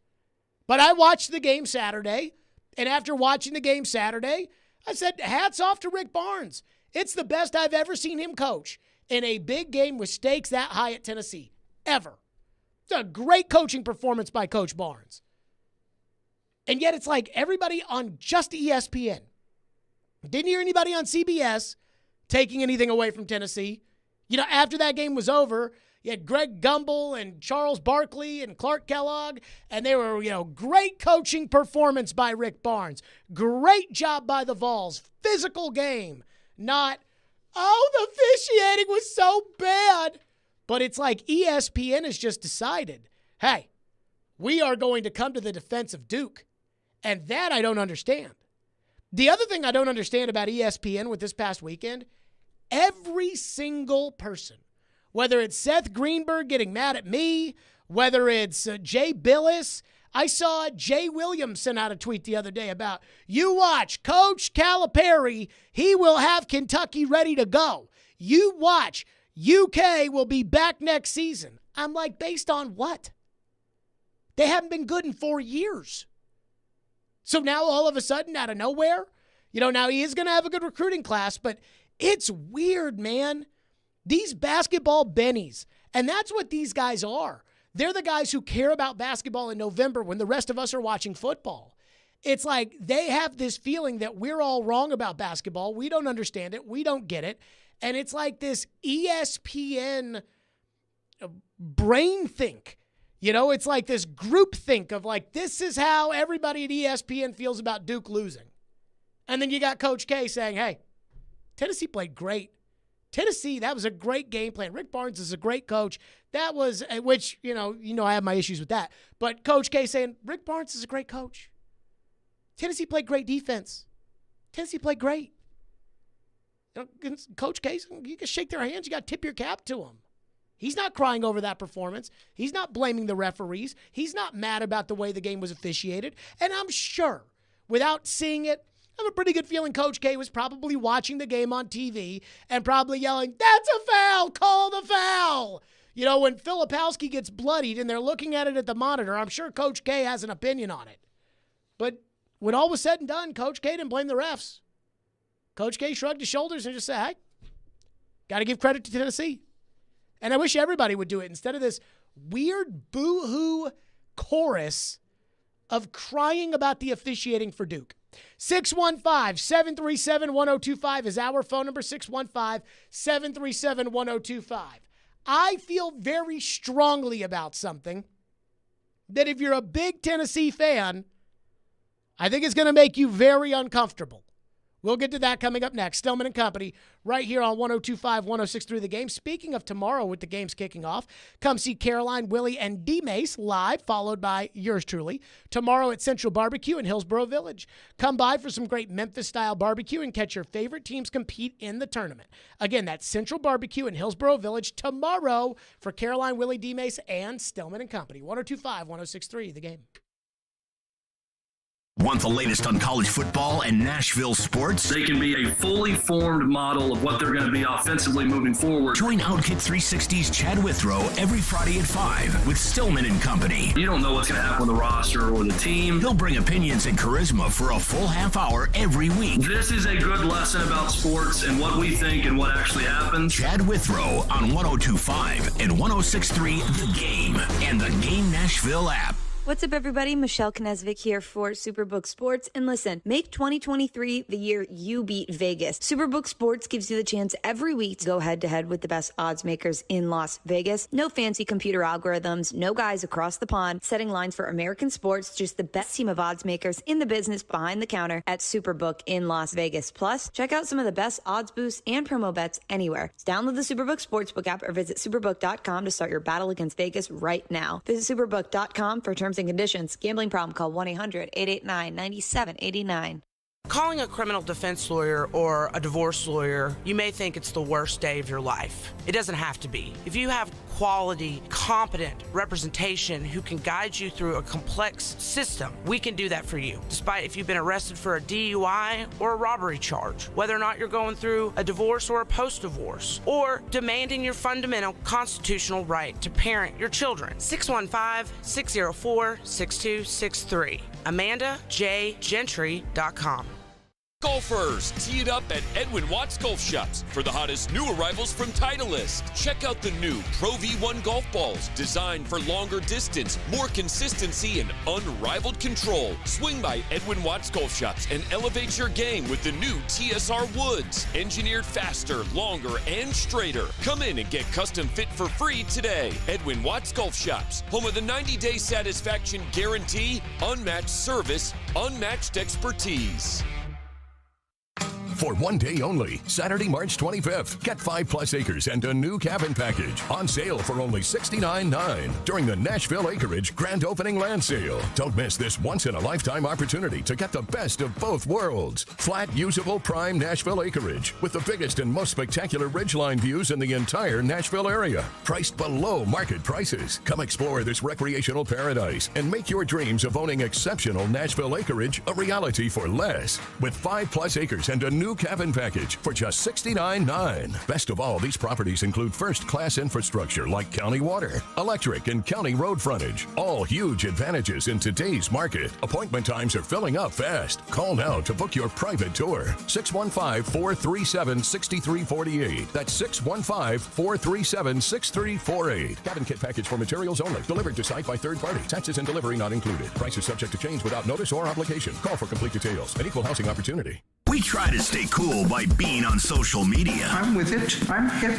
But I watched the game Saturday, and after watching the game Saturday, I said hats off to Rick Barnes. It's the best I've ever seen him coach in a big game with stakes that high at Tennessee, ever. It's a great coaching performance by Coach Barnes. And yet it's like everybody on just ESPN. Didn't hear anybody on CBS taking anything away from Tennessee. After that game was over, you had Greg Gumbel and Charles Barkley and Clark Kellogg, and they were, great coaching performance by Rick Barnes. Great job by the Vols. Physical game. Not, the officiating was so bad. But it's like ESPN has just decided, hey, we are going to come to the defense of Duke. And that I don't understand. The other thing I don't understand about ESPN with this past weekend, every single person, whether it's Seth Greenberg getting mad at me, whether it's Jay Billis, I saw Jay Williams send out a tweet the other day about, you watch Coach Calipari, he will have Kentucky ready to go. You watch, UK will be back next season. I'm like, based on what? They haven't been good in 4 years. So now all of a sudden, out of nowhere, now he is going to have a good recruiting class, but it's weird, man. These basketball bennies, and that's what these guys are. They're the guys who care about basketball in November when the rest of us are watching football. It's like they have this feeling that we're all wrong about basketball. We don't understand it. We don't get it. And it's like this ESPN brain think. It's like this group think of like, this is how everybody at ESPN feels about Duke losing. And then you got Coach K saying, hey, Tennessee played great. Tennessee, that was a great game plan. Rick Barnes is a great coach. That was, which, I have my issues with that. But Coach K saying, Rick Barnes is a great coach. Tennessee played great defense. Tennessee played great. Coach K, you can shake their hands. You got to tip your cap to him. He's not crying over that performance. He's not blaming the referees. He's not mad about the way the game was officiated. And I'm sure, without seeing it, I have a pretty good feeling Coach K was probably watching the game on TV and probably yelling, that's a foul, call the foul. When Filipowski gets bloodied and they're looking at it at the monitor, I'm sure Coach K has an opinion on it. But when all was said and done, Coach K didn't blame the refs. Coach K shrugged his shoulders and just said, hey, got to give credit to Tennessee. And I wish everybody would do it instead of this weird boo-hoo chorus of crying about the officiating for Duke. 615-737-1025 is our phone number, 615-737-1025. I feel very strongly about something that if you're a big Tennessee fan, I think it's going to make you very uncomfortable. We'll get to that coming up next. Stillman and Company right here on 102.5, 106.3 The Game. Speaking of tomorrow with the games kicking off, come see Caroline, Willie, and D-Mace live, followed by yours truly, tomorrow at Central Barbecue in Hillsboro Village. Come by for some great Memphis-style barbecue and catch your favorite teams compete in the tournament. Again, that's Central Barbecue in Hillsboro Village tomorrow for Caroline, Willie, D-Mace, and Stillman and Company. 102.5, 106.3 The Game. Want the latest on college football and Nashville sports? They can be a fully formed model of what they're going to be offensively moving forward. Join Outkick 360's Chad Withrow every Friday at 5 with Stillman and Company. You don't know what's going to happen with the roster or the team. He'll bring opinions and charisma for a full half hour every week. This is a good lesson about sports and what we think and what actually happens. Chad Withrow on 102.5 and 106.3 The Game and the Game Nashville app. What's up, everybody? Michelle Knezvik here for Superbook Sports. And listen, make 2023 the year you beat Vegas. Superbook Sports gives you the chance every week to go head-to-head with the best odds makers in Las Vegas. No fancy computer algorithms, no guys across the pond setting lines for American sports, just the best team of odds makers in the business behind the counter at Superbook in Las Vegas. Plus, check out some of the best odds boosts and promo bets anywhere. Download the Superbook Sportsbook app or visit superbook.com to start your battle against Vegas right now. Visit superbook.com for terms and conditions. Gambling problem, call 1-800-889-9789. Calling a criminal defense lawyer or a divorce lawyer, you may think it's the worst day of your life. It doesn't have to be. If you have quality, competent representation who can guide you through a complex system, we can do that for you. Despite if you've been arrested for a DUI or a robbery charge, whether or not you're going through a divorce or a post-divorce, or demanding your fundamental constitutional right to parent your children. 615-604-6263. AmandaJGentry.com. Golfers, tee it up at Edwin Watts Golf Shops for the hottest new arrivals from Titleist. Check out the new Pro V1 golf balls, designed for longer distance, more consistency, and unrivaled control. Swing by Edwin Watts Golf Shops and elevate your game with the new TSR Woods, engineered faster, longer, and straighter. Come in and get custom fit for free today. Edwin Watts Golf Shops, home of the 90-day satisfaction guarantee, unmatched service, unmatched expertise. For one day only, Saturday, March 25th, get 5+ acres and a new cabin package on sale for only $69.9 during the Nashville Acreage Grand Opening Land Sale. Don't miss this once-in-a-lifetime opportunity to get the best of both worlds. Flat, usable, prime Nashville acreage with the biggest and most spectacular ridgeline views in the entire Nashville area. Priced below market prices. Come explore this recreational paradise and make your dreams of owning exceptional Nashville acreage a reality for less. With 5+ acres and a new cabin package for just $69.9. Best of all, these properties include first-class infrastructure like county water, electric, and county road frontage. All huge advantages in today's market. Appointment times are filling up fast. Call now to book your private tour. 615-437-6348. That's 615-437-6348. Cabin kit package for materials only. Delivered to site by third party. Taxes and delivery not included. Price is subject to change without notice or obligation. Call for complete details. An equal housing opportunity. We try to stay cool by being on social media. I'm with it. I'm hip.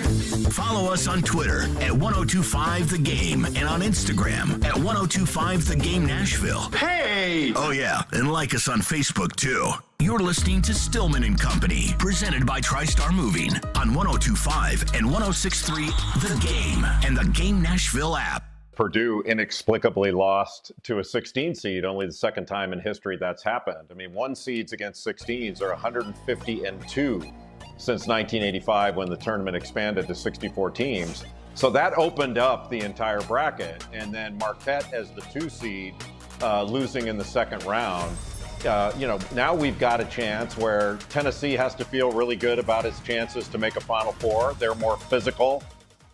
Follow us on Twitter at 1025 The Game and on Instagram at 1025 The Game Nashville. Hey! Oh, yeah. And like us on Facebook, too. You're listening to Stillman and Company, presented by TriStar Moving on 1025 and 1063 The Game and the Game Nashville app. Purdue inexplicably lost to a 16 seed, only the second time in history that's happened. I mean, 1 seeds against 16s are 150-2 since 1985 when the tournament expanded to 64 teams. So that opened up the entire bracket. And then Marquette as the 2 seed, losing in the second round. Now we've got a chance where Tennessee has to feel really good about its chances to make a Final Four. They're more physical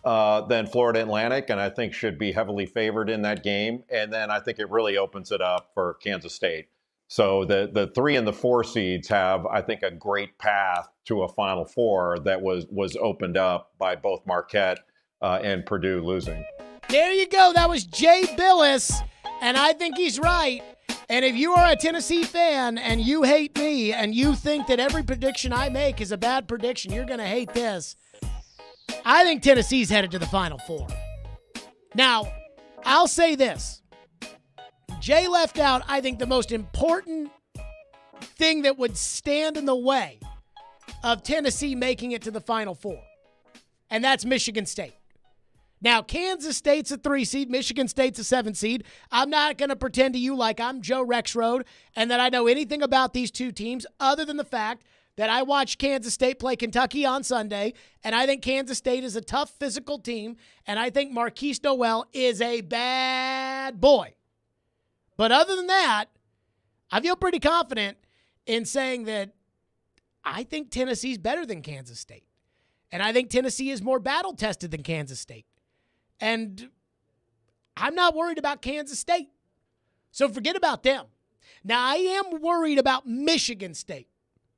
than Florida Atlantic, and I think should be heavily favored in that game. And then I think it really opens it up for Kansas State. So the 3 and the 4 seeds have, I think, a great path to a Final Four that was opened up by both Marquette and Purdue losing. There you go. That was Jay Billis, and I think he's right. And if you are a Tennessee fan and you hate me and you think that every prediction I make is a bad prediction, you're going to hate this. I think Tennessee's headed to the Final Four. Now, I'll say this. Jay left out, I think, the most important thing that would stand in the way of Tennessee making it to the Final Four, and that's Michigan State. Now, Kansas State's a 3 seed. Michigan State's a 7 seed. I'm not going to pretend to you like I'm Joe Rexrode and that I know anything about these two teams other than the fact that I watched Kansas State play Kentucky on Sunday, and I think Kansas State is a tough physical team, and I think Marquise Noel is a bad boy. But other than that, I feel pretty confident in saying that I think Tennessee's better than Kansas State. And I think Tennessee is more battle-tested than Kansas State. And I'm not worried about Kansas State. So forget about them. Now, I am worried about Michigan State.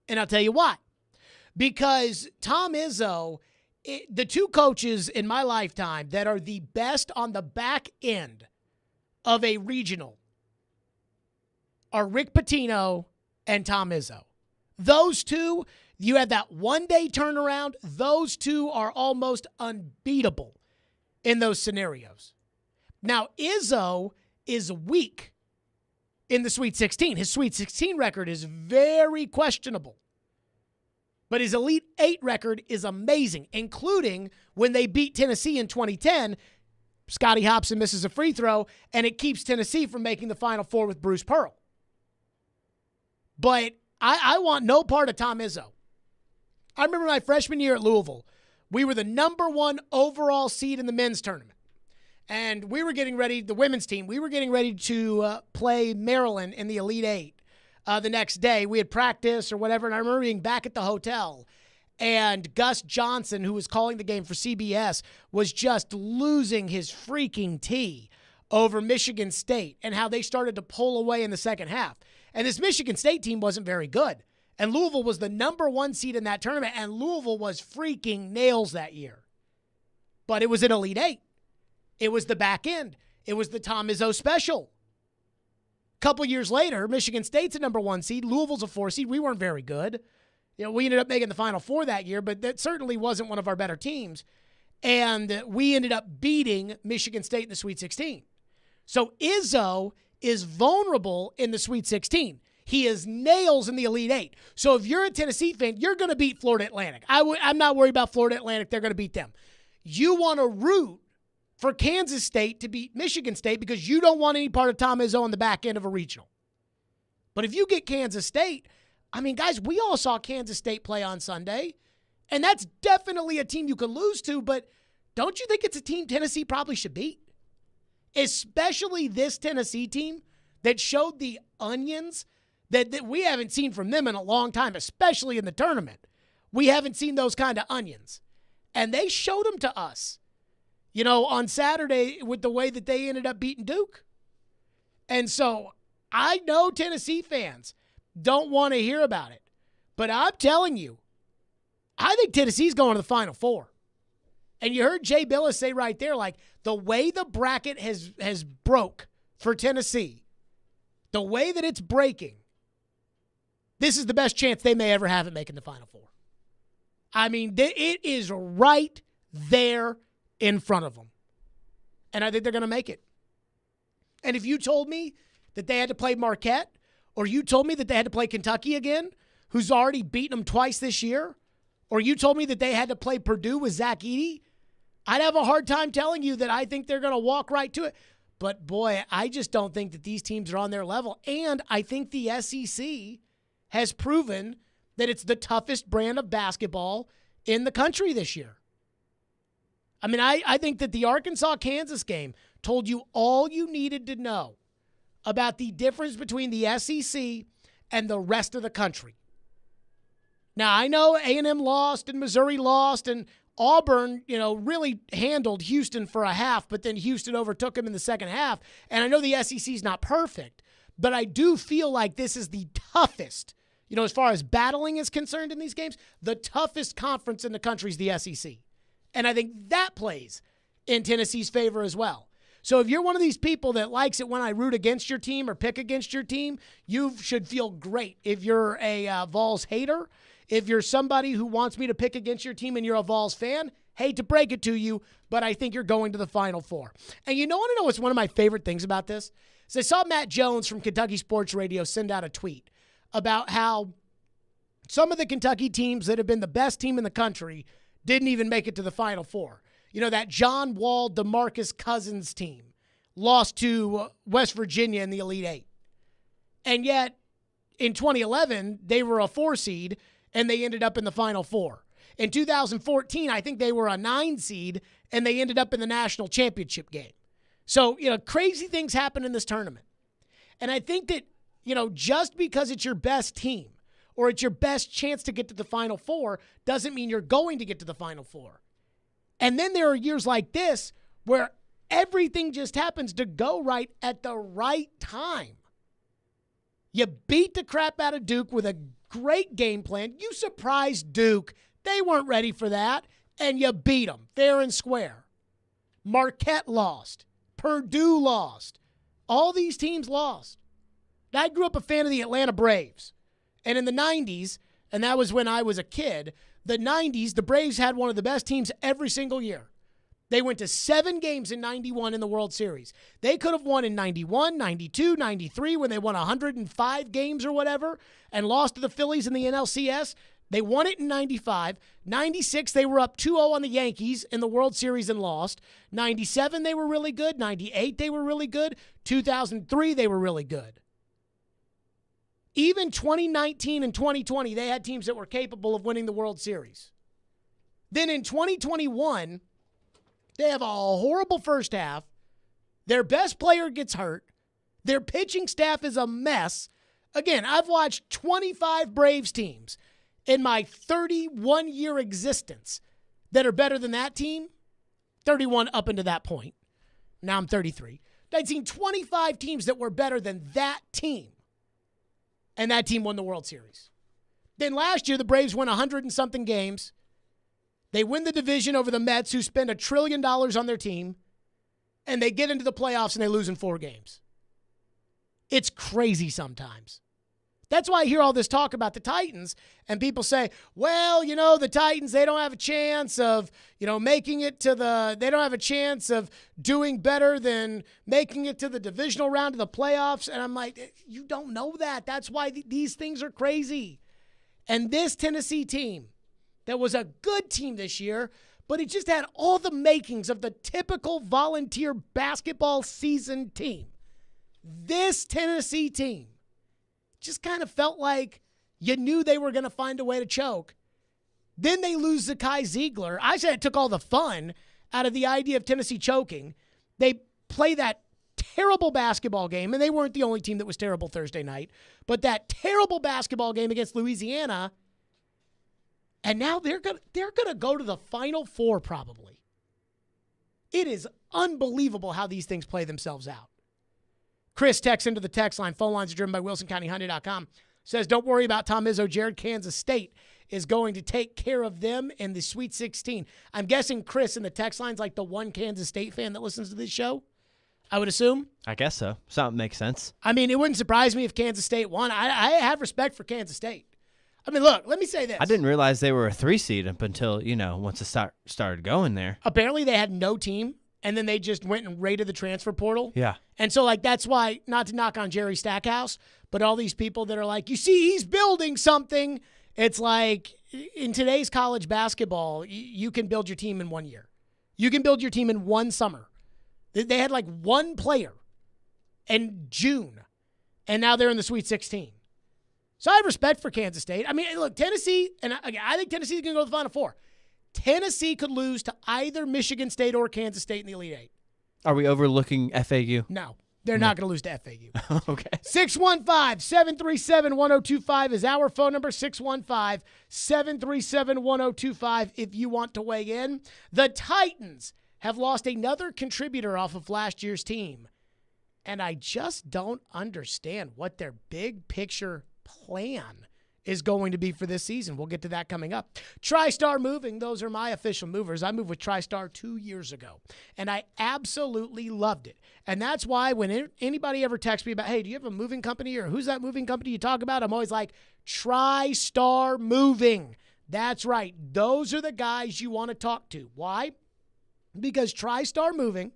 And I'll tell you why. Because Tom Izzo, the two coaches in my lifetime that are the best on the back end of a regional are Rick Pitino and Tom Izzo. Those two, you have that one-day turnaround. Those two are almost unbeatable in those scenarios. Now, Izzo is weak in the Sweet 16. His Sweet 16 record is very questionable. But his Elite 8 record is amazing, including when they beat Tennessee in 2010. Scotty Hobson misses a free throw, and it keeps Tennessee from making the Final Four with Bruce Pearl. But I want no part of Tom Izzo. I remember my freshman year at Louisville. We were the number 1 overall seed in the men's tournament. And we were getting ready, the women's team, we were getting ready to play Maryland in the Elite 8 the next day. We had practice or whatever, and I remember being back at the hotel. And Gus Johnson, who was calling the game for CBS, was just losing his freaking tee over Michigan State and how they started to pull away in the second half. And this Michigan State team wasn't very good. And Louisville was the number 1 seed in that tournament, and Louisville was freaking nails that year. But it was an Elite 8. It was the back end. It was the Tom Izzo special. A couple years later, Michigan State's a number 1 seed. Louisville's a 4 seed. We weren't very good. You know, we ended up making the Final Four that year, but that certainly wasn't one of our better teams. And we ended up beating Michigan State in the Sweet 16. So Izzo is vulnerable in the Sweet 16. He is nails in the Elite 8. So if you're a Tennessee fan, you're going to beat Florida Atlantic. I'm not worried about Florida Atlantic. They're going to beat them. You want to root for Kansas State to beat Michigan State because you don't want any part of Tom Izzo on the back end of a regional. But if you get Kansas State, I mean, guys, we all saw Kansas State play on Sunday, and that's definitely a team you could lose to, but don't you think it's a team Tennessee probably should beat? Especially this Tennessee team that showed the onions that we haven't seen from them in a long time, especially in the tournament. We haven't seen those kind of onions. And they showed them to us, you know, on Saturday with the way that they ended up beating Duke. And so I know Tennessee fans don't want to hear about it. But I'm telling you, I think Tennessee's going to the Final Four. And you heard Jay Billis say right there, like, the way the bracket has broke for Tennessee, the way that it's breaking, this is the best chance they may ever have at making the Final Four. I mean, it is right there in front of them. And I think they're going to make it. And if you told me that they had to play Marquette, or you told me that they had to play Kentucky again, who's already beaten them twice this year, or you told me that they had to play Purdue with Zach Edey, I'd have a hard time telling you that I think they're going to walk right to it. But, boy, I just don't think that these teams are on their level. And I think the SEC has proven that it's the toughest brand of basketball in the country this year. I mean, I think that the Arkansas-Kansas game told you all you needed to know about the difference between the SEC and the rest of the country. Now, I know A&M lost and Missouri lost and Auburn, you know, really handled Houston for a half, but then Houston overtook them in the second half. And I know the SEC is not perfect, but I do feel like this is the toughest, you know, as far as battling is concerned in these games, the toughest conference in the country is the SEC. And I think that plays in Tennessee's favor as well. So if you're one of these people that likes it when I root against your team or pick against your team, you should feel great. If you're a Vols hater, if you're somebody who wants me to pick against your team and you're a Vols fan, hate to break it to you, but I think you're going to the Final Four. And you want to know what's one of my favorite things about this? So I saw Matt Jones from Kentucky Sports Radio send out a tweet about how some of the Kentucky teams that have been the best team in the country didn't even make it to the Final Four. You know, that John Wall, DeMarcus Cousins team lost to West Virginia in the Elite Eight. And yet, in 2011, they were a 4 seed, and they ended up in the Final Four. In 2014, I think they were a 9 seed, and they ended up in the national championship game. So, crazy things happen in this tournament. And I think that, just because it's your best team or it's your best chance to get to the Final Four doesn't mean you're going to get to the Final Four. And then there are years like this where everything just happens to go right at the right time. You beat the crap out of Duke with a great game plan. You surprised Duke. They weren't ready for that. And you beat them fair and square. Marquette lost. Purdue lost. All these teams lost. I grew up a fan of the Atlanta Braves. And in the 90s, and that was when I was a kid, the 90s, the Braves had one of the best teams every single year. They went to 7 games in 91 in the World Series. They could have won in 91, 92, 93 when they won 105 games or whatever and lost to the Phillies in the NLCS. They won it in 95. 96, they were up 2-0 on the Yankees in the World Series and lost. 97, they were really good. 98, they were really good. 2003, they were really good. Even 2019 and 2020, they had teams that were capable of winning the World Series. Then in 2021, they have a horrible first half. Their best player gets hurt. Their pitching staff is a mess. Again, I've watched 25 Braves teams in my 31-year existence that are better than that team. 31 up into that point. Now I'm 33. I'd seen 25 teams that were better than that team. And that team won the World Series. Then last year, the Braves won 100 and something games. They win the division over the Mets, who spend $1 trillion on their team. And they get into the playoffs and they lose in 4 games. It's crazy sometimes. That's why I hear all this talk about the Titans, and people say, well, the Titans, they don't have a chance of, making it to they don't have a chance of doing better than making it to the divisional round of the playoffs. And I'm like, you don't know that. That's why these things are crazy. And this Tennessee team, that was a good team this year, but it just had all the makings of the typical volunteer basketball season team. This Tennessee team just kind of felt like you knew they were going to find a way to choke. Then they lose Zakai Ziegler. I said it took all the fun out of the idea of Tennessee choking. They play that terrible basketball game, and they weren't the only team that was terrible Thursday night, but that terrible basketball game against Louisiana, and now they're gonna go to the Final Four probably. It is unbelievable how these things play themselves out. Chris texts into the text line. Phone lines are driven by WilsonCountyHyundai.com. Says, don't worry about Tom Izzo, Jared. Kansas State is going to take care of them in the Sweet 16. I'm guessing Chris in the text line's like the one Kansas State fan that listens to this show, I would assume. I guess so. Something makes sense. I mean, it wouldn't surprise me if Kansas State won. I have respect for Kansas State. I mean, look, let me say this. I didn't realize they were a 3 seed up until, once it started going there. Apparently they had no team. And then they just went and raided the transfer portal. Yeah. And so, that's why, not to knock on Jerry Stackhouse, but all these people that are like, you see, he's building something. It's like, in today's college basketball, you can build your team in 1 year. You can build your team in 1 summer. They had, 1 player in June, and now they're in the Sweet 16. So I have respect for Kansas State. I mean, look, Tennessee, and I think Tennessee's going to go to the Final Four. Tennessee could lose to either Michigan State or Kansas State in the Elite Eight. Are we overlooking FAU? No, they're not going to lose to FAU. Okay. 615-737-1025 is our phone number, 615-737-1025 if you want to weigh in. The Titans have lost another contributor off of last year's team, and I just don't understand what their big picture plan is going to be for this season. We'll get to that coming up. TriStar Moving, those are my official movers. I moved with TriStar 2 years ago, and I absolutely loved it. And that's why when anybody ever texts me about, hey, do you have a moving company or who's that moving company you talk about? I'm always like, TriStar Moving. That's right. Those are the guys you want to talk to. Why? Because TriStar Moving,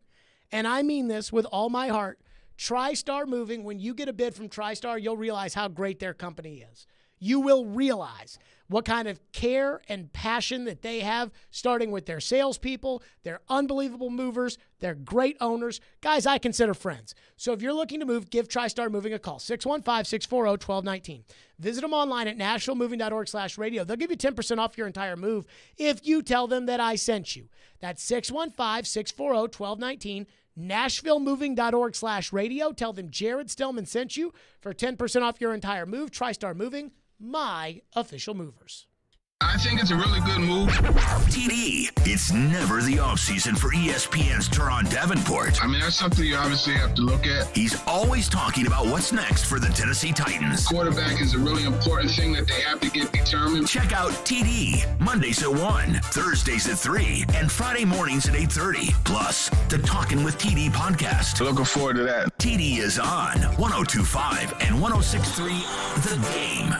and I mean this with all my heart, TriStar Moving, when you get a bid from TriStar, you'll realize how great their company is. You will realize what kind of care and passion that they have, starting with their salespeople, their unbelievable movers, their great owners, guys I consider friends. So if you're looking to move, give TriStar Moving a call, 615-640-1219. Visit them online at nashvillemoving.org/radio. They'll give you 10% off your entire move if you tell them that I sent you. That's 615-640-1219. NashvilleMoving.org/radio. Tell them Jared Stillman sent you for 10% off your entire move. TriStar Moving, my official movers. I think it's a really good move. TD, it's never the offseason for ESPN's Teron Davenport. I mean, that's something you obviously have to look at. He's always talking about what's next for the Tennessee Titans. Quarterback is a really important thing that they have to get determined. Check out TD, Mondays at 1, Thursdays at 3, and Friday mornings at 8:30. Plus, the Talkin' with TD podcast. Looking forward to that. TD is on 102.5 and 106.3 The Game.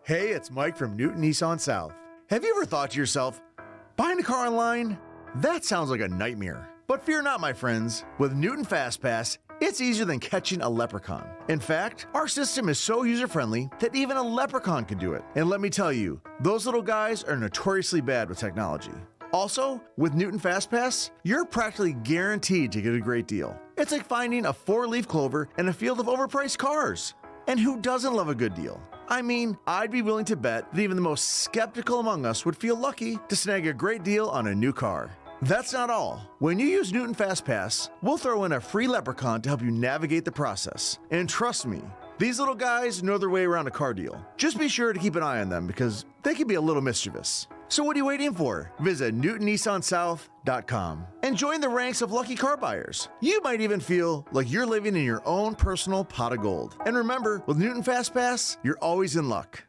Hey, it's Mike from Newton Nissan South. Have you ever thought to yourself, buying a car online? That sounds like a nightmare. But fear not, my friends. With Newton FastPass, it's easier than catching a leprechaun. In fact, our system is so user-friendly that even a leprechaun can do it. And let me tell you, those little guys are notoriously bad with technology. Also, with Newton FastPass, you're practically guaranteed to get a great deal. It's like finding a 4-leaf clover in a field of overpriced cars. And who doesn't love a good deal? I mean, I'd be willing to bet that even the most skeptical among us would feel lucky to snag a great deal on a new car. That's not all. When you use Newton FastPass, we'll throw in a free leprechaun to help you navigate the process. And trust me, these little guys know their way around a car deal. Just be sure to keep an eye on them because they can be a little mischievous. So what are you waiting for? Visit NewtonNissanSouth.com and join the ranks of lucky car buyers. You might even feel like you're living in your own personal pot of gold. And remember, with Newton FastPass, you're always in luck.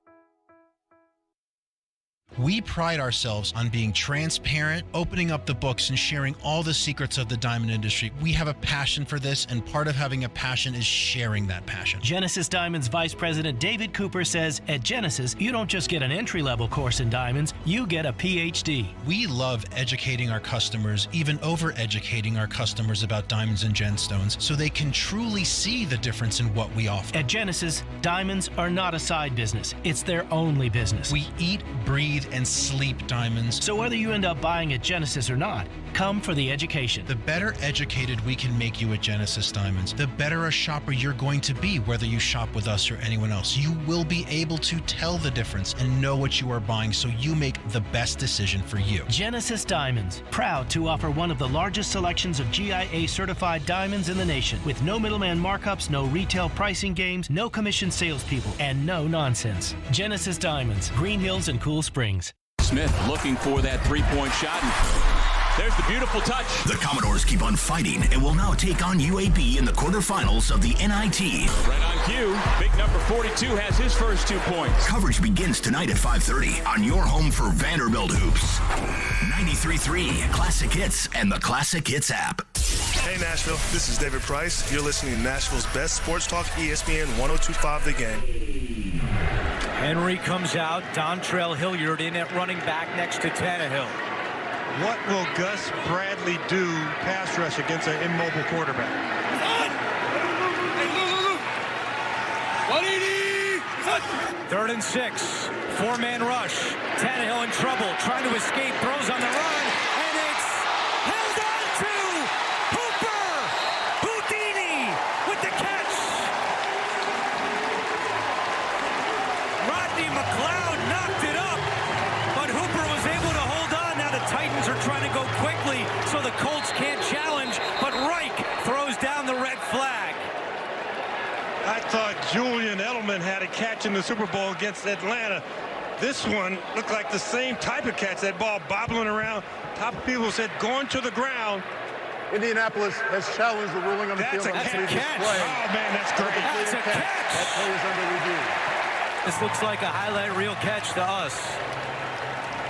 We pride ourselves on being transparent, opening up the books, and sharing all the secrets of the diamond industry. We have a passion for this, and part of having a passion is sharing that passion. Genesis Diamonds Vice President David Cooper says, at Genesis, you don't just get an entry-level course in diamonds, you get a PhD. We love educating our customers, even over-educating our customers about diamonds and gemstones, so they can truly see the difference in what we offer. At Genesis, diamonds are not a side business. It's their only business. We eat, breathe, and sleep diamonds. So whether you end up buying at Genesis or not, come for the education. The better educated we can make you at Genesis Diamonds, the better a shopper you're going to be, whether you shop with us or anyone else. You will be able to tell the difference and know what you are buying, so you make the best decision for you. Genesis Diamonds, proud to offer one of the largest selections of GIA certified diamonds in the nation, with no middleman markups, no retail pricing games, no commission salespeople, and no nonsense. Genesis Diamonds, Green Hills and Cool Springs. Smith looking for that three-point shot. There's the beautiful touch. The Commodores keep on fighting and will now take on UAB in the quarterfinals of the NIT. Right on cue, big number 42 has his first 2 points. Coverage begins tonight at 5:30 on your home for Vanderbilt hoops. 93.3 Classic Hits and the Classic Hits app. Hey Nashville, this is David Price. You're listening to Nashville's best sports talk, ESPN 102.5 The Game. Henry comes out. Dontrell Hilliard in at running back next to Tannehill. What will Gus Bradley do pass rush against an immobile quarterback? 3rd and 6. 4-man rush. Tannehill in trouble, trying to escape, throws on the run, and it's held on to Hooper! Houdini with the catch! Rodney McLeod knocked it up, but Hooper was able to hold on. Now the Titans are trying to go quickly, so the Colts can't challenge, but Reich throws down the red flag. I thought Julian Edelman had a catch in the Super Bowl against Atlanta. This one looked like the same type of catch, that ball bobbling around. Top people said going to the ground. Indianapolis has challenged the ruling on the field. That's a catch. Oh, man, that's great. That's a catch. That play is under review. This looks like a highlight reel catch to us.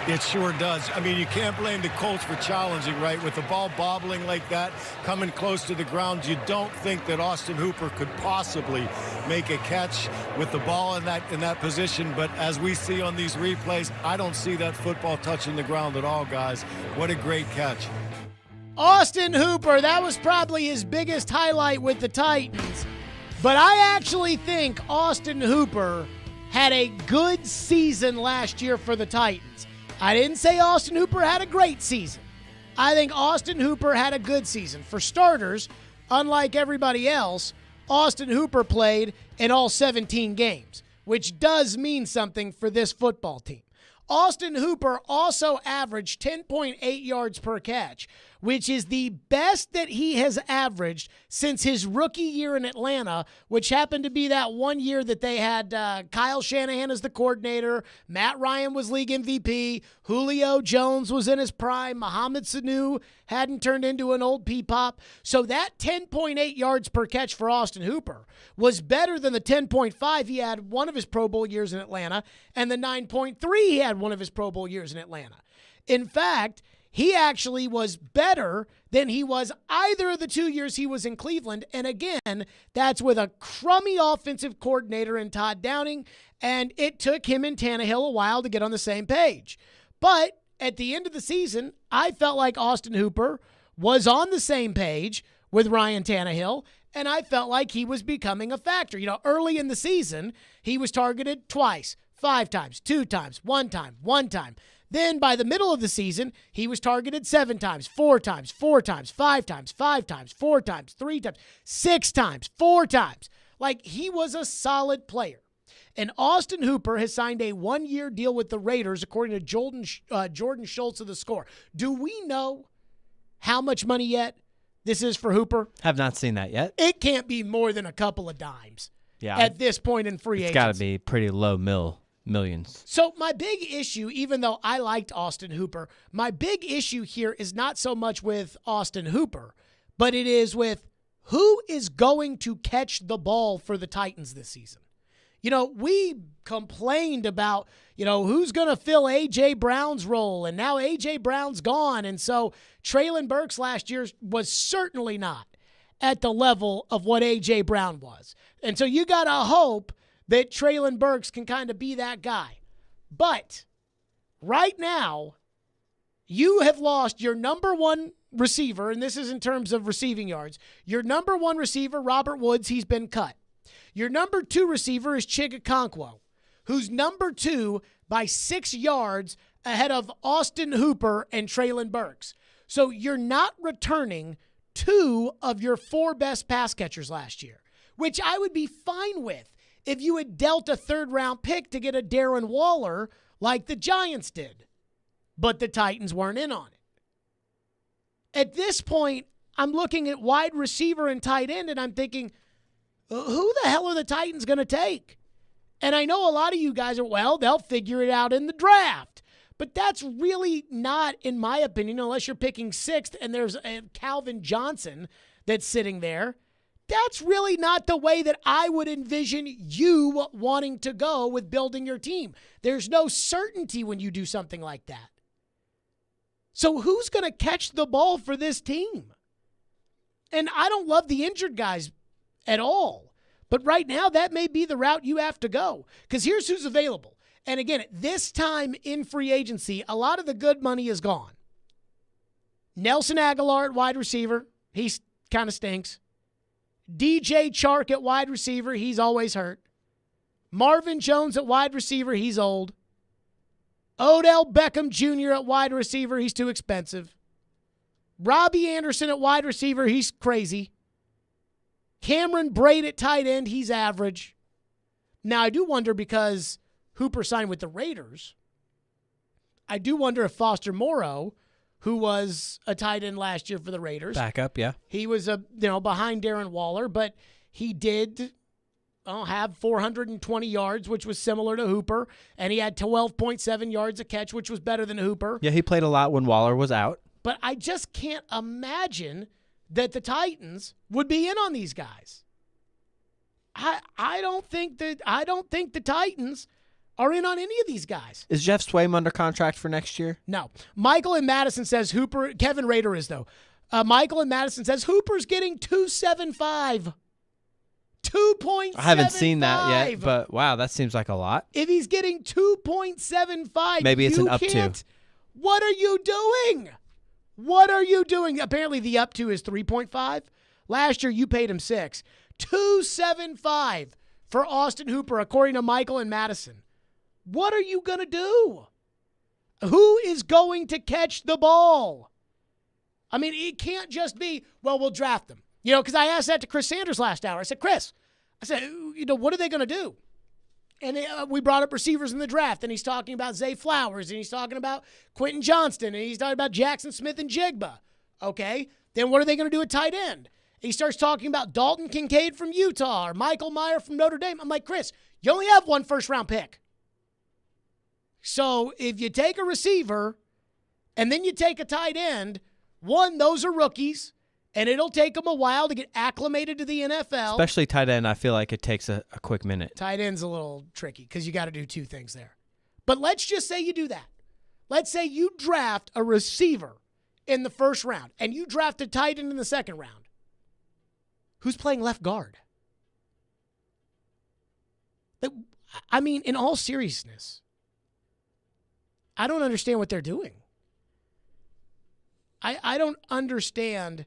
It sure does. I mean, you can't blame the Colts for challenging, right? With the ball bobbling like that, coming close to the ground, you don't think that Austin Hooper could possibly make a catch with the ball in that position. But as we see on these replays, I don't see that football touching the ground at all, guys. What a great catch. Austin Hooper, that was probably his biggest highlight with the Titans. But I actually think Austin Hooper had a good season last year for the Titans. I didn't say Austin Hooper had a great season. I think Austin Hooper had a good season. For starters, unlike everybody else, Austin Hooper played in all 17 games, which does mean something for this football team. Austin Hooper also averaged 10.8 yards per catch, which is the best that he has averaged since his rookie year in Atlanta, which happened to be that one year that they had Kyle Shanahan as the coordinator, Matt Ryan was league MVP, Julio Jones was in his prime, Mohamed Sanu hadn't turned into an old pea-pop. So that 10.8 yards per catch for Austin Hooper was better than the 10.5 he had one of his Pro Bowl years in Atlanta and the 9.3 he had one of his Pro Bowl years in Atlanta. In fact, he actually was better than he was either of the 2 years he was in Cleveland. And again, that's with a crummy offensive coordinator in Todd Downing, and it took him and Tannehill a while to get on the same page. But at the end of the season, I felt like Austin Hooper was on the same page with Ryan Tannehill, and I felt like he was becoming a factor. You know, early in the season, he was targeted twice, 5 times, 2 times, 1 time, 1 time. Then by the middle of the season, he was targeted 7 times, 4 times, 4 times, 5 times, 5 times, 4 times, 3 times, 6 times, 4 times. Like, he was a solid player. And Austin Hooper has signed a 1-year deal with the Raiders, according to Jordan Schultz of The Score. Do we know how much money yet this is for Hooper? Have not seen that yet. It can't be more than a couple of dimes at this point in free agency. It's got to be pretty low millions. So my big issue, even though I liked Austin Hooper, my big issue here is not so much with Austin Hooper, but it is with who is going to catch the ball for the Titans this season. You know, we complained about, you know, who's going to fill A.J. Brown's role, and now A.J. Brown's gone, and so Treylon Burks last year was certainly not at the level of what A.J. Brown was. And so you got to hope that Treylon Burks can kind of be that guy. But right now, you have lost your number one receiver, and this is in terms of receiving yards. Your number one receiver, Robert Woods, he's been cut. Your number 2 receiver is Chigakonkwo, who's number 2 by 6 yards ahead of Austin Hooper and Treylon Burks. So you're not returning 2 of your 4 best pass catchers last year, which I would be fine with if you had dealt a 3rd-round pick to get a Darren Waller like the Giants did. But the Titans weren't in on it. At this point, I'm looking at wide receiver and tight end, and I'm thinking, who the hell are the Titans going to take? And I know a lot of you guys are, well, they'll figure it out in the draft. But that's really not, in my opinion, unless you're picking 6th and there's a Calvin Johnson that's sitting there. That's really not the way that I would envision you wanting to go with building your team. There's no certainty when you do something like that. So who's going to catch the ball for this team? And I don't love the injured guys at all. But right now, that may be the route you have to go. Because here's who's available. And again, this time in free agency, a lot of the good money is gone. Nelson Aguilar at wide receiver. He kind of stinks. DJ Chark at wide receiver. He's always hurt. Marvin Jones at wide receiver. He's old. Odell Beckham Jr. at wide receiver. He's too expensive. Robbie Anderson at wide receiver. He's crazy. Cameron Brate at tight end, he's average. Now, I do wonder, because Hooper signed with the Raiders, I do wonder if Foster Moreau, who was a tight end last year for the Raiders. Backup, yeah. He was behind Darren Waller, but he did have 420 yards, which was similar to Hooper, and he had 12.7 yards a catch, which was better than Hooper. Yeah, he played a lot when Waller was out. But I just can't imagine that the Titans would be in on these guys. I don't think the Titans are in on any of these guys. Is Jeff Swaim under contract for next year? No. Michael in Madison says Hooper. Kevin Rader is, though. Michael in Madison says Hooper's getting 2.75. 2.75. I haven't seen that yet, but wow, that seems like a lot. If he's getting 2.75, maybe it's an up to. What are you doing? What are you doing? Apparently the up to is 3.5. Last year you paid him 6. 2.75 for Austin Hooper, according to Michael in Madison. What are you going to do? Who is going to catch the ball? I mean, it can't just be, well, we'll draft them. You know, because I asked that to Chris Sanders last hour. I said, Chris, what are they going to do? And we brought up receivers in the draft, and he's talking about Zay Flowers, and he's talking about Quentin Johnston, and he's talking about Jackson Smith and Jigba. Okay, then what are they going to do at tight end? He starts talking about Dalton Kincaid from Utah or Michael Meyer from Notre Dame. I'm like, Chris, you only have one first-round pick. So if you take a receiver and then you take a tight end, one, those are rookies, and it'll take them a while to get acclimated to the NFL. Especially tight end, I feel like it takes a quick minute. Tight end's a little tricky because you got to do two things there. But let's just say you do that. Let's say you draft a receiver in the first round and you draft a tight end in the second round. Who's playing left guard? I mean, in all seriousness, I don't understand what they're doing. I don't understand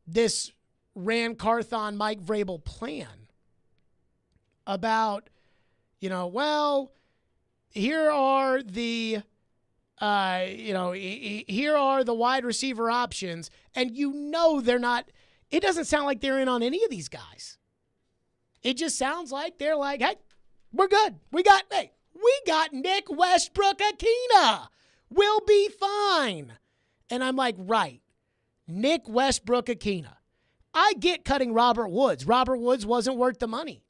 this Rand Carthon, Mike Vrabel plan about, here are the, here are the wide receiver options, and they're not. It doesn't sound like they're in on any of these guys. It just sounds like they're like, hey, we're good. We got Nick Westbrook-Akina. We'll be fine. And I'm like, right. Nick Westbrook-Akina. I get cutting Robert Woods. Robert Woods wasn't worth the money.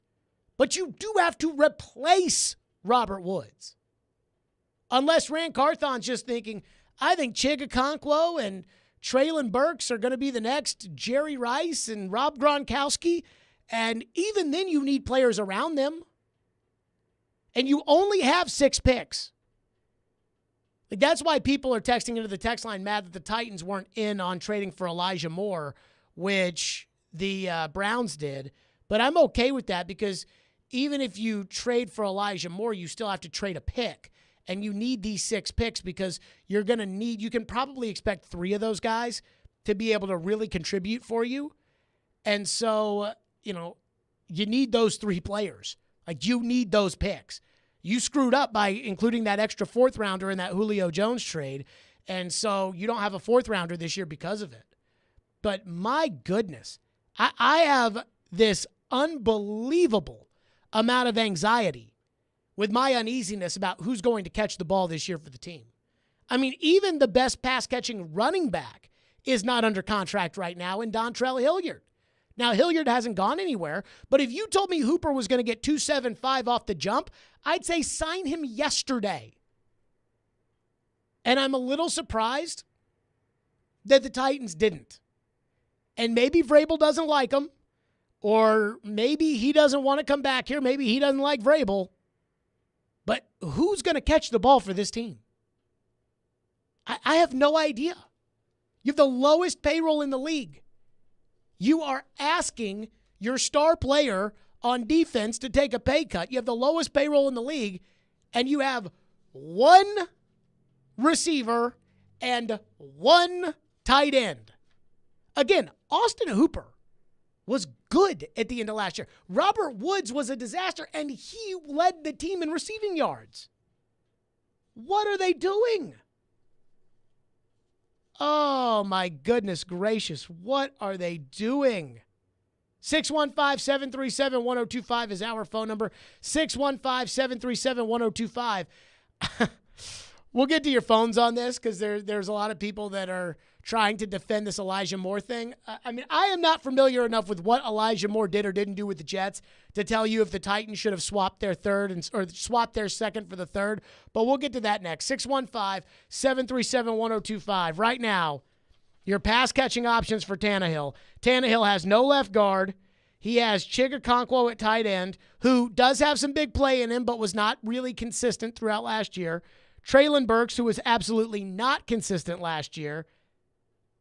But you do have to replace Robert Woods. Unless Rand Carthon's just thinking, I think Chigakonkwo and Traylon Burks are going to be the next Jerry Rice and Rob Gronkowski. And even then you need players around them. And you only have 6 picks. Like, that's why people are texting into the text line mad that the Titans weren't in on trading for Elijah Moore, which the Browns did. But I'm okay with that because even if you trade for Elijah Moore, you still have to trade a pick. And you need these 6 picks because you can probably expect 3 of those guys to be able to really contribute for you. And so, you need those 3 players. Like, you need those picks. You screwed up by including that extra 4th rounder in that Julio Jones trade. And so you don't have a 4th rounder this year because of it. But my goodness, I have this unbelievable amount of anxiety with my uneasiness about who's going to catch the ball this year for the team. I mean, even the best pass-catching running back is not under contract right now in Dontrell Hilliard. Now, Hilliard hasn't gone anywhere, but if you told me Hooper was going to get 2.75 off the jump, I'd say sign him yesterday. And I'm a little surprised that the Titans didn't. And maybe Vrabel doesn't like him, or maybe he doesn't want to come back here. Maybe he doesn't like Vrabel. But who's going to catch the ball for this team? I have no idea. You have the lowest payroll in the league. You are asking your star player on defense to take a pay cut. You have the lowest payroll in the league, and you have 1 receiver and 1 tight end. Again, Austin Hooper was good at the end of last year. Robert Woods was a disaster, and he led the team in receiving yards. What are they doing? Oh, my goodness gracious. What are they doing? 615-737-1025 is our phone number. 615-737-1025. We'll get to your phones on this because there's a lot of people that are trying to defend this Elijah Moore thing. I mean, I am not familiar enough with what Elijah Moore did or didn't do with the Jets to tell you if the Titans should have swapped their or swapped their second for the third. But we'll get to that next. 615-737-1025. Right now, your pass catching options for Tannehill. Tannehill has no left guard. He has Chigakonkwo at tight end, who does have some big play in him, but was not really consistent throughout last year. Traylon Burks, who was absolutely not consistent last year,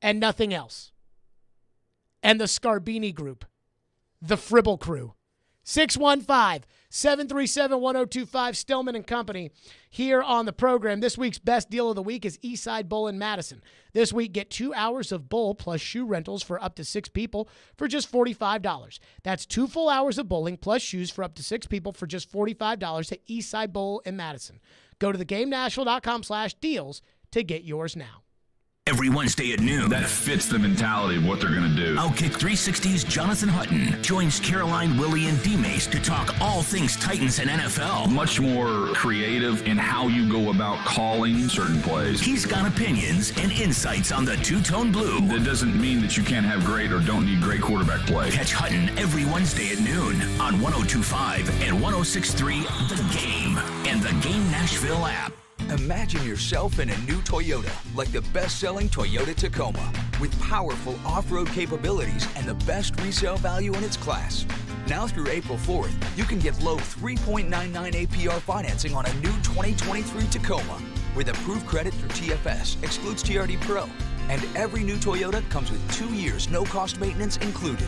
and nothing else. And the Scarbini group, the Fribble crew. 615-737-1025, Stillman and Company here on the program. This week's best deal of the week is Eastside Bowl in Madison. This week, get 2 hours of bowl plus shoe rentals for up to 6 people for just $45. That's 2 full hours of bowling plus shoes for up to 6 people for just $45 at Eastside Bowl in Madison. Go to thegamenashville.com/deals to get yours now. Every Wednesday at noon. That fits the mentality of what they're going to do. Outkick 360's Jonathan Hutton joins Caroline, Willie, and D-Mace to talk all things Titans and NFL. Much more creative in how you go about calling certain plays. He's got opinions and insights on the two-tone blue. That doesn't mean that you can't have great or don't need great quarterback play. Catch Hutton every Wednesday at noon on 102.5 and 106.3 The Game and the Game Nashville app. Imagine yourself in a new Toyota, like the best-selling Toyota Tacoma, with powerful off-road capabilities and the best resale value in its class. Now through April 4th, you can get low 3.99 APR financing on a new 2023 Tacoma, with approved credit through TFS, excludes TRD Pro. And every new Toyota comes with 2 years no-cost maintenance included.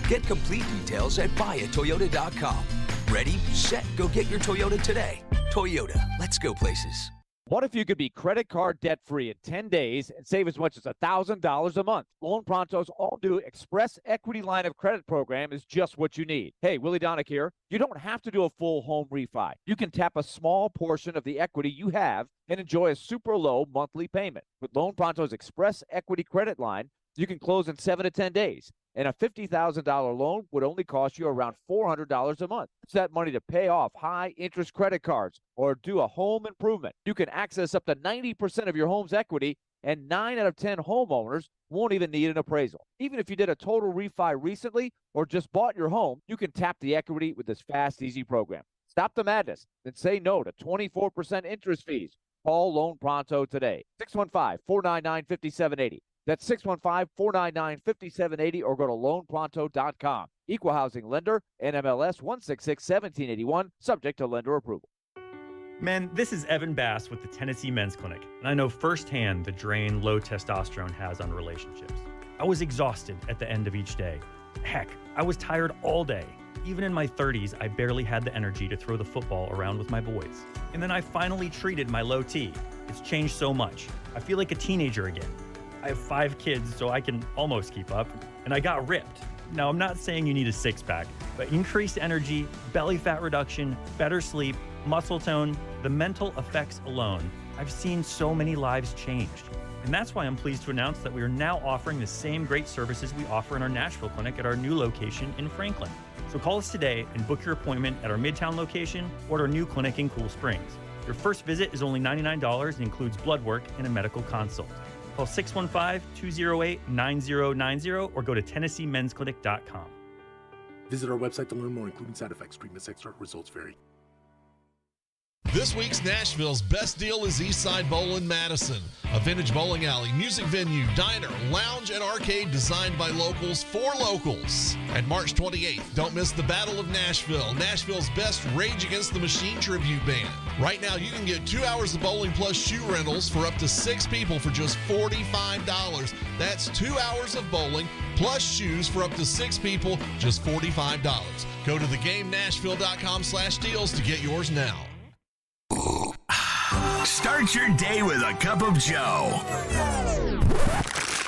Get complete details at buyatoyota.com. Ready, set, go get your Toyota today. Toyota, let's go places. What if you could be credit card debt-free in 10 days and save as much as $1,000 a month? Loan Pronto's all-new Express Equity Line of Credit program is just what you need. Hey, Willie Donick here. You don't have to do a full home refi. You can tap a small portion of the equity you have and enjoy a super low monthly payment. With Loan Pronto's Express Equity Credit Line, you can close in 7 to 10 days. And a $50,000 loan would only cost you around $400 a month. It's that money to pay off high-interest credit cards or do a home improvement. You can access up to 90% of your home's equity, and 9 out of 10 homeowners won't even need an appraisal. Even if you did a total refi recently or just bought your home, you can tap the equity with this fast, easy program. Stop the madness and say no to 24% interest fees. Call Loan Pronto today. 615-499-5780. That's 615-499-5780 or go to loanpronto.com. Equal housing lender, NMLS 166-1781, subject to lender approval. Men, this is Evan Bass with the Tennessee Men's Clinic, and I know firsthand the drain low testosterone has on relationships. I was exhausted at the end of each day. Heck, I was tired all day. Even in my 30s, I barely had the energy to throw the football around with my boys. And then I finally treated my low T. It's changed so much. I feel like a teenager again. I have 5 kids, so I can almost keep up, and I got ripped. Now, I'm not saying you need a six-pack, but increased energy, belly fat reduction, better sleep, muscle tone, the mental effects alone, I've seen so many lives changed. And that's why I'm pleased to announce that we are now offering the same great services we offer in our Nashville clinic at our new location in Franklin. So call us today and book your appointment at our Midtown location or at our new clinic in Cool Springs. Your first visit is only $99 and includes blood work and a medical consult. Call 615-208-9090 or go to TennesseeMen'sClinic.com. Visit our website to learn more, including side effects. Treatment extra results vary. This week's Nashville's best deal is Eastside Bowl in Madison, a vintage bowling alley, music venue, diner, lounge, and arcade designed by locals for locals. And March 28th, don't miss the Battle of Nashville, Nashville's best Rage Against the Machine tribute band. Right now, you can get 2 hours of bowling plus shoe rentals for up to 6 people for just $45. That's 2 hours of bowling plus shoes for up to 6 people, just $45. Go to thegamenashville.com/deals to get yours now. Start your day with a cup of Joe.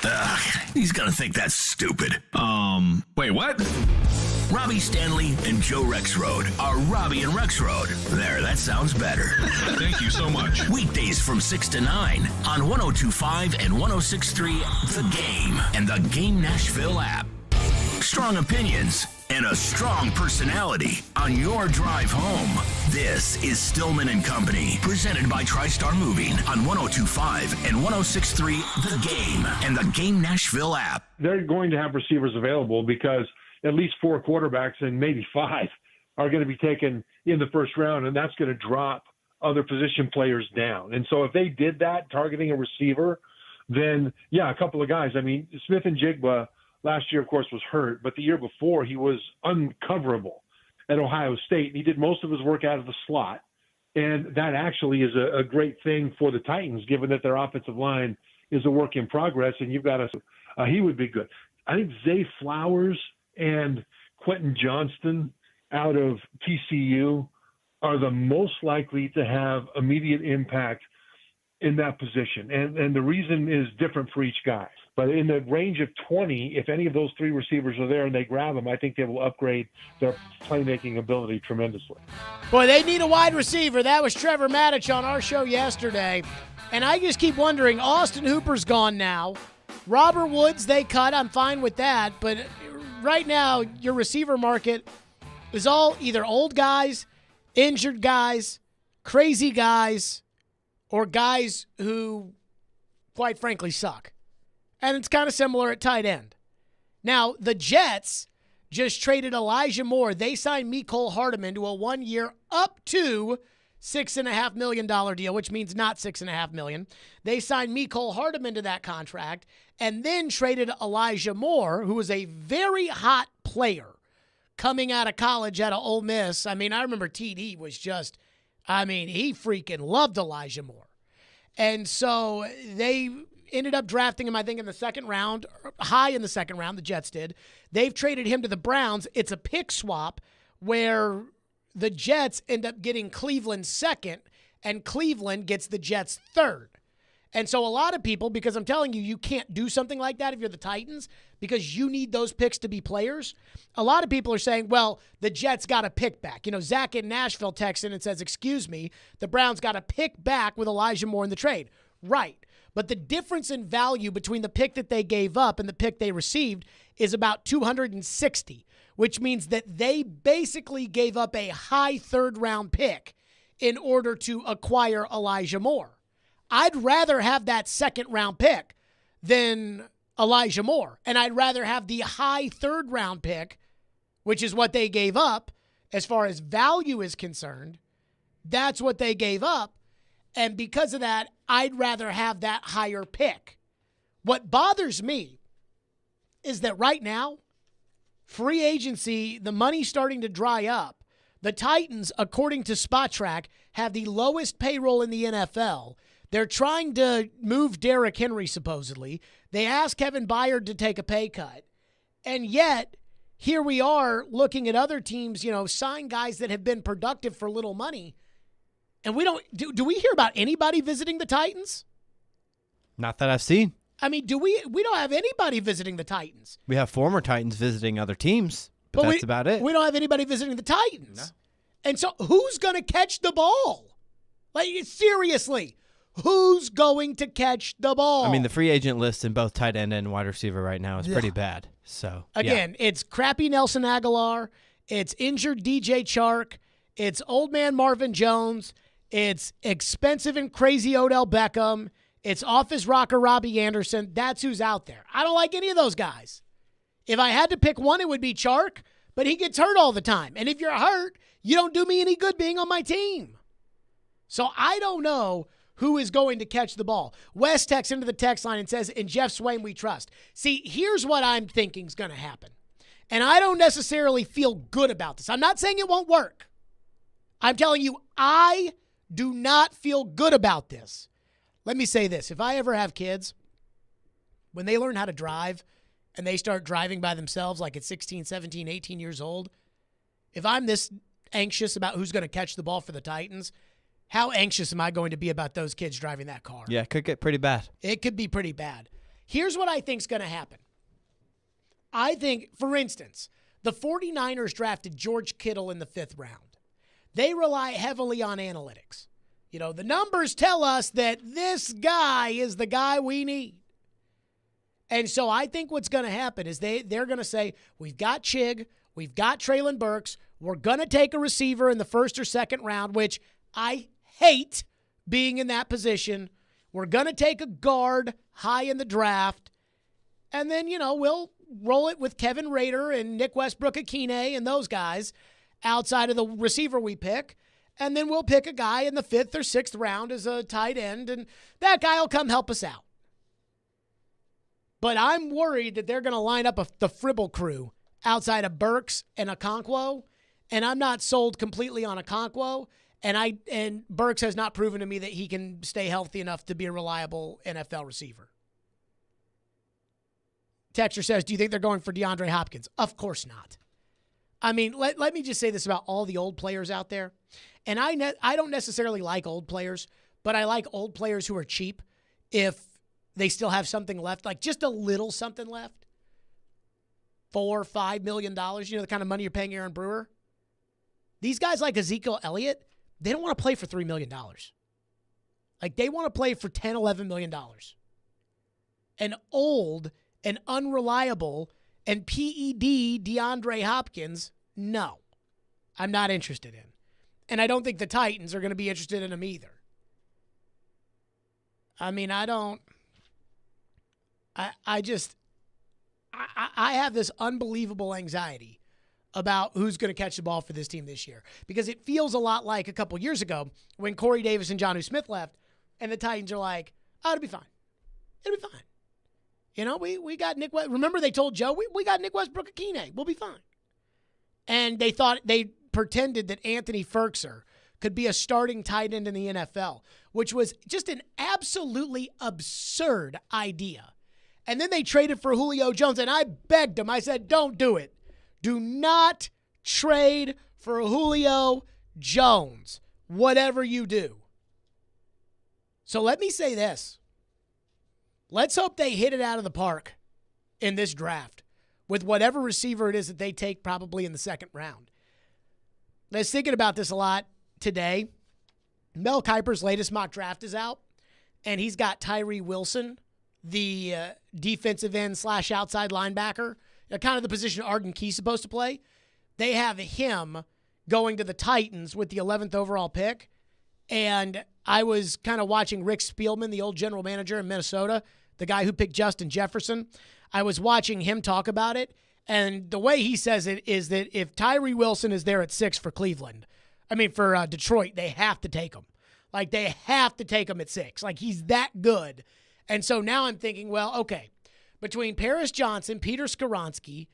Ugh, he's gonna think that's stupid. Wait, what? Robbie Stanley and Joe Rexroad are Robbie and Rexroad. There, that sounds better. Thank you so much. Weekdays from 6 to 9 on 102.5 and 106.3 The Game and the Game Nashville app. Strong opinions and a strong personality on your drive home. This is Stillman and Company, presented by TriStar Moving on 102.5 and 106.3 The Game and the Game Nashville app. They're going to have receivers available because at least 4 quarterbacks and maybe 5 are going to be taken in the first round, and that's going to drop other position players down. And so if they did that, targeting a receiver, then, yeah, a couple of guys. I mean, Smith and Jigba Last year, of course, was hurt, but the year before he was uncoverable at Ohio State. And he did most of his work out of the slot. And that actually is a great thing for the Titans, given that their offensive line is a work in progress. And you've got he would be good. I think Zay Flowers and Quentin Johnston out of TCU are the most likely to have immediate impact in that position. And the reason is different for each guy. But in the range of 20, if any of those three receivers are there and they grab them, I think they will upgrade their playmaking ability tremendously. Boy, they need a wide receiver. That was Trevor Maddich on our show yesterday. And I just keep wondering, Austin Hooper's gone now. Robert Woods, they cut. I'm fine with that. But right now, your receiver market is all either old guys, injured guys, crazy guys, or guys who, quite frankly, suck. And it's kind of similar at tight end. Now, the Jets just traded Elijah Moore. They signed Mecole Hardman to a 1-year up to $6.5 million deal, which means not $6.5 million. They signed Mecole Hardman to that contract and then traded Elijah Moore, who was a very hot player coming out of college out of Ole Miss. I mean, I remember TD was just, he freaking loved Elijah Moore. And so they ended up drafting him, I think, in the second round, high in the second round, the Jets did. They've traded him to the Browns. It's a pick swap where the Jets end up getting Cleveland second, and Cleveland gets the Jets third. And so a lot of people, because I'm telling you, you can't do something like that if you're the Titans, because you need those picks to be players. A lot of people are saying, well, the Jets got a pick back. Zach in Nashville texts in and says, excuse me, the Browns got a pick back with Elijah Moore in the trade. Right. But the difference in value between the pick that they gave up and the pick they received is about 260, which means that they basically gave up a high third-round pick in order to acquire Elijah Moore. I'd rather have that second-round pick than Elijah Moore, and I'd rather have the high third-round pick, which is what they gave up as far as value is concerned. That's what they gave up. And because of that, I'd rather have that higher pick. What bothers me is that right now, free agency, the money's starting to dry up. The Titans, according to SpotTrack, have the lowest payroll in the NFL. They're trying to move Derrick Henry, supposedly. They asked Kevin Byard to take a pay cut. And yet, here we are looking at other teams, sign guys that have been productive for little money. And we don't do we hear about anybody visiting the Titans? Not that I've seen. I mean, we don't have anybody visiting the Titans. We have former Titans visiting other teams, but that's about it. We don't have anybody visiting the Titans. No. And so who's going to catch the ball? Like, seriously, who's going to catch the ball? I mean, the free agent list in both tight end and wide receiver right now is pretty bad. So again, it's crappy Nelson Aguilar. It's injured DJ Chark. It's old man Marvin Jones. It's expensive and crazy Odell Beckham. It's office rocker Robbie Anderson. That's who's out there. I don't like any of those guys. If I had to pick one, it would be Chark, but he gets hurt all the time. And if you're hurt, you don't do me any good being on my team. So I don't know who is going to catch the ball. Wes texts into the text line and says, in Jeff Swain we trust. See, here's what I'm thinking is going to happen. And I don't necessarily feel good about this. I'm not saying it won't work. I'm telling you, I do not feel good about this. Let me say this. If I ever have kids, when they learn how to drive and they start driving by themselves like at 16, 17, 18 years old, if I'm this anxious about who's going to catch the ball for the Titans, how anxious am I going to be about those kids driving that car? Yeah, it could get pretty bad. It could be pretty bad. Here's what I think is going to happen. I think, for instance, the 49ers drafted George Kittle in the 5th round. They rely heavily on analytics. The numbers tell us that this guy is the guy we need. And so I think what's going to happen is they're going to say, we've got Chig, we've got Treylon Burks, we're going to take a receiver in the 1st or 2nd round, which I hate being in that position. We're going to take a guard high in the draft. And then, we'll roll it with Kevin Rader and Nick Westbrook-Akine and those guys outside of the receiver we pick. And then we'll pick a guy in the 5th or 6th round as a tight end, and that guy will come help us out. But I'm worried that they're going to line up the Fribble crew outside of Burks and Okonkwo, and I'm not sold completely on Okonkwo, and Burks has not proven to me that he can stay healthy enough to be a reliable NFL receiver. Texter says, do you think they're going for DeAndre Hopkins? Of course not. I mean, let me just say this about all the old players out there. And I don't necessarily like old players, but I like old players who are cheap if they still have something left, like just a little something left. $4-5 million, the kind of money you're paying Aaron Brewer. These guys like Ezekiel Elliott, they don't want to play for $3 million. Like, they want to play for $10-11 million. An old and unreliable and PED DeAndre Hopkins, no. I'm not interested in. And I don't think the Titans are going to be interested in him either. I mean, I have this unbelievable anxiety about who's going to catch the ball for this team this year, because it feels a lot like a couple years ago when Corey Davis and Jonnu Smith left, and the Titans are like, oh, it'll be fine. It'll be fine. We got Nick West. Remember they told Joe, we got Nick Westbrook-Ikhine. We'll be fine. And they pretended that Anthony Ferkser could be a starting tight end in the NFL, which was just an absolutely absurd idea. And then they traded for Julio Jones, and I begged them. I said, don't do it. Do not trade for Julio Jones, whatever you do. So let me say this. Let's hope they hit it out of the park in this draft with whatever receiver it is that they take probably in the second round. I was thinking about this a lot today. Mel Kiper's latest mock draft is out, and he's got Tyree Wilson, the defensive end / outside linebacker, kind of the position Arden Key's supposed to play. They have him going to the Titans with the 11th overall pick. And I was kind of watching Rick Spielman, the old general manager in Minnesota, the guy who picked Justin Jefferson. I was watching him talk about it. And the way he says it is that if Tyree Wilson is there at 6 for for Detroit, they have to take him. Like, they have to take him at 6. Like, he's that good. And so now I'm thinking, well, okay, between Paris Johnson, Peter Skoronski,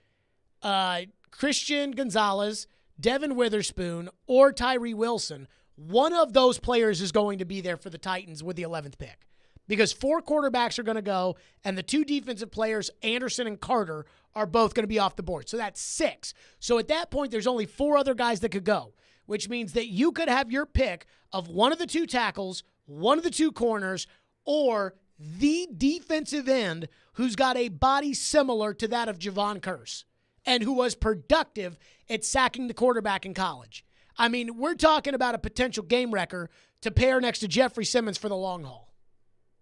Christian Gonzalez, Devin Witherspoon, or Tyree Wilson, one of those players is going to be there for the Titans with the 11th pick. Because 4 quarterbacks are going to go, and the 2 defensive players, Anderson and Carter, are both going to be off the board. So that's 6. So at that point, there's only 4 other guys that could go, which means that you could have your pick of one of the 2 tackles, one of the 2 corners, or the defensive end who's got a body similar to that of Javon Curse and who was productive at sacking the quarterback in college. I mean, we're talking about a potential game wrecker to pair next to Jeffrey Simmons for the long haul.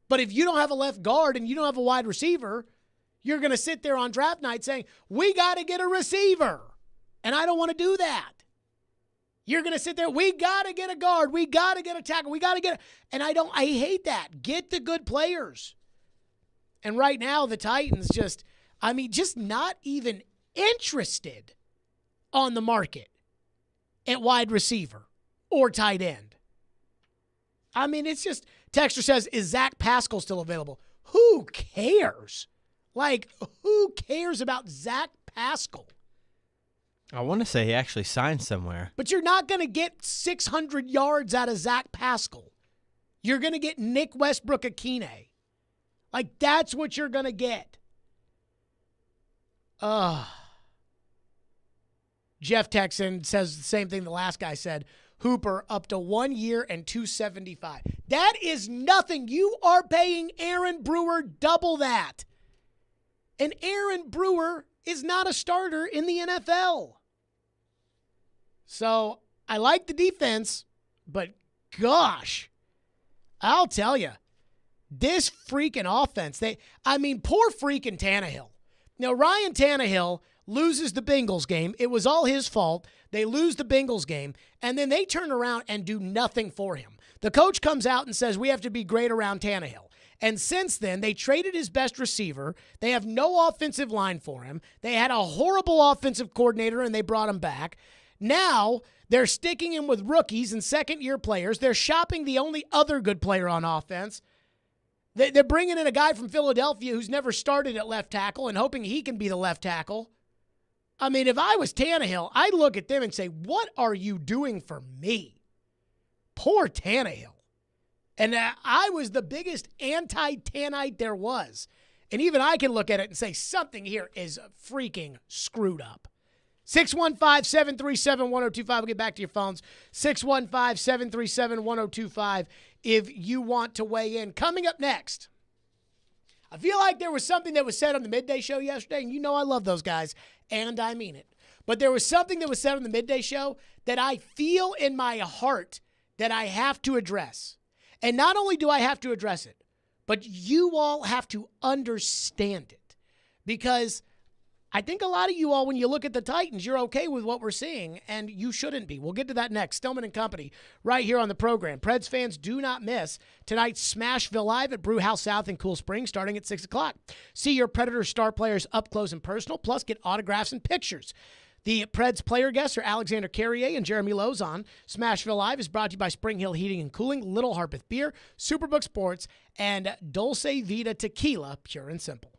But if you don't have a left guard and you don't have a wide receiver, you're going to sit there on draft night saying, we got to get a receiver. And I don't want to do that. You're going to sit there, we got to get a guard, we got to get a tackle, we got to get and I hate that. Get the good players. And right now the Titans just not even interested on the market at wide receiver or tight end. I mean, it's just, Texter says, is Zach Pascal still available? Who cares? Like, who cares about Zach Pascal? I want to say he actually signed somewhere. But you're not going to get 600 yards out of Zach Pascal. You're going to get Nick Westbrook-Ikhine. Like, that's what you're going to get. Jeff Texan says the same thing the last guy said. Hooper up to 1 year and $275. That is nothing. You are paying Aaron Brewer double that. And Aaron Brewer is not a starter in the NFL. So I like the defense, but gosh, I'll tell you, this freaking offense, poor freaking Tannehill. Now, Ryan Tannehill loses the Bengals game. It was all his fault. They lose the Bengals game, and then they turn around and do nothing for him. The coach comes out and says, we have to be great around Tannehill. And since then, they traded his best receiver. They have no offensive line for him. They had a horrible offensive coordinator, and they brought him back. Now, they're sticking him with rookies and second-year players. They're shopping the only other good player on offense. They're bringing in a guy from Philadelphia who's never started at left tackle and hoping he can be the left tackle. I mean, if I was Tannehill, I'd look at them and say, what are you doing for me? Poor Tannehill. And I was the biggest anti-Tannite there was. And even I can look at it and say something here is freaking screwed up. 615-737-1025. We'll get back to your phones. 615-737-1025 if you want to weigh in. Coming up next, I feel like there was something that was said on the midday show yesterday, and you know I love those guys, and I mean it. But there was something that was said on the midday show that I feel in my heart that I have to address. And not only do I have to address it, but you all have to understand it. Because I think a lot of you all, when you look at the Titans, you're okay with what we're seeing, and you shouldn't be. We'll get to that next. Stillman and Company right here on the program. Preds fans, do not miss tonight's Smashville Live at Brew House South in Cool Springs starting at 6 o'clock. See your Predator star players up close and personal, plus get autographs and pictures. The Preds player guests are Alexander Carrier and Jeremy Lozon. Smashville Live is brought to you by Spring Hill Heating and Cooling, Little Harpeth Beer, Superbook Sports, and Dulce Vita Tequila, pure and simple.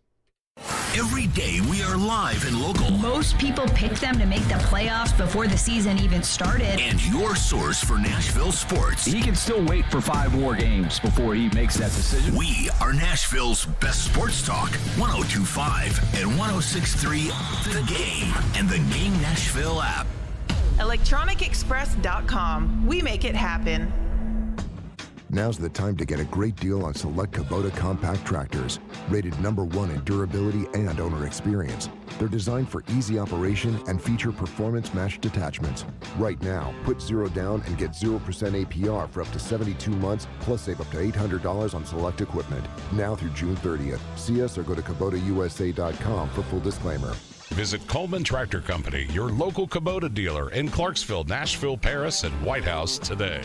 Every day we are live and local. Most people pick them to make the playoffs before the season even started. And your source for Nashville sports. He can still wait for 5 more games before he makes that decision. We are Nashville's best sports talk. 102.5 and 106.3 The Game and the Game Nashville app. ElectronicExpress.com. We make it happen. Now's the time to get a great deal on select Kubota compact tractors, rated #1 in durability and owner experience. They're designed for easy operation and feature performance-matched attachments. Right now, put 0 down and get 0% APR for up to 72 months, plus save up to $800 on select equipment. Now through June 30th. See us or go to KubotaUSA.com for full disclaimer. Visit Coleman Tractor Company, your local Kubota dealer in Clarksville, Nashville, Paris, and White House today.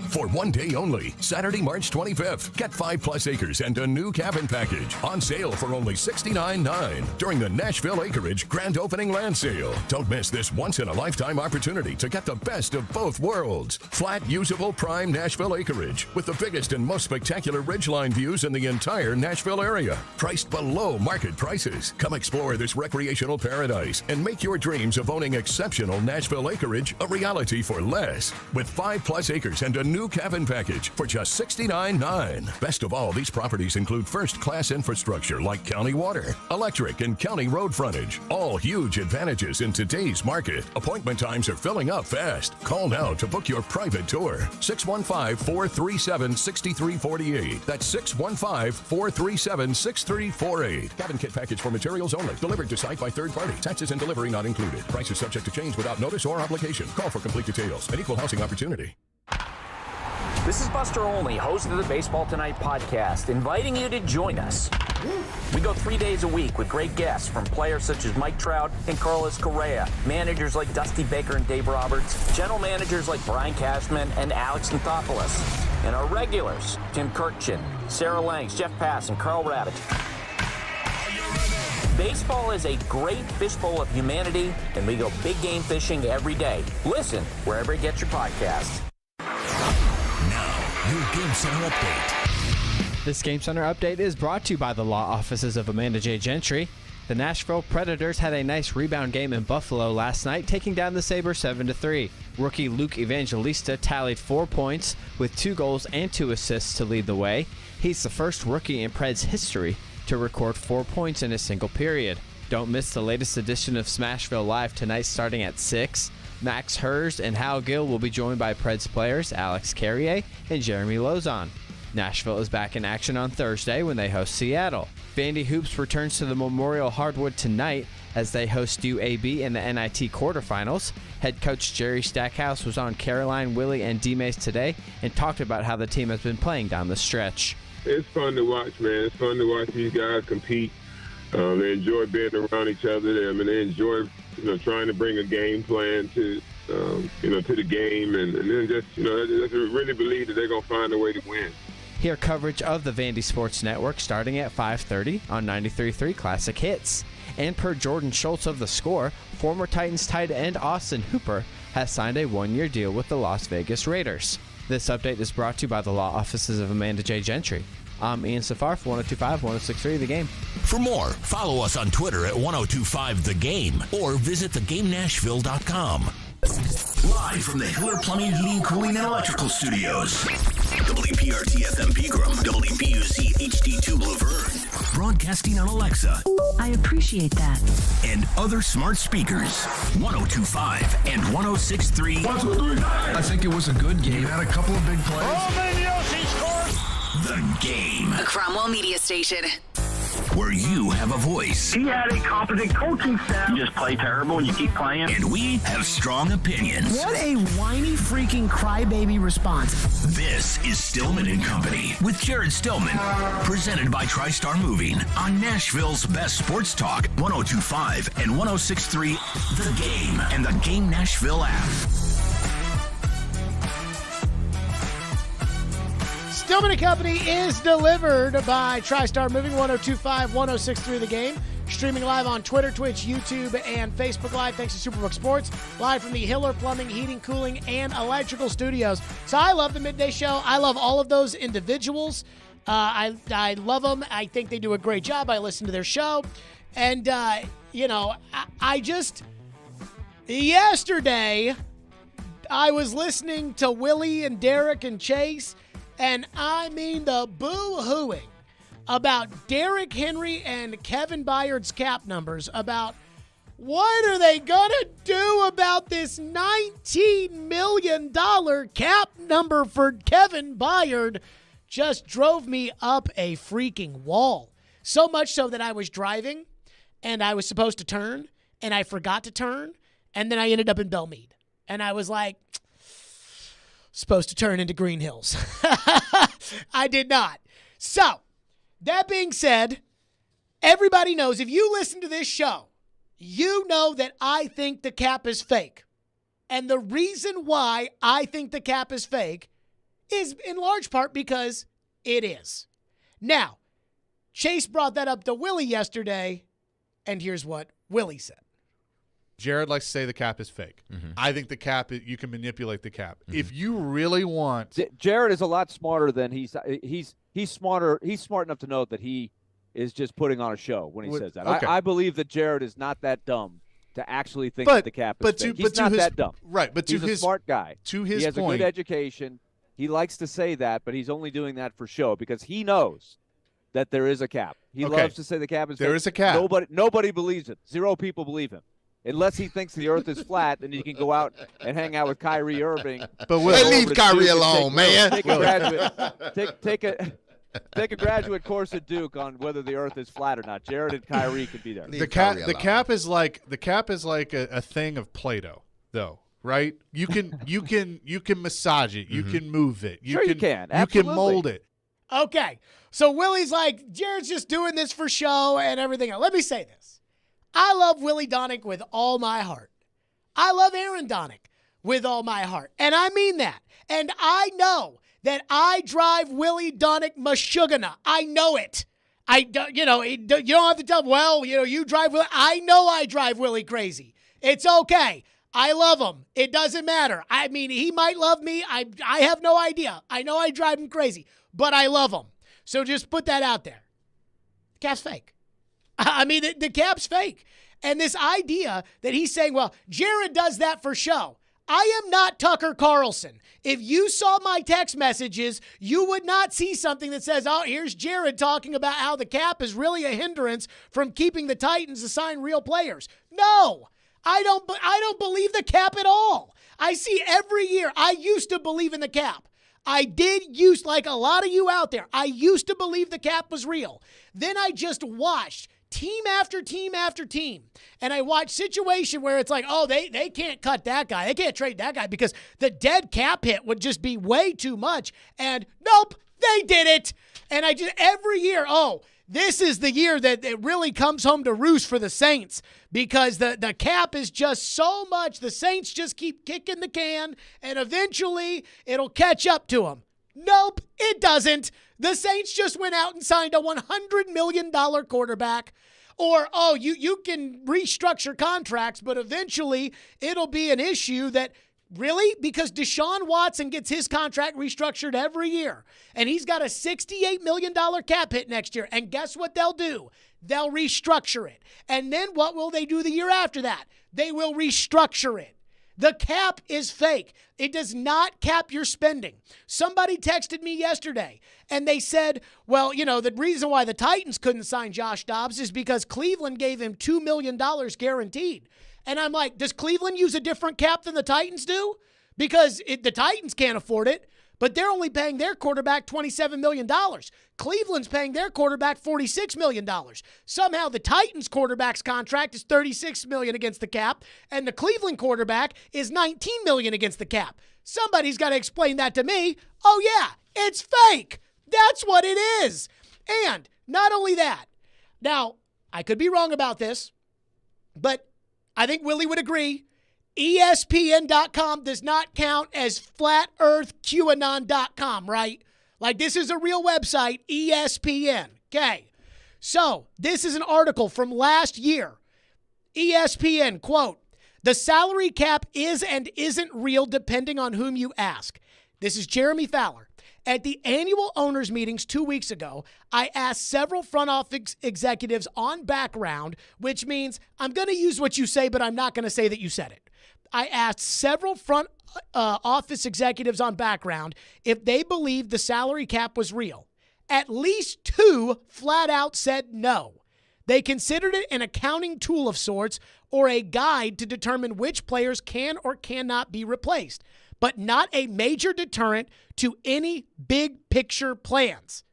For one day only, Saturday, March 25th, get 5+ acres and a new cabin package on sale for only $69.9 during the Nashville Acreage Grand Opening Land Sale. Don't miss this once-in-a-lifetime opportunity to get the best of both worlds. Flat, usable, prime Nashville acreage with the biggest and most spectacular ridgeline views in the entire Nashville area. Priced below market prices. Come explore this recreational paradise and make your dreams of owning exceptional Nashville acreage a reality for less. With 5+ acres and a new cabin package for just $69.9. Best of all, these properties include first-class infrastructure like county water, electric, and county road frontage. All huge advantages in today's market. Appointment times are filling up fast. Call now to book your private tour. 615-437-6348. That's 615-437-6348. Cabin kit package for materials only. Delivered to site by third party. Taxes and delivery not included. Price is subject to change without notice or obligation. Call for complete details. An equal housing opportunity. This is Buster Olney, host of the Baseball Tonight podcast, inviting you to join us. We go 3 days a week with great guests from players such as Mike Trout and Carlos Correa, managers like Dusty Baker and Dave Roberts, general managers like Brian Cashman and Alex Anthopoulos, and our regulars, Tim Kirkchin, Sarah Langs, Jeff Pass, and Carl Ravitch. Baseball is a great fishbowl of humanity, and we go big game fishing every day. Listen wherever you get your podcasts. Your Game Center update. This Game Center update is brought to you by the law offices of Amanda J. Gentry. The Nashville Predators had a nice rebound game in Buffalo last night, taking down the Sabres 7-3. Rookie Luke Evangelista tallied 4 points with 2 goals and 2 assists to lead the way. He's the first rookie in Preds history to record 4 points in a single period. Don't miss the latest edition of Smashville Live tonight starting at 6. Max Hers and Hal Gill will be joined by Preds players Alex Carrier and Jeremy Lozon. Nashville is back in action on Thursday when they host Seattle. Vandy Hoops returns to the Memorial Hardwood tonight as they host UAB in the NIT quarterfinals. Head coach Jerry Stackhouse was on Caroline, Willie, and D-Mace today and talked about how the team has been playing down the stretch. It's fun to watch, man. It's fun to watch these guys compete. They enjoy being around each other. They enjoy, trying to bring a game plan to the game, and then just really believe that they're gonna find a way to win. Hear coverage of the Vandy Sports Network starting at 5:30 on 93.3 Classic Hits. And per Jordan Schultz of The Score, former Titans tight end Austin Hooper has signed a 1-year deal with the Las Vegas Raiders. This update is brought to you by the law offices of Amanda J. Gentry. I'm Ian Safar for 102.5, 106.3 The Game. For more, follow us on Twitter at 1025 The Game or visit thegamenashville.com. Live from the Hiller Plumbing, Heating, Cooling, and Electrical Studios. WPRT-FM Pegram, WPUC HD2 Laverne. Broadcasting on Alexa. I appreciate that. And other smart speakers. 1025 and 1063. 1, 2, 3. I think it was a good game. Had a couple of big plays. The Game. A Cromwell media station. Where you have a voice. He had a competent coaching staff. You just play terrible and you keep playing. And we have strong opinions. What a whiny freaking crybaby response. This is Stillman and Company with Jared Stillman. Presented by TriStar Moving on Nashville's best sports talk, 1025 and 1063 The Game and the Game Nashville app. Stillman & Company is delivered by TriStar Moving, 1025, 1063 The Game. Streaming live on Twitter, Twitch, YouTube, and Facebook Live. Thanks to Superbook Sports. Live from the Hiller Plumbing, Heating, Cooling, and Electrical Studios. So I love the Midday Show. I love all of those individuals. I love them. I think they do a great job. I listen to their show. And, I just... Yesterday, I was listening to Willie and Derek and Chase... And I mean the boo-hooing about Derrick Henry and Kevin Byard's cap numbers, about what are they going to do about this $19 million cap number for Kevin Byard, just drove me up a freaking wall. So much so that I was driving, and I was supposed to turn, and I forgot to turn, and then I ended up in Belmead. And I was like... supposed to turn into Green Hills. I did not. So, that being said, everybody knows, if you listen to this show, you know that I think the cap is fake. And the reason why I think the cap is fake is in large part because it is. Now, Chase brought that up to Willie yesterday, and here's what Willie said. Jared likes to say the cap is fake. Mm-hmm. I think the cap, you can manipulate the cap. Mm-hmm. If you really want... Jared is a lot smarter than he's smarter. He's smart enough to know that he is just putting on a show when he says that. Okay. I believe that Jared is not that dumb to actually think that the cap is fake. He's not that dumb. Right, but he's a smart guy. To his he has point, a good education. He likes to say that, but he's only doing that for show because he knows that there is a cap. He loves to say the cap is fake. There is a cap. Nobody believes it. 0 people believe him. Unless he thinks the earth is flat, then you can go out and hang out with Kyrie Irving. But leave Kyrie alone, man. Take a graduate course at Duke on whether the earth is flat or not. Jared and Kyrie could be there. The cap is like a thing of Play-Doh, though, right? You can massage it, you can move it, you can mold it. Okay, so Willie's like, Jared's just doing this for show and everything else. Let me say this. I love Willie Donick with all my heart. I love Aaron Donick with all my heart. And I mean that. And I know that I drive Willie Donick mashugana. I know it. You don't have to tell, you drive Willie. I know I drive Willie crazy. It's okay. I love him. It doesn't matter. I mean, he might love me. I have no idea. I know I drive him crazy, but I love him. So just put that out there. The cap's fake. I mean, the cap's fake. And this idea that he's saying, well, Jared does that for show. I am not Tucker Carlson. If you saw my text messages, you would not see something that says, oh, here's Jared talking about how the cap is really a hindrance from keeping the Titans to sign real players. No, I don't believe the cap at all. I see every year. I used to believe in the cap. I did use, like a lot of you out there, I used to believe the cap was real. Then I just watched team after team after team. And I watch situation where it's like, oh, they can't cut that guy. They can't trade that guy because the dead cap hit would just be way too much. And nope, they did it. And I just, every year, this is the year that it really comes home to roost for the Saints because the cap is just so much. The Saints just keep kicking the can and eventually it'll catch up to them. Nope, it doesn't. The Saints just went out and signed a $100 million quarterback. Or, you can restructure contracts, but eventually it'll be an issue that Really? Because Deshaun Watson gets his contract restructured every year, and he's got a $68 million cap hit next year. And guess what they'll do? They'll restructure it. And then what will they do the year after that? They will restructure it. The cap is fake. It does not cap your spending. Somebody texted me yesterday, and they said, well, you know, the reason why the Titans couldn't sign Josh Dobbs is because Cleveland gave him $2 million guaranteed. And I'm like, does Cleveland use a different cap than the Titans do? Because the Titans can't afford it, but they're only paying their quarterback $27 million. Cleveland's paying their quarterback $46 million. Somehow the Titans quarterback's contract is $36 million against the cap, and the Cleveland quarterback is $19 million against the cap. Somebody's got to explain that to me. Oh, yeah, it's fake. That's what it is. And not only that, now, I could be wrong about this, but I think Willie would agree. ESPN.com does not count as FlatEarthQAnon.com, right? Like, this is a real website, ESPN. Okay. So, this is an article from last year. ESPN, quote, "The salary cap is and isn't real depending on whom you ask." This is Jeremy Fowler. "At the annual owners meetings 2 weeks ago, I asked several front office executives on background, which means I'm going to use what you say, but I'm not going to say that you said it. I asked several front office executives on background if they believed the salary cap was real. At least 2 flat out said no. They considered it an accounting tool of sorts or a guide to determine which players can or cannot be replaced, but not a major deterrent to any big picture plans."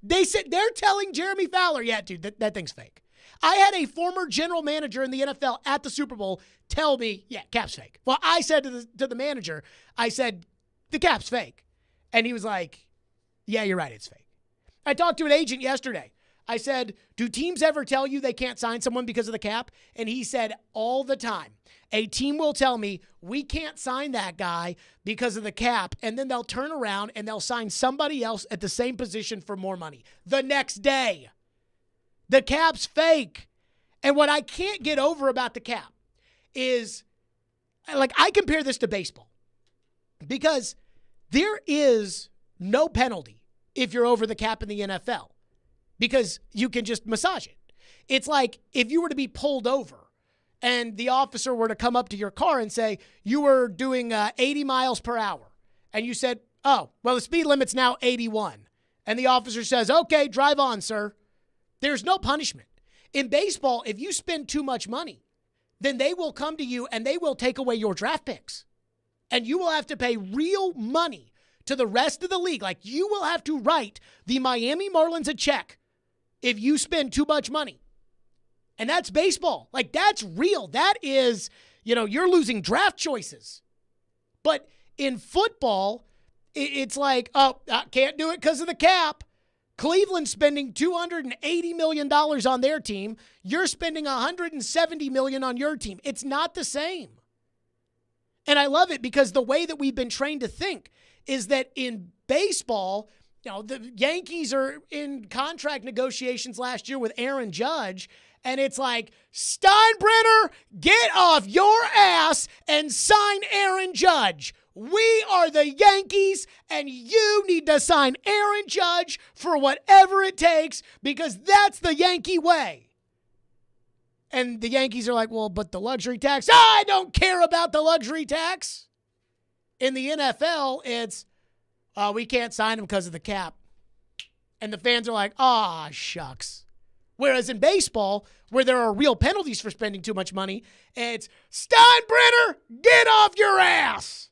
They said, they're telling Jeremy Fowler, yeah, dude, that thing's fake. I had a former general manager in the NFL at the Super Bowl tell me, yeah, cap's fake. Well, I said to the manager, I said, the cap's fake. And he was like, yeah, you're right, it's fake. I talked to an agent yesterday. I said, do teams ever tell you they can't sign someone because of the cap? And he said, all the time. A team will tell me, we can't sign that guy because of the cap, and then they'll turn around and they'll sign somebody else at the same position for more money the next day. The cap's fake. And what I can't get over about the cap is, like, I compare this to baseball because there is no penalty if you're over the cap in the NFL because you can just massage it. It's like if you were to be pulled over and the officer were to come up to your car and say, you were doing 80 miles per hour. And you said, oh, well, the speed limit's now 81. And the officer says, okay, drive on, sir. There's no punishment. In baseball, if you spend too much money, then they will come to you and they will take away your draft picks. And you will have to pay real money to the rest of the league. Like, you will have to write the Miami Marlins a check if you spend too much money. And that's baseball. Like, that's real. That is, you know, you're losing draft choices. But in football, it's like, oh, I can't do it because of the cap. Cleveland's spending $280 million on their team. You're spending $170 million on your team. It's not the same. And I love it because the way that we've been trained to think is that in baseball, you know, the Yankees are in contract negotiations last year with Aaron Judge, and it's like, Steinbrenner, get off your ass and sign Aaron Judge. We are the Yankees, and you need to sign Aaron Judge for whatever it takes because that's the Yankee way. And the Yankees are like, well, but the luxury tax, I don't care about the luxury tax. In the NFL, it's, we can't sign him because of the cap. And the fans are like, ah, shucks. Whereas in baseball, where there are real penalties for spending too much money, it's, Steinbrenner, get off your ass.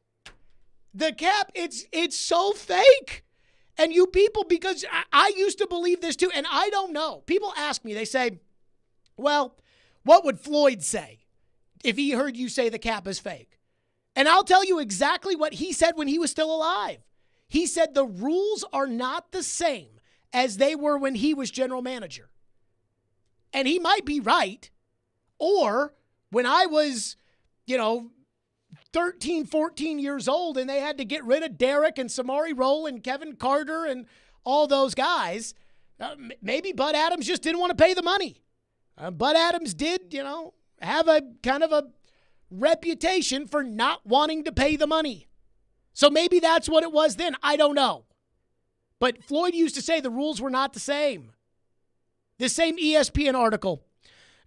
The cap, it's so fake. And you people, because I used to believe this too, and I don't know. People ask me, they say, well, what would Floyd say if he heard you say the cap is fake? And I'll tell you exactly what he said when he was still alive. He said the rules are not the same as they were when he was general manager. And he might be right. Or when I was, 13, 14 years old and they had to get rid of Derek and Samari Rolle and Kevin Carter and all those guys, maybe Bud Adams just didn't want to pay the money. Bud Adams did, have a kind of a reputation for not wanting to pay the money. So maybe that's what it was then. I don't know. But Floyd used to say the rules were not the same. This same ESPN article,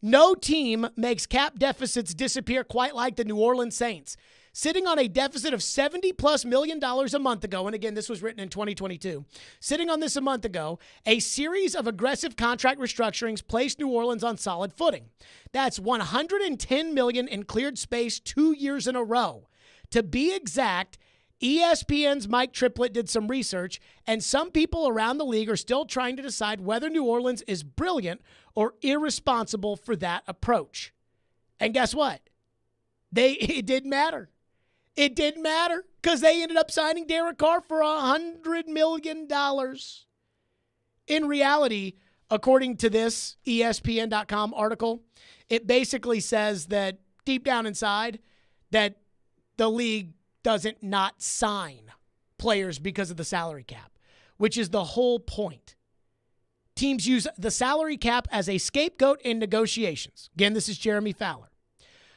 no team makes cap deficits disappear quite like the New Orleans Saints. Sitting on a deficit of $70+ million a month ago, and again, this was written in 2022, sitting on this a month ago, a series of aggressive contract restructurings placed New Orleans on solid footing. That's $110 million in cleared space 2 years in a row. To be exact, ESPN's Mike Triplett did some research, and some people around the league are still trying to decide whether New Orleans is brilliant or irresponsible for that approach. And guess what? It didn't matter. It didn't matter because they ended up signing Derek Carr for $100 million. In reality, according to this ESPN.com article, it basically says that deep down inside that the league doesn't not sign players because of the salary cap, which is the whole point. Teams use the salary cap as a scapegoat in negotiations. Again, this is Jeremy Fowler.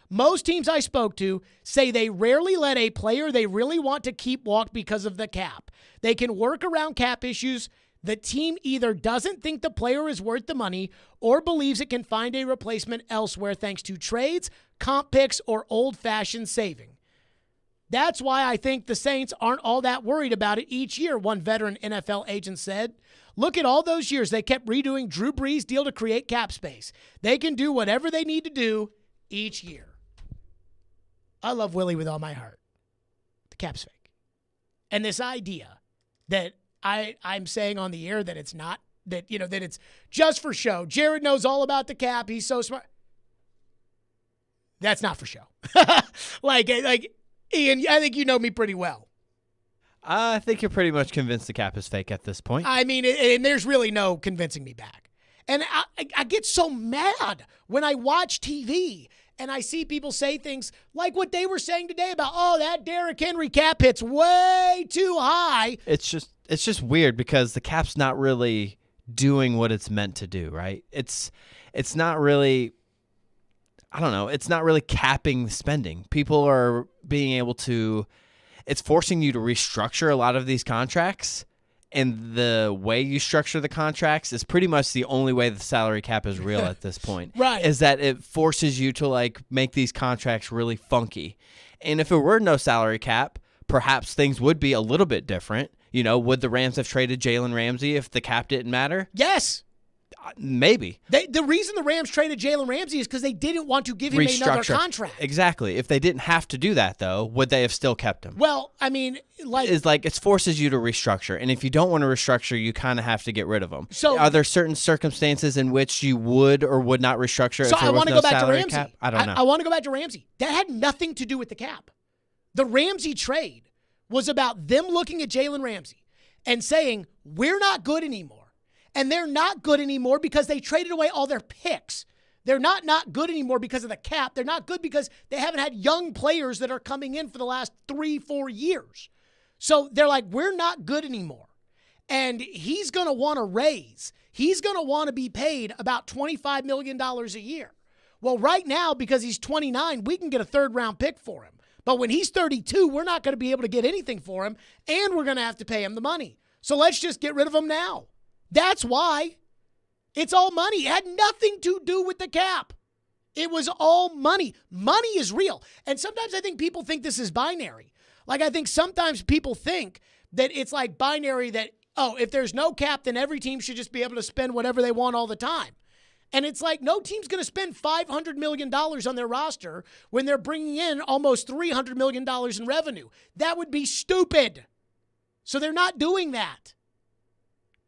Most teams I spoke to say they rarely let a player they really want to keep walk because of the cap. They can work around cap issues. The team either doesn't think the player is worth the money or believes it can find a replacement elsewhere thanks to trades, comp picks, or old-fashioned saving. That's why I think the Saints aren't all that worried about it each year, one veteran NFL agent said. Look at all those years they kept redoing Drew Brees' deal to create cap space. They can do whatever they need to do each year. I love Willie with all my heart. The cap's fake. And this idea that I'm saying on the air that it's not, that it's just for show. Jared knows all about the cap. He's so smart. That's not for show. like Ian, I think you know me pretty well. I think you're pretty much convinced the cap is fake at this point. I mean, and there's really no convincing me back. And I get so mad when I watch TV and I see people say things like what they were saying today about, oh, that Derrick Henry cap hit's way too high. It's just weird because the cap's not really doing what it's meant to do, right? It's not really, I don't know, it's not really capping spending. People are being able to, it's forcing you to restructure a lot of these contracts. And the way you structure the contracts is pretty much the only way the salary cap is real at this point. Right. Is that it forces you to make these contracts really funky. And if it were no salary cap, perhaps things would be a little bit different. Would the Rams have traded Jalen Ramsey if the cap didn't matter? Yes. Maybe. The reason the Rams traded Jalen Ramsey is because they didn't want to give him another contract. Exactly. If they didn't have to do that, though, would they have still kept him? Well, I mean, it forces you to restructure. And if you don't want to restructure, you kind of have to get rid of them. So, are there certain circumstances in which you would or would not restructure if there was no salary cap? I don't know. I want to go back to Ramsey. That had nothing to do with the cap. The Ramsey trade was about them looking at Jalen Ramsey and saying, we're not good anymore. And they're not good anymore because they traded away all their picks. They're not good anymore because of the cap. They're not good because they haven't had young players that are coming in for the last 3-4 years. So they're like, we're not good anymore. And he's going to want a raise. He's going to want to be paid about $25 million a year. Well, right now, because he's 29, we can get a third-round pick for him. But when he's 32, we're not going to be able to get anything for him, and we're going to have to pay him the money. So let's just get rid of him now. That's why. It's all money. It had nothing to do with the cap. It was all money. Money is real. And sometimes I think people think this is binary. I think sometimes people think that it's like binary that, if there's no cap, then every team should just be able to spend whatever they want all the time. And it's like no team's going to spend $500 million on their roster when they're bringing in almost $300 million in revenue. That would be stupid. So they're not doing that.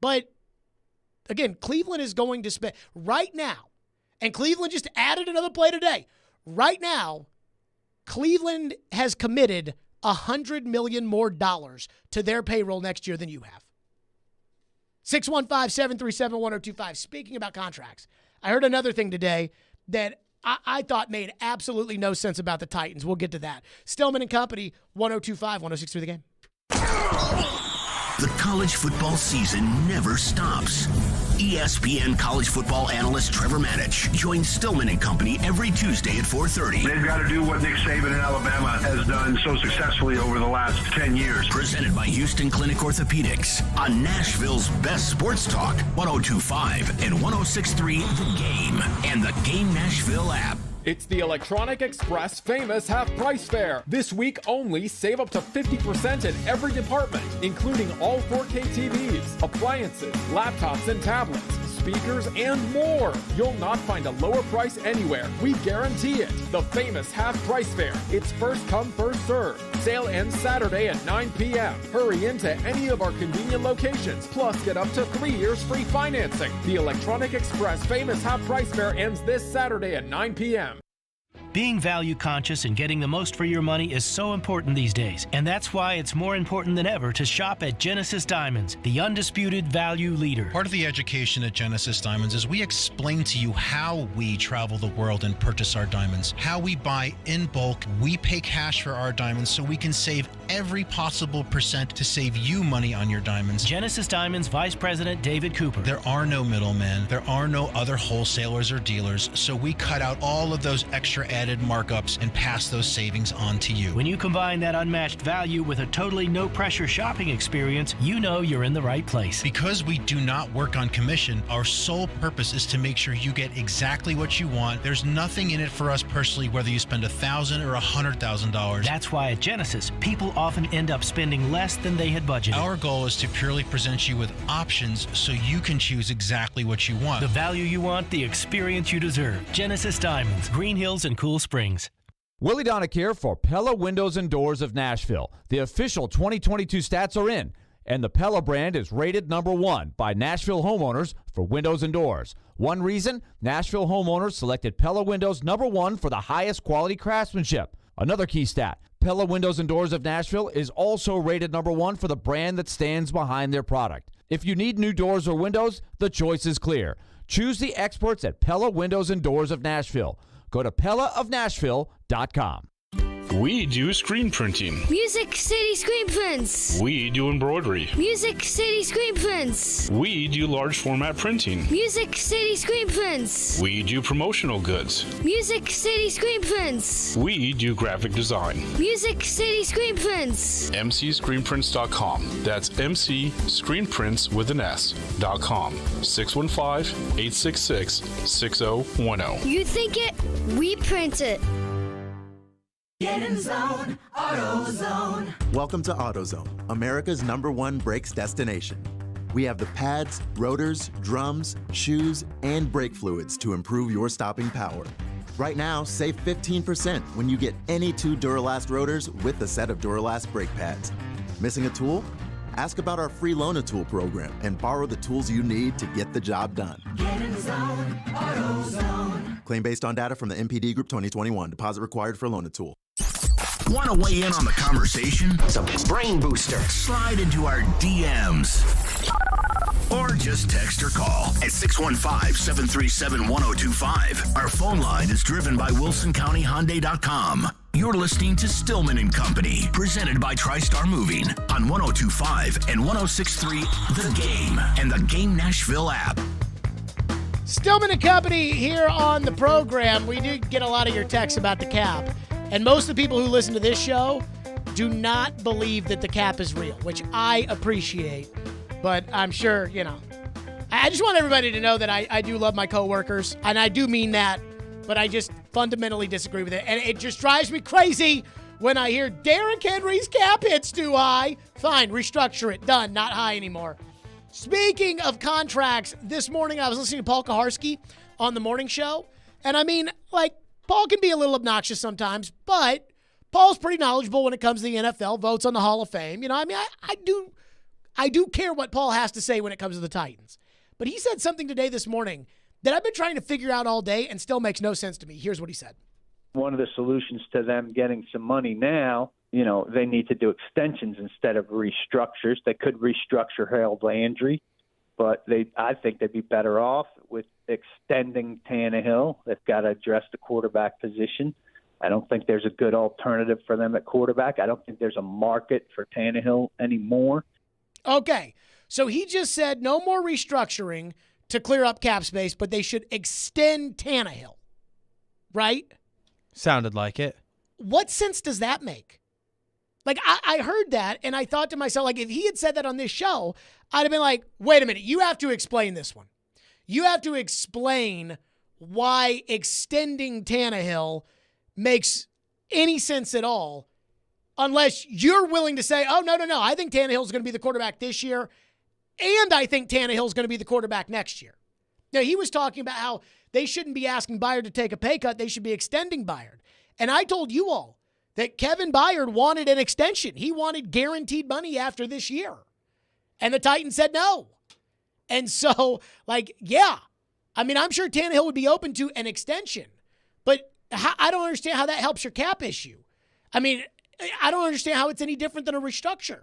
But again, Cleveland is going to spend right now, and Cleveland just added another play today. Right now, Cleveland has committed $100 million more to their payroll next year than you have. 615-737-1025. Speaking about contracts, I heard another thing today that I thought made absolutely no sense about the Titans. We'll get to that. Stillman and Company, 1025, 1063 The Game. The college football season never stops. ESPN college football analyst Trevor Manich joins Stillman and Company every Tuesday at 4:30. They've got to do what Nick Saban in Alabama has done so successfully over the last 10 years. Presented by Houston Clinic Orthopedics on Nashville's best sports talk, 102.5 and 106.3 The Game and the Game Nashville app. It's the Electronic Express famous half price fair. This week only, save up to 50% in every department, including all 4K TVs, appliances, laptops and tablets, speakers, and more. You'll not find a lower price anywhere. We guarantee it. The famous half price fair. It's first come, first served. Sale ends Saturday at 9 p.m. Hurry into any of our convenient locations. Plus, get up to 3 years free financing. The Electronic Express famous half price fair ends this Saturday at 9 p.m. Being value conscious and getting the most for your money is so important these days, and that's why it's more important than ever to shop at Genesis Diamonds, the undisputed value leader. Part of the education at Genesis Diamonds is we explain to you how we travel the world and purchase our diamonds, how we buy in bulk, we pay cash for our diamonds so we can save every possible percent to save you money on your diamonds. Genesis Diamonds Vice President David Cooper. There are no middlemen, there are no other wholesalers or dealers, so we cut out all of those extra added markups and pass those savings on to you. When you combine that unmatched value with a totally no-pressure shopping experience, you know you're in the right place. Because we do not work on commission, our sole purpose is to make sure you get exactly what you want. There's nothing in it for us personally, whether you spend $1,000 or $100,000. That's why at Genesis, people often end up spending less than they had budgeted. Our goal is to purely present you with options so you can choose exactly what you want. The value you want, the experience you deserve. Genesis Diamonds, Green Hills and Cool Springs. Willie Donick here for Pella Windows and Doors of Nashville. The official 2022 stats are in, and the Pella brand is rated #1 by Nashville homeowners for windows and doors. One reason, Nashville homeowners selected Pella Windows #1 for the highest quality craftsmanship. Another key stat, Pella Windows and Doors of Nashville is also rated #1 for the brand that stands behind their product. If you need new doors or windows, the choice is clear. Choose the experts at Pella Windows and Doors of Nashville. Go to PellaofNashville.com. We do screen printing. Music City Screen Prints. We do embroidery. Music City Screen Prints. We do large format printing. Music City Screen Prints. We do promotional goods. Music City Screen Prints. We do graphic design. Music City Screen Prints. MCScreenprints.com. That's MCScreenprints with an S.com. 615-866-6010. You think it, we print it. Get in zone, AutoZone. Welcome to AutoZone, America's #1 brakes destination. We have the pads, rotors, drums, shoes, and brake fluids to improve your stopping power. Right now, save 15% when you get any 2 Duralast rotors with a set of Duralast brake pads. Missing a tool? Ask about our free Loan-A-Tool program and borrow the tools you need to get the job done. Get in zone, AutoZone. Claim based on data from the MPD Group 2021. Deposit required for Loan-A-Tool. Want to weigh in on the conversation? It's a brain booster. Slide into our DMs. Or just text or call at 615-737-1025. Our phone line is driven by WilsonCountyHyundai.com. You're listening to Stillman and Company, presented by TriStar Moving on 102.5 and 106.3 The Game and the Game Nashville app. Stillman and Company here on the program. We do get a lot of your texts about the cap. And most of the people who listen to this show do not believe that the cap is real, which I appreciate. But I'm sure, I just want everybody to know that I do love my coworkers, and I do mean that, but I just fundamentally disagree with it. And it just drives me crazy when I hear Derrick Henry's cap hit's too high. Fine, restructure it. Done. Not high anymore. Speaking of contracts, this morning I was listening to Paul Kaharski on the morning show, and Paul can be a little obnoxious sometimes, but Paul's pretty knowledgeable when it comes to the NFL, votes on the Hall of Fame. I do care what Paul has to say when it comes to the Titans. But he said something today this morning that I've been trying to figure out all day and still makes no sense to me. Here's what he said. One of the solutions to them getting some money now, they need to do extensions instead of restructures. They could restructure Harold Landry, but I think they'd be better off with extending Tannehill. They've got to address the quarterback position. I don't think there's a good alternative for them at quarterback. I don't think there's a market for Tannehill anymore. Okay, so he just said no more restructuring. to clear up cap space, but they should extend Tannehill, right? Sounded like it. What sense does that make? Like, I heard that, and I thought to myself, like, if he had said that on this show, I'd have been like, wait a minute, you have to explain this one. You have to explain why extending Tannehill makes any sense at all, unless you're willing to say, oh, no, I think Tannehill's going to be the quarterback this year, and I think Tannehill's going to be the quarterback next year. Now, he was talking about how they shouldn't be asking Byard to take a pay cut. They should be extending Byard. And I told you all that Kevin Byard wanted an extension. He wanted guaranteed money after this year. And the Titans said no. And so, like, yeah. I mean, I'm sure Tannehill would be open to an extension. But I don't understand how that helps your cap issue. I mean, I don't understand how it's any different than a restructure.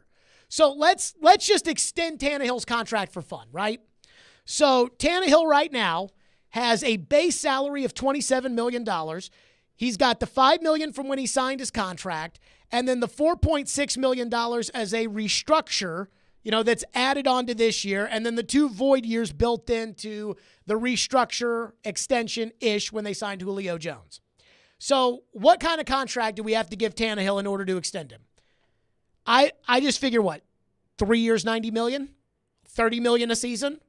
So let's just extend Tannehill's contract for fun, right? So Tannehill right now has a base salary of $27 million. He's got the $5 million from when he signed his contract, and then the $4.6 million as a restructure, that's added on to this year, and then the 2 void years built into the restructure extension-ish when they signed Julio Jones. So what kind of contract do we have to give Tannehill in order to extend him? I just figure, 3 years, $90 million? $30 million a season?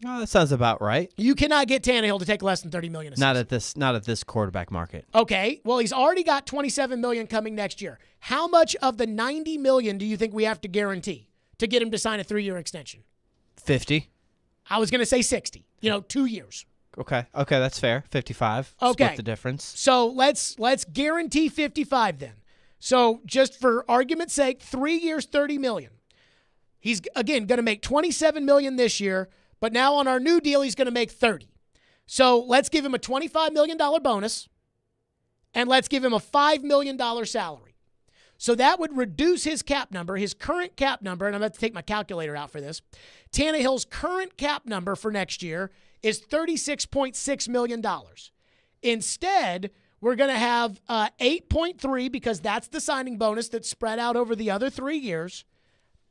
Oh, that sounds about right. You cannot get Tannehill to take less than $30 million a season. Not at this quarterback market. Okay, well, he's already got $27 million coming next year. How much of the $90 million do you think we have to guarantee to get him to sign a 3-year extension? 50. I was going to say 60. 2 years. Okay, that's fair. 55. Okay. Split the difference. So let's guarantee 55 then. So just for argument's sake, 3 years, $30 million. He's, again, going to make $27 million this year, but now on our new deal, he's going to make $30. So let's give him a $25 million bonus, and let's give him a $5 million salary. So that would reduce his cap number, his current cap number, and I'm going to take my calculator out for this. Tannehill's current cap number for next year is $36.6 million. Instead, we're going to have 8.3 because that's the signing bonus that's spread out over the other 3 years,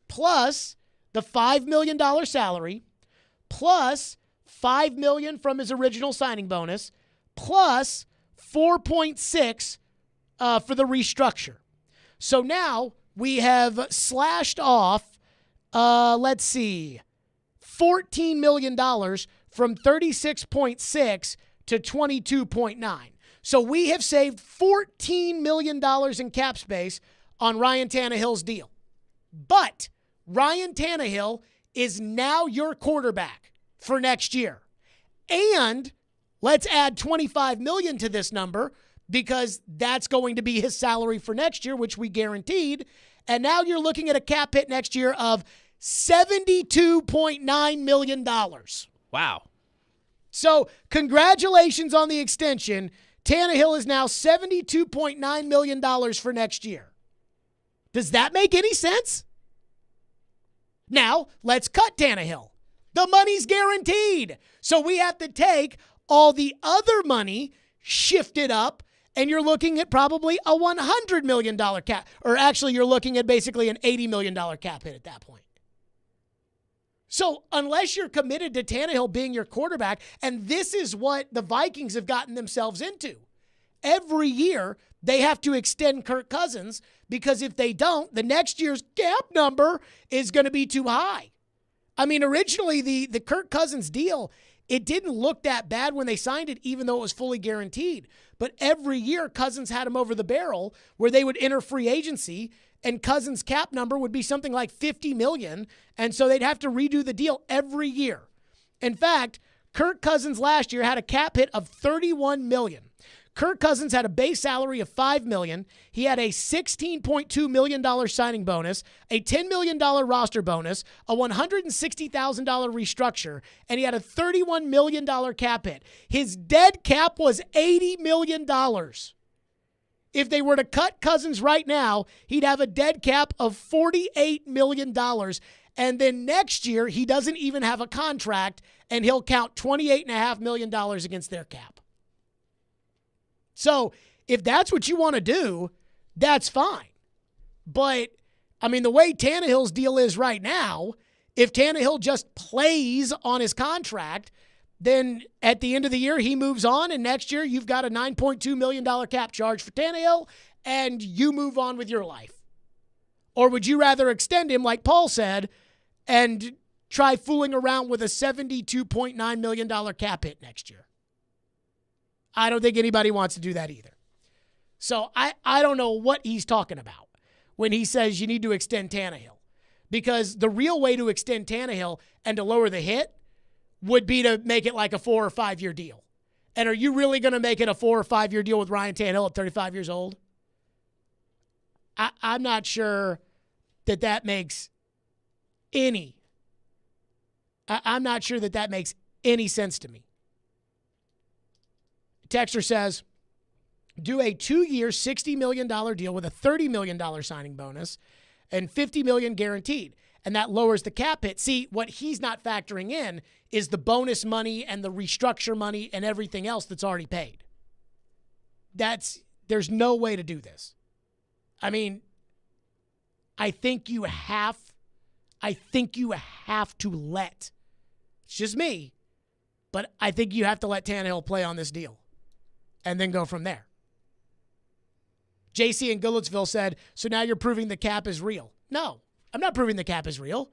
plus the $5 million salary, plus $5 million from his original signing bonus, plus 4.6 for the restructure. So now we have slashed off, $14 million from 36.6 to 22.9. So we have saved $14 million in cap space on Ryan Tannehill's deal. But Ryan Tannehill is now your quarterback for next year. And let's add $25 million to this number because that's going to be his salary for next year, which we guaranteed. And now you're looking at a cap hit next year of $72.9 million. Wow. So congratulations on the extension. Tannehill is now $72.9 million for next year. Does that make any sense? Now, let's cut Tannehill. The money's guaranteed. So we have to take all the other money, shift it up, and you're looking at probably a $100 million cap. Or actually, you're looking at basically an $80 million cap hit at that point. So unless you're committed to Tannehill being your quarterback, and this is what the Vikings have gotten themselves into. Every year, they have to extend Kirk Cousins because if they don't, the next year's cap number is going to be too high. I mean, originally, the Kirk Cousins deal, it didn't look that bad when they signed it, even though it was fully guaranteed. But every year, Cousins had him over the barrel where they would enter free agency and Cousins' cap number would be something like $50 million, and so they'd have to redo the deal every year. In fact, Kirk Cousins last year had a cap hit of $31 million. Kirk Cousins had a base salary of $5 million. He had a $16.2 million signing bonus, a $10 million roster bonus, a $160,000 restructure, and he had a $31 million cap hit. His dead cap was $80 million. If they were to cut Cousins right now, he'd have a dead cap of $48 million. And then next year, he doesn't even have a contract, and he'll count $28.5 million against their cap. So if that's what you want to do, that's fine. But, I mean, the way Tannehill's deal is right now, If Tannehill just plays on his contract, then at the end of the year, he moves on, and next year you've got a $9.2 million cap charge for Tannehill, and you move on with your life. Or would you rather extend him, like Paul said, and try fooling around with a $72.9 million cap hit next year? I don't think anybody wants to do that either. So I don't know what he's talking about when he says you need to extend Tannehill. Because the real way to extend Tannehill and to lower the hit would be to make it like a 4 or 5 year deal. And are you really going to make it a 4 or 5 year deal with Ryan Tannehill at 35 years old? I'm not sure that makes any. I'm not sure that makes any sense to me. Texter says, do a 2-year, $60 million deal with a $30 million signing bonus and $50 million guaranteed. And that lowers the cap hit. See, what he's not factoring in is the bonus money and the restructure money and everything else that's already paid. There's no way to do this. I mean, I think you have to let, it's just me, but I think you have to let Tannehill play on this deal and then go from there. JC in Goodlettsville said, so now you're proving the cap is real. No, I'm not proving the cap is real.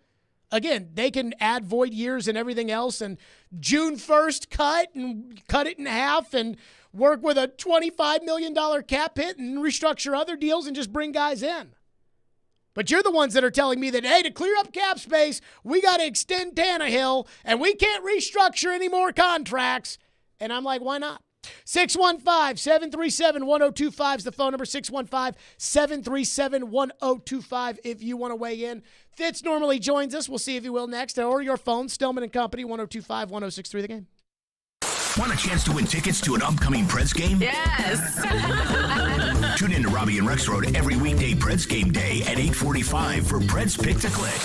Again, they can add void years and everything else and June 1st cut and cut it in half and work with a $25 million cap hit and restructure other deals and just bring guys in. But you're the ones that are telling me that, hey, to clear up cap space, we got to extend Tannehill and we can't restructure any more contracts. And I'm like, why not? 615-737-1025 is the phone number, 615-737-1025 if you want to weigh in. Fitz normally joins us. We'll see if he will next. Or your phone, Stillman and Company, 1025-1063 The Game. Want a chance to win tickets to an upcoming Preds game? Yes. Tune in to Robbie and Rex Road every weekday Preds game day at 8:45 for Preds Pick to Click.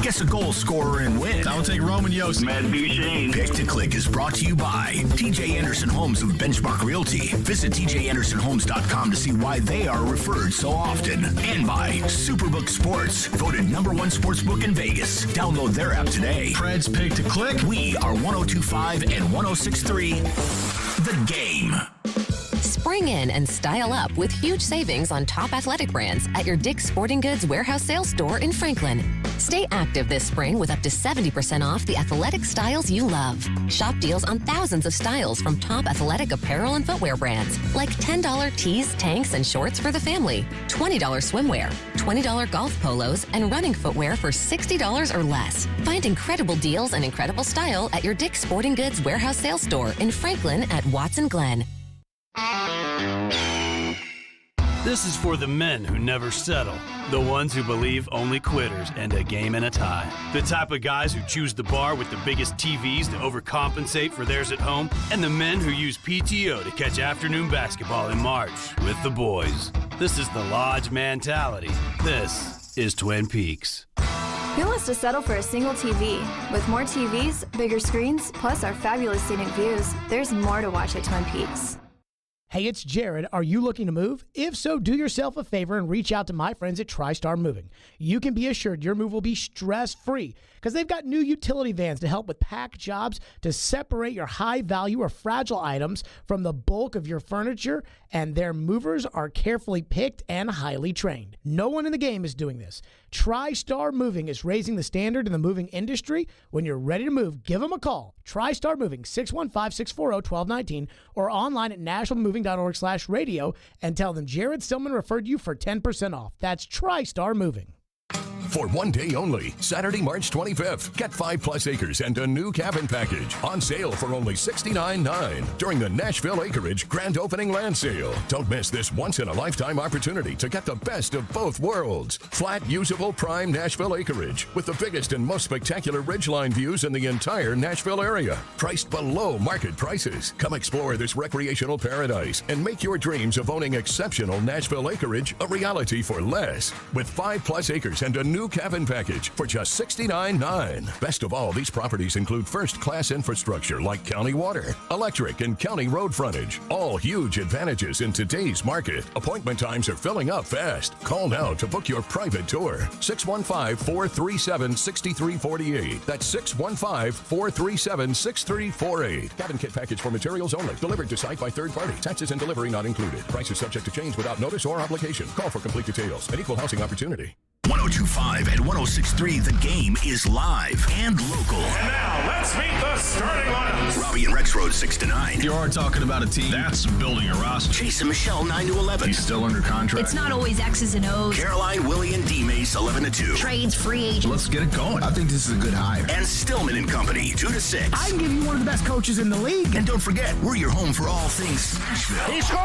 Guess a goal scorer and win. I'll take Roman Yost. Matt Duchene. Pick to Click is brought to you by TJ Anderson Homes of Benchmark Realty. Visit tjandersonhomes.com to see why they are referred so often. And by Superbook Sports, voted #1 sportsbook in Vegas. Download their app today. Preds Pick to Click. We are 102.5 and 106.3 The Game. Spring in and style up with huge savings on top athletic brands at your Dick's Sporting Goods warehouse sales store in Franklin. Stay active this spring with up to 70% off the athletic styles you love. Shop deals on thousands of styles from top athletic apparel and footwear brands like $10 tees, tanks, and shorts for the family, $20 swimwear, $20 golf polos, and running footwear for $60 or less. Find incredible deals and incredible style at your Dick's Sporting Goods warehouse sales store in Franklin at Watson Glen. This is for the men who never settle, the ones who believe only quitters end a game in a tie, the type of guys who choose the bar with the biggest TVs to overcompensate for theirs at home, and the men who use PTO to catch afternoon basketball in March with the boys. This is the Lodge mentality. This is Twin Peaks. Who wants to settle for a single TV? With more TVs, bigger screens, plus our fabulous scenic views, there's more to watch at Twin Peaks. Hey, it's Jared. Are you looking to move? If so, do yourself a favor and reach out to my friends at TriStar Moving. You can be assured your move will be stress-free because they've got new utility vans to help with pack jobs to separate your high-value or fragile items from the bulk of your furniture, and their movers are carefully picked and highly trained. No one in the game is doing this. TriStar Moving is raising the standard in the moving industry. When you're ready to move, give them a call. TriStar Moving, 615-640-1219, or online at nationalmoving.org/radio, and tell them Jared Stillman referred you for 10% off. That's TriStar Moving. For one day only, Saturday, March 25th, get 5+ acres and a new cabin package on sale for only $69.9 during the Nashville Acreage Grand Opening Land Sale. Don't miss this once-in-a-lifetime opportunity to get the best of both worlds. Flat, usable, prime Nashville acreage with the biggest and most spectacular ridgeline views in the entire Nashville area. Priced below market prices. Come explore this recreational paradise and make your dreams of owning exceptional Nashville acreage a reality for less. With 5+ acres and a new new cabin package for just $69.9. Best of all, these properties include first-class infrastructure like county water, electric, and county road frontage. All huge advantages in today's market. Appointment times are filling up fast. Call now to book your private tour. 615-437-6348. That's 615-437-6348. Cabin kit package for materials only. Delivered to site by third party. Taxes and delivery not included. Price is subject to change without notice or obligation. Call for complete details. An equal housing opportunity. 102.5 and 106.3, The Game is live and local. And now, let's meet the starting lineups. Robbie and Rex Road 6 to 9. You are talking about a team that's building a roster. Chase and Michelle 9 to 11. He's still under contract. It's not always X's and O's. Caroline, Willie, and D-Mace 11 to 2. Trades, free agents. Let's get it going. I think this is a good hire. And Stillman and Company 2 to 6. I can give you one of the best coaches in the league. And don't forget, we're your home for all things Nashville. He scored!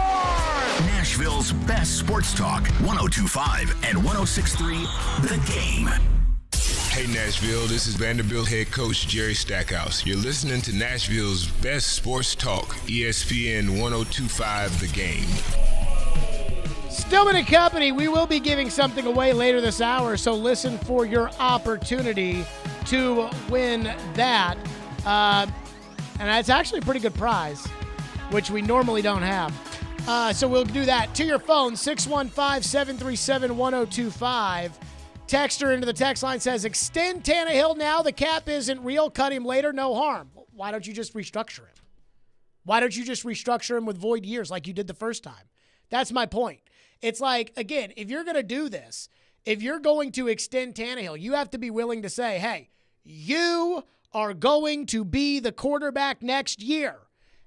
Nashville's best sports talk. 102.5 and 106.3, The Game. Hey Nashville, this is Vanderbilt head coach Jerry Stackhouse. You're listening to Nashville's best sports talk, ESPN 102.5 The Game. Stillman and Company, we will be giving something away later this hour, so listen for your opportunity to win that. And it's actually a pretty good prize, which we normally don't have. So we'll do that. To your phone, 615-737-1025. Texter into the text line says, extend Tannehill now. The cap isn't real. Cut him later. No harm. Why don't you just restructure him? Why don't you just restructure him with void years like you did the first time? That's my point. It's like, again, if you're going to do this, if you're going to extend Tannehill, you have to be willing to say, hey, you are going to be the quarterback next year.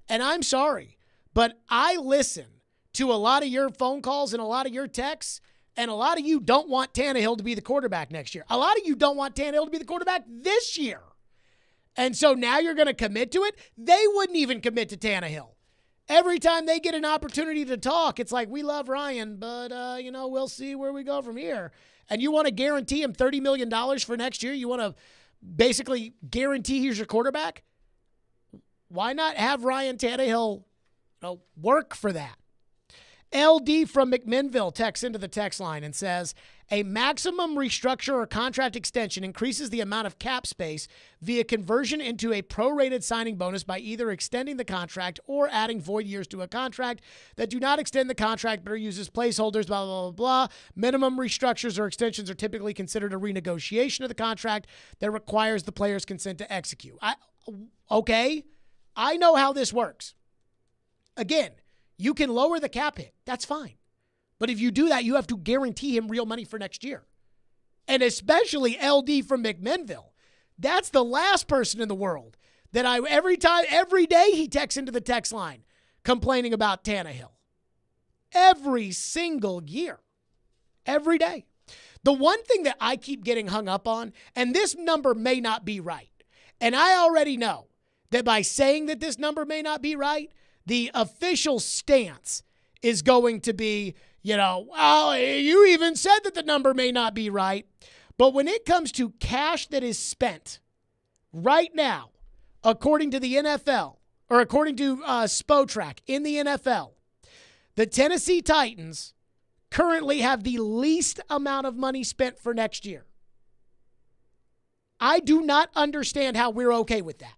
And I'm sorry, but I listen to a lot of your phone calls and a lot of your texts, and a lot of you don't want Tannehill to be the quarterback next year. A lot of you don't want Tannehill to be the quarterback this year. And so now you're going to commit to it? They wouldn't even commit to Tannehill. Every time they get an opportunity to talk, it's like, we love Ryan, but, we'll see where we go from here. And you want to guarantee him $30 million for next year? You want to basically guarantee he's your quarterback? Why not have Ryan Tannehill work for that? LD from McMinnville texts into the text line and says, a maximum restructure or contract extension increases the amount of cap space via conversion into a prorated signing bonus by either extending the contract or adding void years to a contract that do not extend the contract but are used as placeholders, blah, blah, blah, blah. Minimum restructures or extensions are typically considered a renegotiation of the contract that requires the player's consent to execute. Okay, I know how this works. Again, you can lower the cap hit. That's fine. But if you do that, you have to guarantee him real money for next year. And especially LD from McMinnville. That's the last person in the world that every day he texts into the text line complaining about Tannehill. Every single year. Every day. The one thing that I keep getting hung up on, and this number may not be right, and I already know that by saying that this number may not be right, the official stance is going to be, well, you even said that the number may not be right. But when it comes to cash that is spent right now, according to the NFL, or according to Spotrac in the NFL, the Tennessee Titans currently have the least amount of money spent for next year. I do not understand how we're okay with that.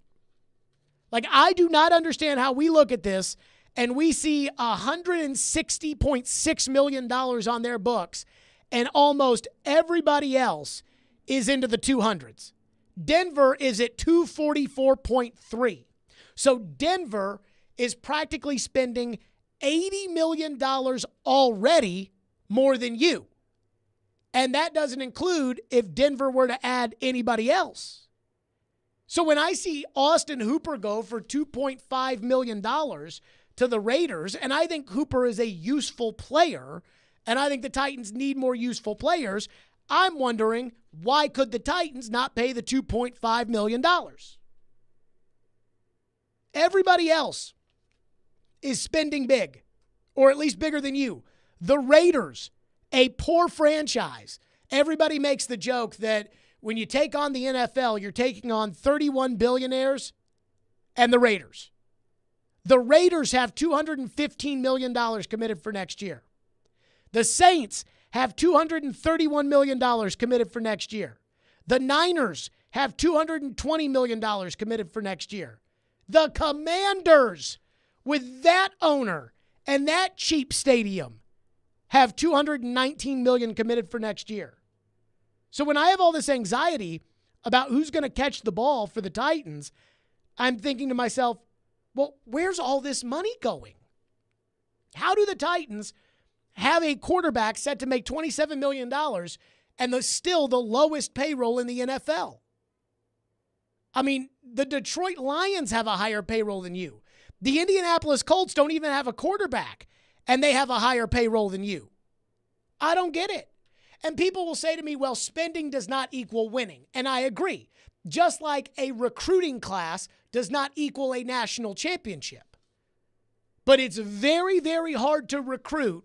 I do not understand how we look at this and we see $160.6 million on their books and almost everybody else is into the 200s. Denver is at 244.3. So Denver is practically spending $80 million already more than you. And that doesn't include if Denver were to add anybody else. So when I see Austin Hooper go for $2.5 million to the Raiders, and I think Hooper is a useful player, and I think the Titans need more useful players, I'm wondering, why could the Titans not pay the $2.5 million? Everybody else is spending big, or at least bigger than you. The Raiders, a poor franchise. Everybody makes the joke that when you take on the NFL, you're taking on 31 billionaires and the Raiders. The Raiders have $215 million committed for next year. The Saints have $231 million committed for next year. The Niners have $220 million committed for next year. The Commanders, with that owner and that cheap stadium, have $219 million committed for next year. So when I have all this anxiety about who's going to catch the ball for the Titans, I'm thinking to myself, well, where's all this money going? How do the Titans have a quarterback set to make $27 million and still the lowest payroll in the NFL? I mean, the Detroit Lions have a higher payroll than you. The Indianapolis Colts don't even have a quarterback, and they have a higher payroll than you. I don't get it. And people will say to me, well, spending does not equal winning. And I agree. Just like a recruiting class does not equal a national championship. But it's very, very hard to recruit.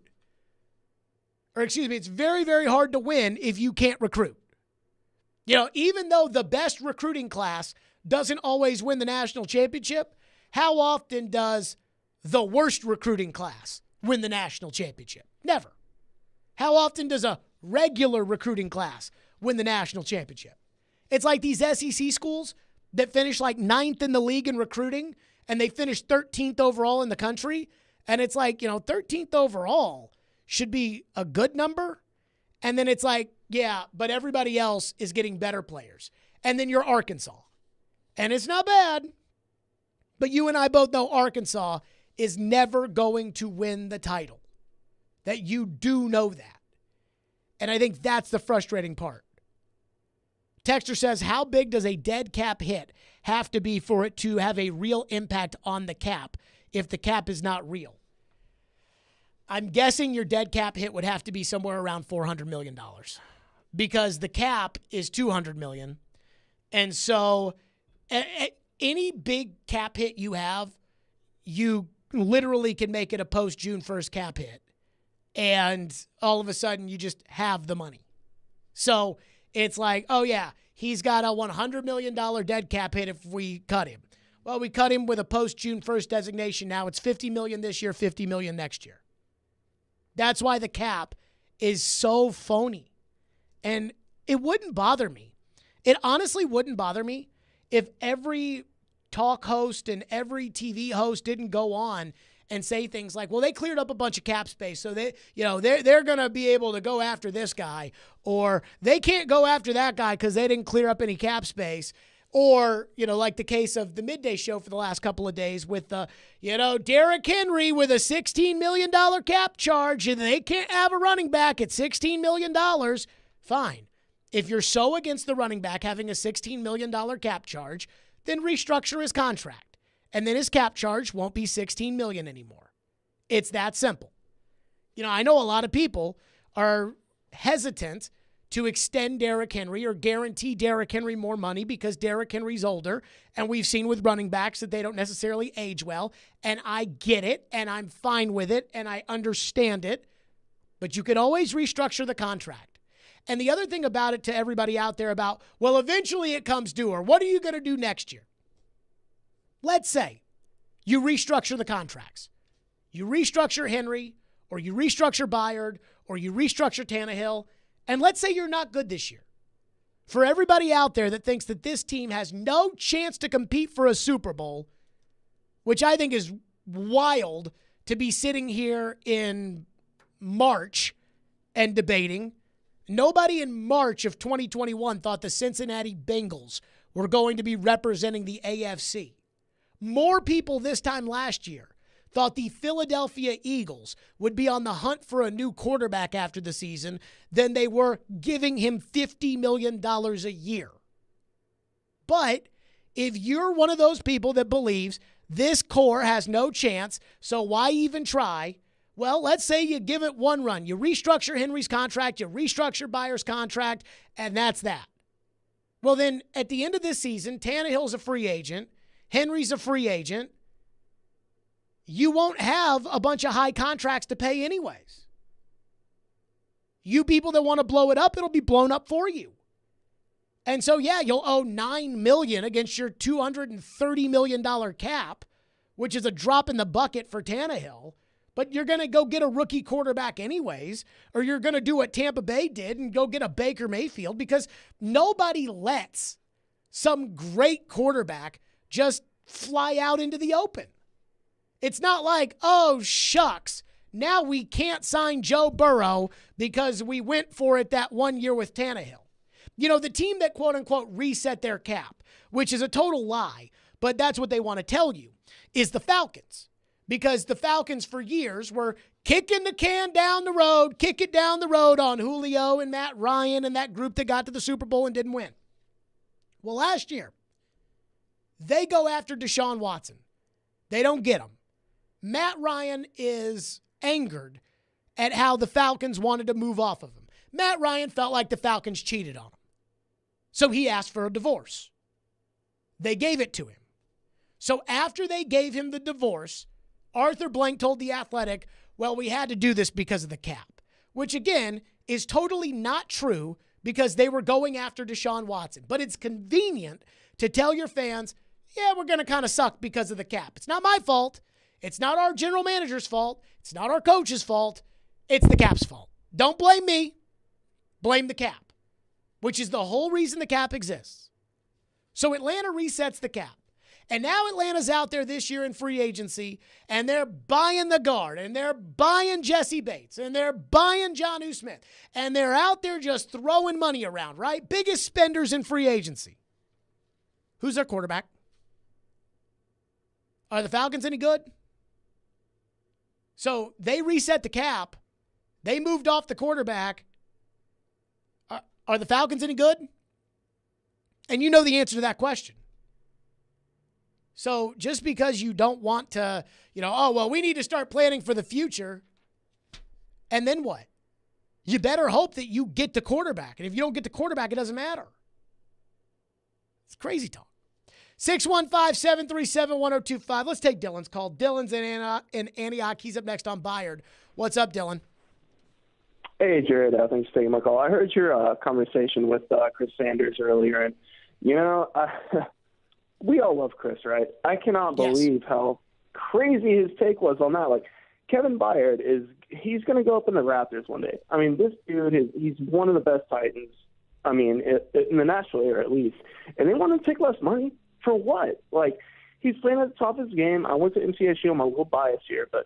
It's very, very hard to win if you can't recruit. You know, even though the best recruiting class doesn't always win the national championship, how often does the worst recruiting class win the national championship? Never. How often does a regular recruiting class win the national championship? It's like these SEC schools that finish like 9th in the league in recruiting, and they finish 13th overall in the country. And it's like, 13th overall should be a good number. And then it's like, yeah, but everybody else is getting better players. And then you're Arkansas. And it's not bad. But you and I both know Arkansas is never going to win the title. That you do know that. And I think that's the frustrating part. Texter says, how big does a dead cap hit have to be for it to have a real impact on the cap if the cap is not real? I'm guessing your dead cap hit would have to be somewhere around $400 million because the cap is $200 million. And so any big cap hit you have, you literally can make it a post-June 1st cap hit. And all of a sudden, you just have the money. So it's like, oh, yeah, he's got a $100 million dead cap hit if we cut him. Well, we cut him with a post-June 1st designation. Now it's $50 million this year, $50 million next year. That's why the cap is so phony. And it wouldn't bother me. It honestly wouldn't bother me if every talk host and every TV host didn't go on and say things like, well, they cleared up a bunch of cap space, so they're going to be able to go after this guy, or they can't go after that guy because they didn't clear up any cap space. Or, like the case of the midday show for the last couple of days with, Derrick Henry with a $16 million cap charge, and they can't have a running back at $16 million. Fine. If you're so against the running back having a $16 million cap charge, then restructure his contract. And then his cap charge won't be $16 million anymore. It's that simple. I know a lot of people are hesitant to extend Derrick Henry or guarantee Derrick Henry more money because Derrick Henry's older, and we've seen with running backs that they don't necessarily age well, and I get it, and I'm fine with it, and I understand it, but you can always restructure the contract. And the other thing about it to everybody out there about, well, eventually it comes due, or what are you going to do next year? Let's say you restructure the contracts. You restructure Henry, or you restructure Byard, or you restructure Tannehill, and let's say you're not good this year. For everybody out there that thinks that this team has no chance to compete for a Super Bowl, which I think is wild to be sitting here in March and debating. Nobody in March of 2021 thought the Cincinnati Bengals were going to be representing the AFC. More people this time last year thought the Philadelphia Eagles would be on the hunt for a new quarterback after the season than they were giving him $50 million a year. But if you're one of those people that believes this core has no chance, so why even try? Well, let's say you give it one run. You restructure Henry's contract, you restructure Byard's contract, and that's that. Well, then at the end of this season, Tannehill's a free agent, Henry's a free agent. You won't have a bunch of high contracts to pay anyways. You people that want to blow it up, it'll be blown up for you. And so, yeah, you'll owe $9 million against your $230 million cap, which is a drop in the bucket for Tannehill. but you're going to go get a rookie quarterback anyways, or you're going to do what Tampa Bay did and go get a Baker Mayfield, because nobody lets some great quarterback just fly out into the open. It's not like, oh, shucks, now we can't sign Joe Burrow because we went for it that 1 year with Tannehill. You know, the team that quote-unquote reset their cap, which is a total lie, but that's what they want to tell you, is the Falcons. Because the Falcons for years were kicking the can down the road, kick it down the road on Julio and Matt Ryan and that group that got to the Super Bowl and didn't win. Well, last year, they go after Deshaun Watson. They don't get him. Matt Ryan is angered at how the Falcons wanted to move off of him. Matt Ryan felt like the Falcons cheated on him. So he asked for a divorce. They gave it to him. So after they gave him the divorce, Arthur Blank told The Athletic, well, we had to do this because of the cap, which again is totally not true because they were going after Deshaun Watson. But it's convenient to tell your fans, yeah, we're going to kind of suck because of the cap. It's not my fault. It's not our general manager's fault. It's not our coach's fault. It's the cap's fault. Don't blame me. Blame the cap, which is the whole reason the cap exists. So Atlanta resets the cap. And now Atlanta's out there this year in free agency, and they're buying the guard, and they're buying Jesse Bates, and they're buying Jonnu Smith, and they're out there just throwing money around, right? Biggest spenders in free agency. Who's their quarterback? Are the Falcons any good? So they reset the cap. They moved off the quarterback. Are the Falcons any good? And you know the answer to that question. So just because you don't want to, oh, well, we need to start planning for the future. And then what? You better hope that you get the quarterback. And if you don't get the quarterback, it doesn't matter. It's crazy talk. 615-737-1025. Let's take Dylan's call. Dylan's in Antioch. He's up next on Bayard. What's up, Dylan? Hey, Jared. Thanks for taking my call. I heard your conversation with Chris Sanders earlier, and, we all love Chris, right? I cannot believe how crazy his take was on that. Like, Kevin Byard he's going to go up in the Raptors one day. I mean, this dude, he's one of the best Titans, in the Nashville area at least. And they want to take less money? For what? Like, he's playing at the top of his game. I went to MTSU. I'm a little biased here, but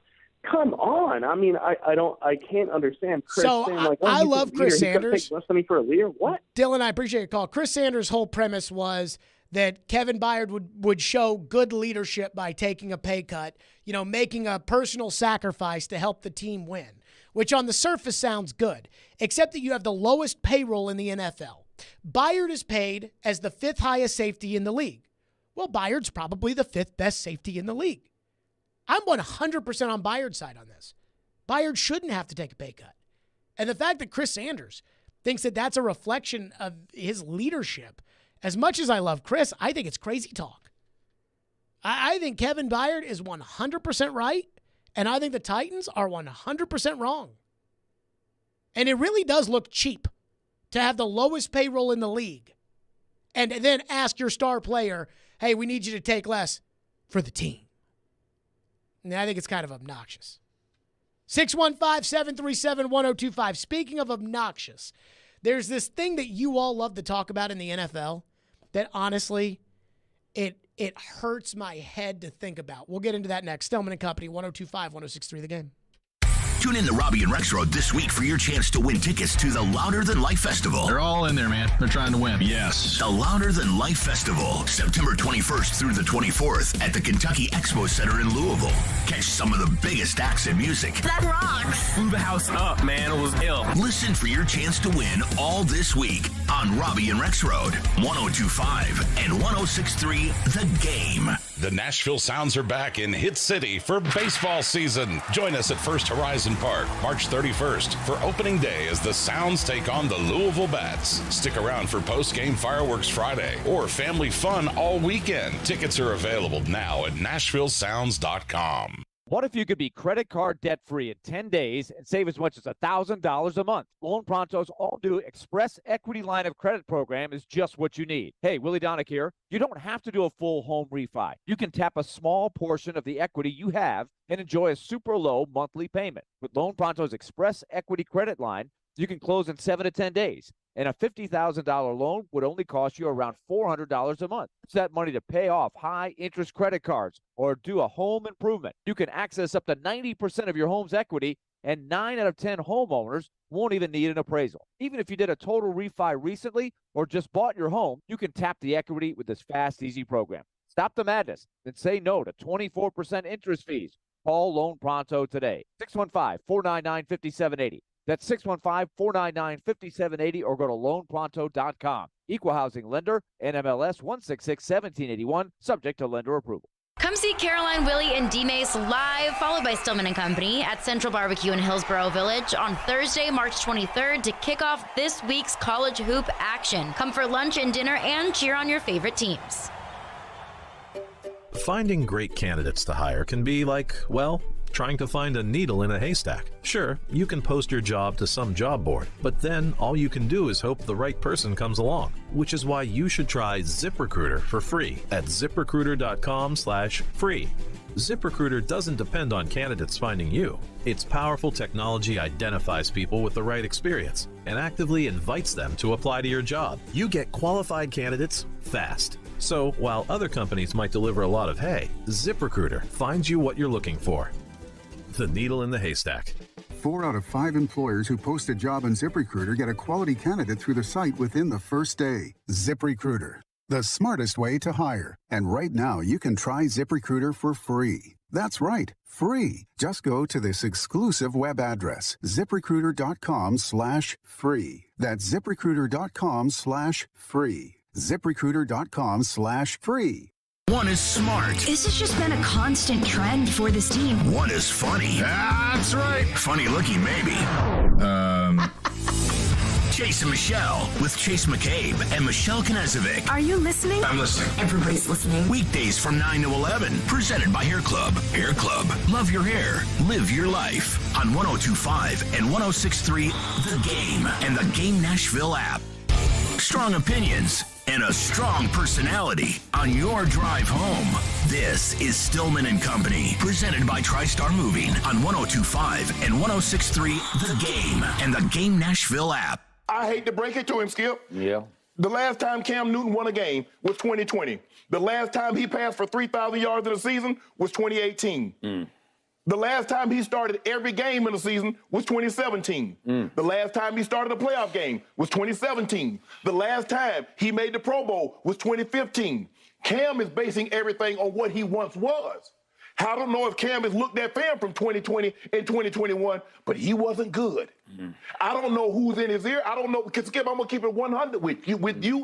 come on. I mean, I can't understand Chris saying, like, I love Chris Sanders. He's take less money for a leader? What? Dylan, I appreciate your call. Chris Sanders' whole premise was that Kevin Byard would show good leadership by taking a pay cut, making a personal sacrifice to help the team win, which on the surface sounds good, except that you have the lowest payroll in the NFL. Byard is paid as the 5th highest safety in the league. Well, Byard's probably the 5th best safety in the league. I'm 100% on Byard's side on this. Byard shouldn't have to take a pay cut. And the fact that Chris Sanders thinks that that's a reflection of his leadership, as much as I love Chris, I think it's crazy talk. I think Kevin Byard is 100% right, and I think the Titans are 100% wrong. And it really does look cheap to have the lowest payroll in the league and then ask your star player, hey, we need you to take less for the team. And I think it's kind of obnoxious. 615-737-1025. Speaking of obnoxious, there's this thing that you all love to talk about in the NFL that honestly, it hurts my head to think about. We'll get into that next. Stillman and Company, 102.5, 106.3 The Game. Tune in to Robbie and Rex Road this week for your chance to win tickets to the Louder Than Life Festival. They're all in there, man. They're trying to win. Yes. The Louder Than Life Festival, September 21st through the 24th at the Kentucky Expo Center in Louisville. Catch some of the biggest acts in music. That rocks. Blew the house up, man. It was ill. Listen for your chance to win all this week on Robbie and Rex Road, 102.5 and 106.3 The Game. The Nashville Sounds are back in Hit City for baseball season. Join us at First Horizon Park, March 31st for opening day as the Sounds take on the Louisville Bats. Stick around for post-game fireworks Friday or family fun all weekend. Tickets are available now at NashvilleSounds.com. What if you could be credit card debt-free in 10 days and save as much as $1,000 a month? Loan Pronto's all-new Express Equity Line of Credit program is just what you need. Hey, Willie Donick here. You don't have to do a full home refi. You can tap a small portion of the equity you have and enjoy a super low monthly payment. With Loan Pronto's Express Equity Credit Line, you can close in 7 to 10 days. And a $50,000 loan would only cost you around $400 a month. Use that money to pay off high-interest credit cards or do a home improvement. You can access up to 90% of your home's equity, and 9 out of 10 homeowners won't even need an appraisal. Even if you did a total refi recently or just bought your home, you can tap the equity with this fast, easy program. Stop the madness and say no to 24% interest fees. Call Loan Pronto today. 615-499-5780. That's 615-499-5780 or go to loanpronto.com. Equal housing lender, NMLS 166-1781, subject to lender approval. Come see Caroline, Willie, and D-Mace live, followed by Stillman and Company at Central Barbecue in Hillsborough Village on Thursday, March 23rd to kick off this week's college hoop action. Come for lunch and dinner and cheer on your favorite teams. Finding great candidates to hire can be like, well, trying to find a needle in a haystack. Sure, you can post your job to some job board, but then all you can do is hope the right person comes along, which is why you should try ZipRecruiter for free at ZipRecruiter.com/free. ZipRecruiter doesn't depend on candidates finding you. Its powerful technology identifies people with the right experience and actively invites them to apply to your job. You get qualified candidates fast. So while other companies might deliver a lot of hay, ZipRecruiter finds you what you're looking for. The needle in the haystack. 4 out of 5 employers who post a job on ZipRecruiter get a quality candidate through the site within the first day. ZipRecruiter, the smartest way to hire. And right now, you can try ZipRecruiter for free. That's right, free. Just go to this exclusive web address, ZipRecruiter.com/free. That's ZipRecruiter.com/free. ZipRecruiter.com/free. One is smart. This has just been a constant trend for this team. One is funny. That's right. Funny looking, maybe. Chase and Michelle with Chase McCabe and Michelle Knezovic. Are you listening? I'm listening. Everybody's listening. Weekdays from 9 to 11. Presented by Hair Club. Hair Club. Love your hair. Live your life. On 102.5 and 106.3 The Game and the Game Nashville app. Strong opinions and a strong personality on your drive home. This is Stillman and Company, presented by TriStar Moving on 102.5 and 106.3 The Game and the Game Nashville app. I hate to break it to him, Skip. Yeah. The last time Cam Newton won a game was 2020. The last time he passed for 3,000 yards in a season was 2018. The last time he started every game in the season was 2017. The last time he started a playoff game was 2017. The last time he made the Pro Bowl was 2015. Cam is basing everything on what he once was. I don't know if Cam has looked at film from 2020 and 2021, but he wasn't good. I don't know who's in his ear. I don't know, because Skip, I'm going to keep it 100 with you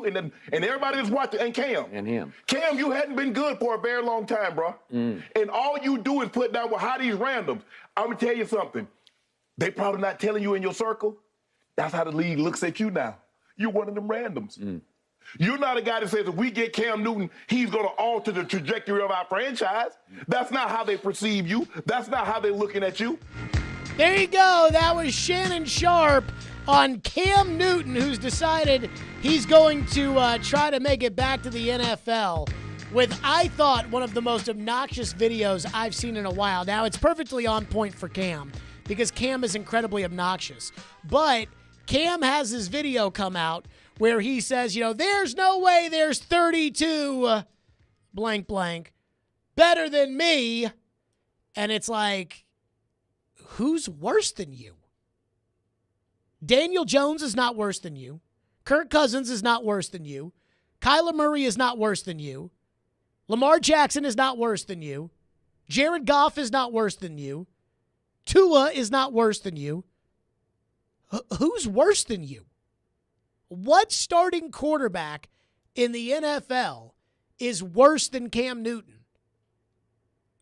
and everybody that's watching, and Cam. And him. Cam, you hadn't been good for a very long time, bro. And all you do is put down, well, how these randoms. I'm going to tell you something. They probably not telling you in your circle. That's how the league looks at you now. You're one of them randoms. You're not a guy that says if we get Cam Newton, he's going to alter the trajectory of our franchise. That's not how they perceive you. That's not how they're looking at you. There you go. That was Shannon Sharp on Cam Newton, who's decided he's going to try to make it back to the NFL with, I thought, one of the most obnoxious videos I've seen in a while. Now, it's perfectly on point for Cam because Cam is incredibly obnoxious. But Cam has his video come out where he says, there's no way there's 32 blank blank better than me. And it's like, who's worse than you? Daniel Jones is not worse than you. Kirk Cousins is not worse than you. Kyler Murray is not worse than you. Lamar Jackson is not worse than you. Jared Goff is not worse than you. Tua is not worse than you. Who's worse than you? What starting quarterback in the NFL is worse than Cam Newton?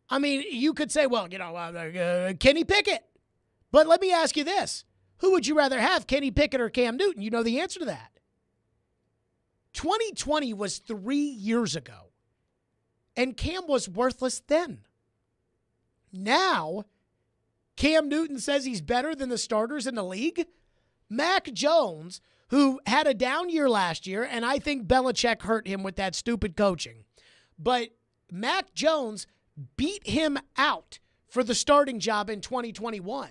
I mean, you could say, well, Kenny Pickett. But let me ask you this. Who would you rather have, Kenny Pickett or Cam Newton? You know the answer to that. 2020 was 3 years ago, and Cam was worthless then. Now, Cam Newton says he's better than the starters in the league. Mac Jones, who had a down year last year, and I think Belichick hurt him with that stupid coaching. But Mac Jones beat him out for the starting job in 2021.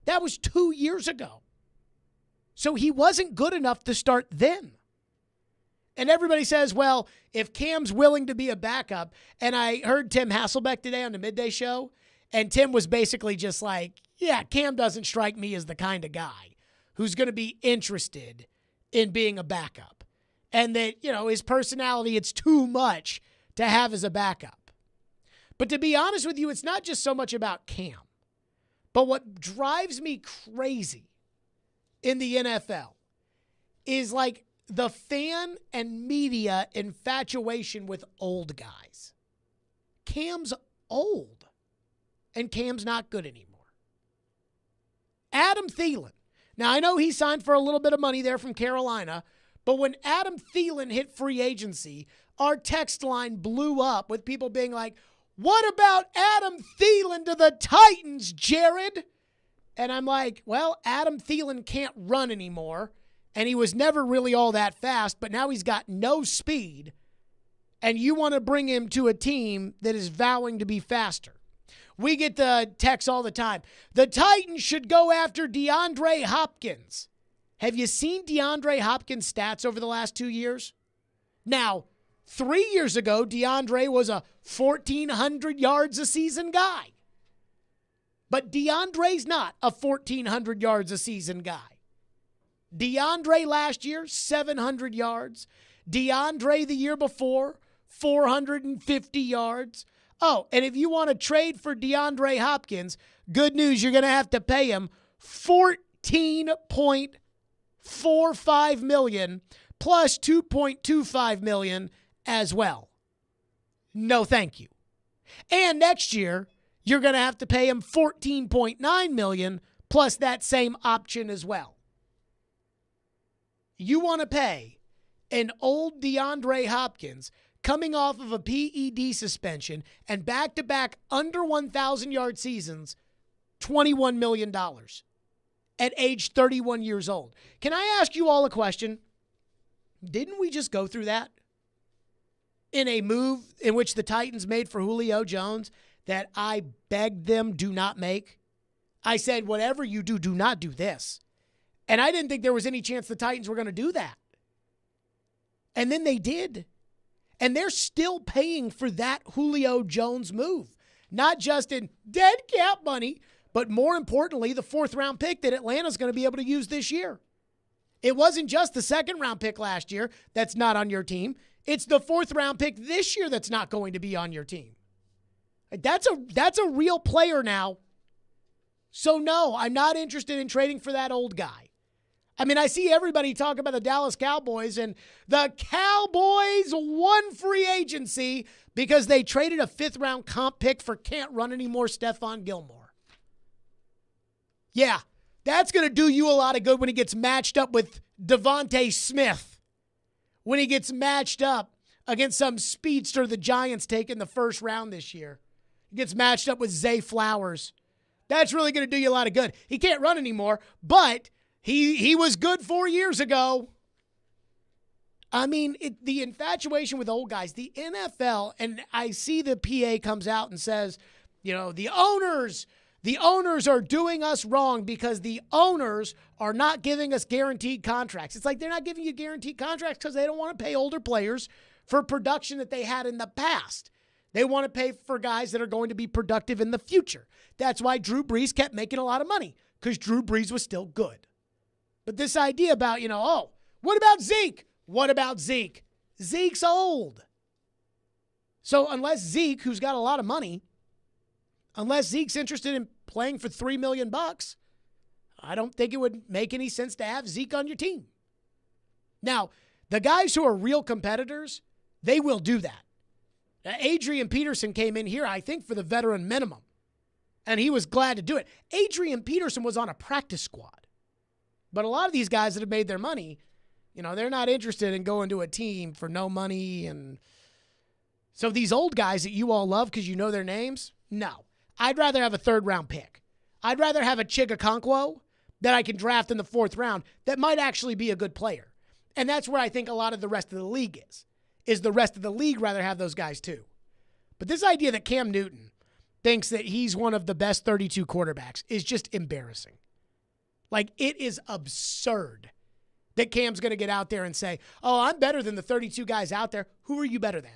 That was 2 years ago. So he wasn't good enough to start then. And everybody says, well, if Cam's willing to be a backup, and I heard Tim Hasselbeck today on the Midday Show, and Tim was basically just like, yeah, Cam doesn't strike me as the kind of guy who's going to be interested in being a backup. And that, his personality, it's too much to have as a backup. But to be honest with you, it's not just so much about Cam. But what drives me crazy in the NFL is like the fan and media infatuation with old guys. Cam's old, and Cam's not good anymore. Adam Thielen. Now, I know he signed for a little bit of money there from Carolina, but when Adam Thielen hit free agency, our text line blew up with people being like, what about Adam Thielen to the Titans, Jared? And I'm like, well, Adam Thielen can't run anymore, and he was never really all that fast, but now he's got no speed, and you want to bring him to a team that is vowing to be faster. We get the texts all the time. The Titans should go after DeAndre Hopkins. Have you seen DeAndre Hopkins' stats over the last 2 years? Now, 3 years ago, DeAndre was a 1,400 yards a season guy. But DeAndre's not a 1,400 yards a season guy. DeAndre last year, 700 yards. DeAndre the year before, 450 yards. Oh, and if you want to trade for DeAndre Hopkins, good news, you're going to have to pay him $14.45 million plus $2.25 million as well. No, thank you. And next year, you're going to have to pay him $14.9 million plus that same option as well. You want to pay an old DeAndre Hopkins coming off of a PED suspension and back-to-back under 1,000-yard seasons, $21 million at age 31 years old. Can I ask you all a question? Didn't we just go through that in a move in which the Titans made for Julio Jones that I begged them do not make? I said, whatever you do, do not do this. And I didn't think there was any chance the Titans were going to do that. And then they did. And they're still paying for that Julio Jones move. Not just in dead cap money, but more importantly, the 4th-round pick that Atlanta's going to be able to use this year. It wasn't just the 2nd-round pick last year that's not on your team. It's the 4th-round pick this year that's not going to be on your team. That's a real player now. So, no, I'm not interested in trading for that old guy. I mean, I see everybody talk about the Dallas Cowboys, and the Cowboys won free agency because they traded a 5th-round comp pick for can't run anymore Stephon Gilmore. Yeah, that's going to do you a lot of good when he gets matched up with Devontae Smith. When he gets matched up against some speedster the Giants take in the 1st round this year. He gets matched up with Zay Flowers. That's really going to do you a lot of good. He can't run anymore, but he was good 4 years ago. I mean, the infatuation with old guys, the NFL, and I see the PA comes out and says, the owners are doing us wrong because the owners are not giving us guaranteed contracts. It's like they're not giving you guaranteed contracts because they don't want to pay older players for production that they had in the past. They want to pay for guys that are going to be productive in the future. That's why Drew Brees kept making a lot of money, because Drew Brees was still good. But this idea about, what about Zeke? What about Zeke? Zeke's old. So unless Zeke, who's got a lot of money, unless Zeke's interested in playing for $3 million, I don't think it would make any sense to have Zeke on your team. Now, the guys who are real competitors, they will do that. Adrian Peterson came in here, I think, for the veteran minimum, and he was glad to do it. Adrian Peterson was on a practice squad. But a lot of these guys that have made their money, they're not interested in going to a team for no money. And so these old guys that you all love because you know their names, No. I'd rather have a third-round pick. I'd rather have a Chigakonkwo that I can draft in the 4th round that might actually be a good player. And that's where I think a lot of the rest of the league is the rest of the league rather have those guys too. But this idea that Cam Newton thinks that he's one of the best 32 quarterbacks is just embarrassing. Like, it is absurd that Cam's going to get out there and say, oh, I'm better than the 32 guys out there. Who are you better than?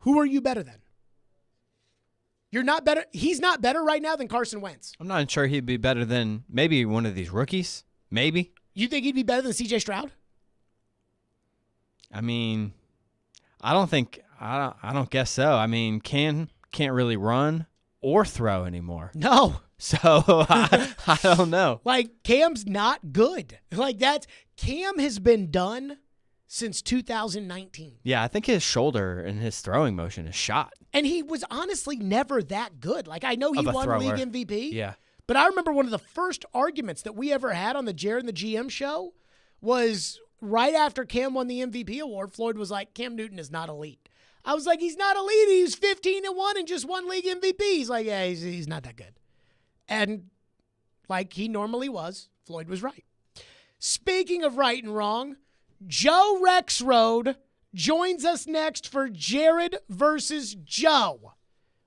Who are you better than? You're not better. He's not better right now than Carson Wentz. I'm not sure he'd be better than maybe one of these rookies. Maybe. You think he'd be better than C.J. Stroud? I mean, I don't guess so. I mean, can't really run or throw anymore. No. So I don't know. Like, Cam's not good. Like, Cam has been done since 2019. Yeah, I think his shoulder and his throwing motion is shot. And he was honestly never that good. Like, I know he won thrower. league MVP. Yeah. But I remember one of the first arguments that we ever had on the Jared and the GM show was right after Cam won the MVP award. Floyd was like, Cam Newton is not elite. I was like, he's not elite. He was 15-1 and just won league MVP. He's like, yeah, he's not that good. And like he normally was, Floyd was right. Speaking of right and wrong, Joe Rexroad joins us next for Jared versus Joe.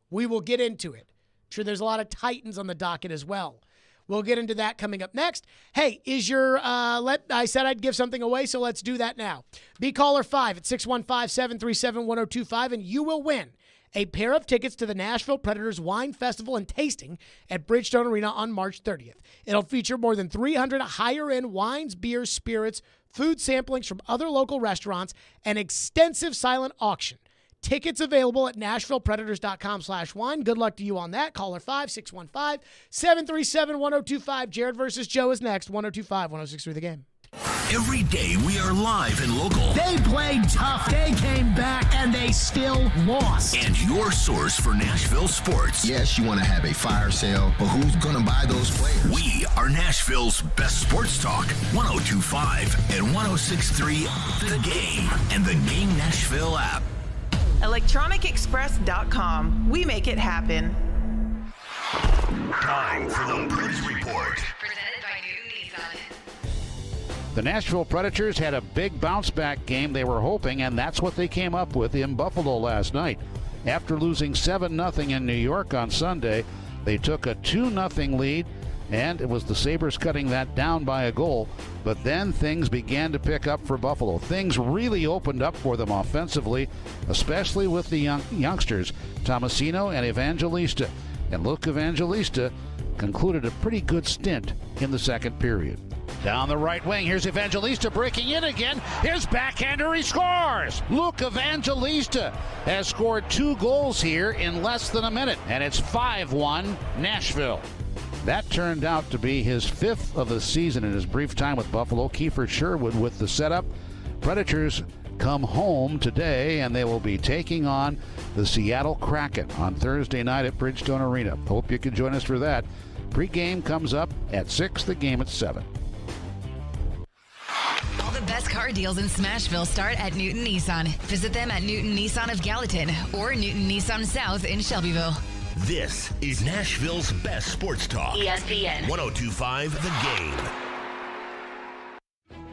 We will get into it. I'm sure there's a lot of Titans on the docket as well. We'll get into that coming up next. Hey, is your, I said I'd give something away, so let's do that now. Be caller 5 at 615-737-1025, and you will win a pair of tickets to the Nashville Predators Wine Festival and Tasting at Bridgestone Arena on March 30th. It'll feature more than 300 higher-end wines, beers, spirits, food samplings from other local restaurants, and extensive silent auction. Tickets available at NashvillePredators.com/wine. Good luck to you on that. Caller 5-615-737-1025. Jared versus Joe is next. 1025-1063 The Game. Every day we are live and local. They played tough. They came back and they still lost. And your source for Nashville sports. Yes, you want to have a fire sale, but who's going to buy those players? We are Nashville's best sports talk. 1025 and 1063 The Game and the Game Nashville app. ElectronicExpress.com. We make it happen. Time for the Birds Report. Presented by Newton Nissan. The Nashville Predators had a big bounce-back game they were hoping, and that's what they came up with in Buffalo last night. After losing 7-0 in New York on Sunday, they took a 2-0 lead, and it was the Sabres cutting that down by a goal. But then things began to pick up for Buffalo. Things really opened up for them offensively, especially with the youngsters, Tomasino and Evangelista. And Luke Evangelista concluded a pretty good stint in the second period. Down the right wing, here's Evangelista breaking in again. Here's backhander, he scores! Luke Evangelista has scored 2 goals here in less than a minute, and it's 5-1 Nashville. That turned out to be his 5th of the season in his brief time with Buffalo. Kiefer Sherwood with the setup. Predators come home today, and they will be taking on the Seattle Kraken on Thursday night at Bridgestone Arena. Hope you can join us for that. Pre-game comes up at 6, the game at 7. All the best car deals in Smashville start at Newton Nissan. Visit them at Newton Nissan of Gallatin or Newton Nissan South in Shelbyville. This is Nashville's best sports talk. ESPN 1025 The Game.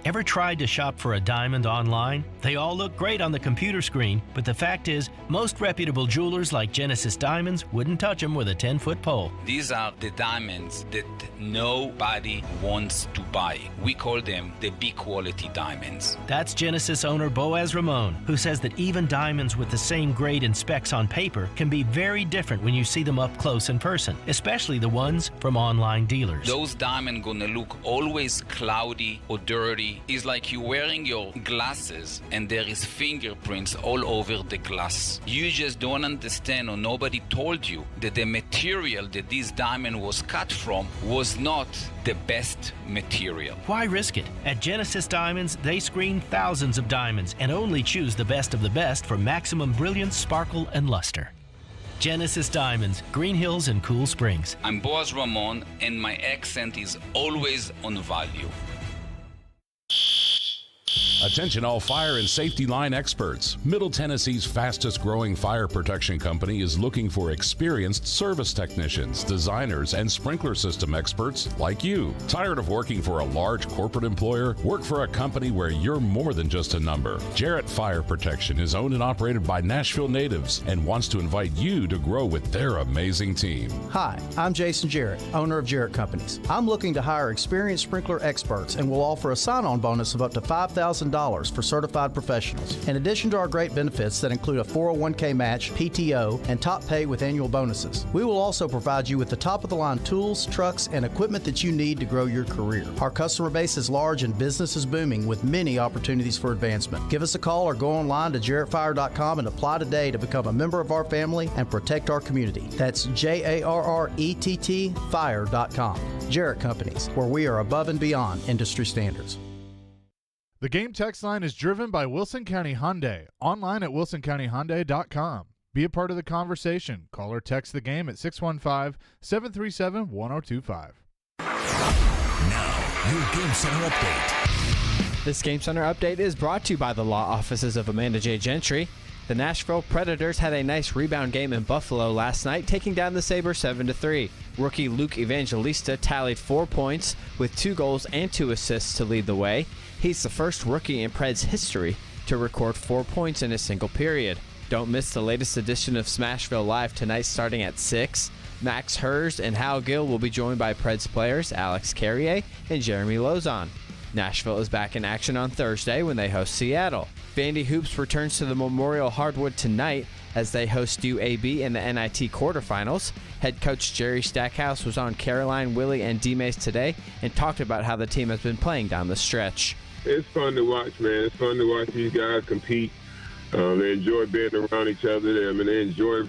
Ever tried to shop for a diamond online? They all look great on the computer screen, but the fact is, most reputable jewelers like Genesis Diamonds wouldn't touch them with a 10-foot pole. These are the diamonds that nobody wants to buy. We call them the B-quality diamonds. That's Genesis owner Boaz Ramon, who says that even diamonds with the same grade and specs on paper can be very different when you see them up close in person, especially the ones from online dealers. Those diamonds gonna look always cloudy or dirty. It's like you're wearing your glasses and there is fingerprints all over the glass. You just don't understand, or nobody told you that the material that this diamond was cut from was not the best material. Why risk it? At Genesis Diamonds, they screen thousands of diamonds and only choose the best of the best for maximum brilliance, sparkle, and luster. Genesis Diamonds, Green Hills and Cool Springs. I'm Boaz Ramon, and my accent is always on value. Attention all fire and safety line experts. Middle Tennessee's fastest growing fire protection company is looking for experienced service technicians, designers, and sprinkler system experts like you. Tired of working for a large corporate employer? Work for a company where you're more than just a number. Jarrett Fire Protection is owned and operated by Nashville natives and wants to invite you to grow with their amazing team. Hi, I'm Jason Jarrett, owner of Jarrett Companies. I'm looking to hire experienced sprinkler experts and will offer a sign-on bonus of up to $5,000 for certified professionals. In addition to our great benefits that include a 401k match, PTO, and top pay with annual bonuses, we will also provide you with the top-of-the-line tools, trucks, and equipment that you need to grow your career. Our customer base is large and business is booming with many opportunities for advancement. Give us a call or go online to jarrettfire.com and apply today to become a member of our family and protect our community. That's JARRETT fire.com. Jarrett Companies, where we are above and beyond industry standards. The game text line is driven by Wilson County Hyundai. Online at wilsoncountyhyundai.com. Be a part of the conversation. Call or text the game at 615-737-1025. Now, your Game Center update. This Game Center update is brought to you by the law offices of Amanda J. Gentry. The Nashville Predators had a nice rebound game in Buffalo last night, taking down the Sabres 7-3. Rookie Luke Evangelista tallied 4 points with 2 goals and 2 assists to lead the way. He's the first rookie in Preds history to record 4 points in a single period. Don't miss the latest edition of Smashville Live tonight starting at 6. Max Hurst and Hal Gill will be joined by Preds players Alex Carrier and Jeremy Lozon. Nashville is back in action on Thursday when they host Seattle. Vandy Hoops returns to the Memorial Hardwood tonight as they host UAB in the NIT quarterfinals. Head coach Jerry Stackhouse was on Caroline, Willie, and D-Mace today and talked about how the team has been playing down the stretch. It's fun to watch, man. It's fun to watch these guys compete. They enjoy being around each other. They enjoy,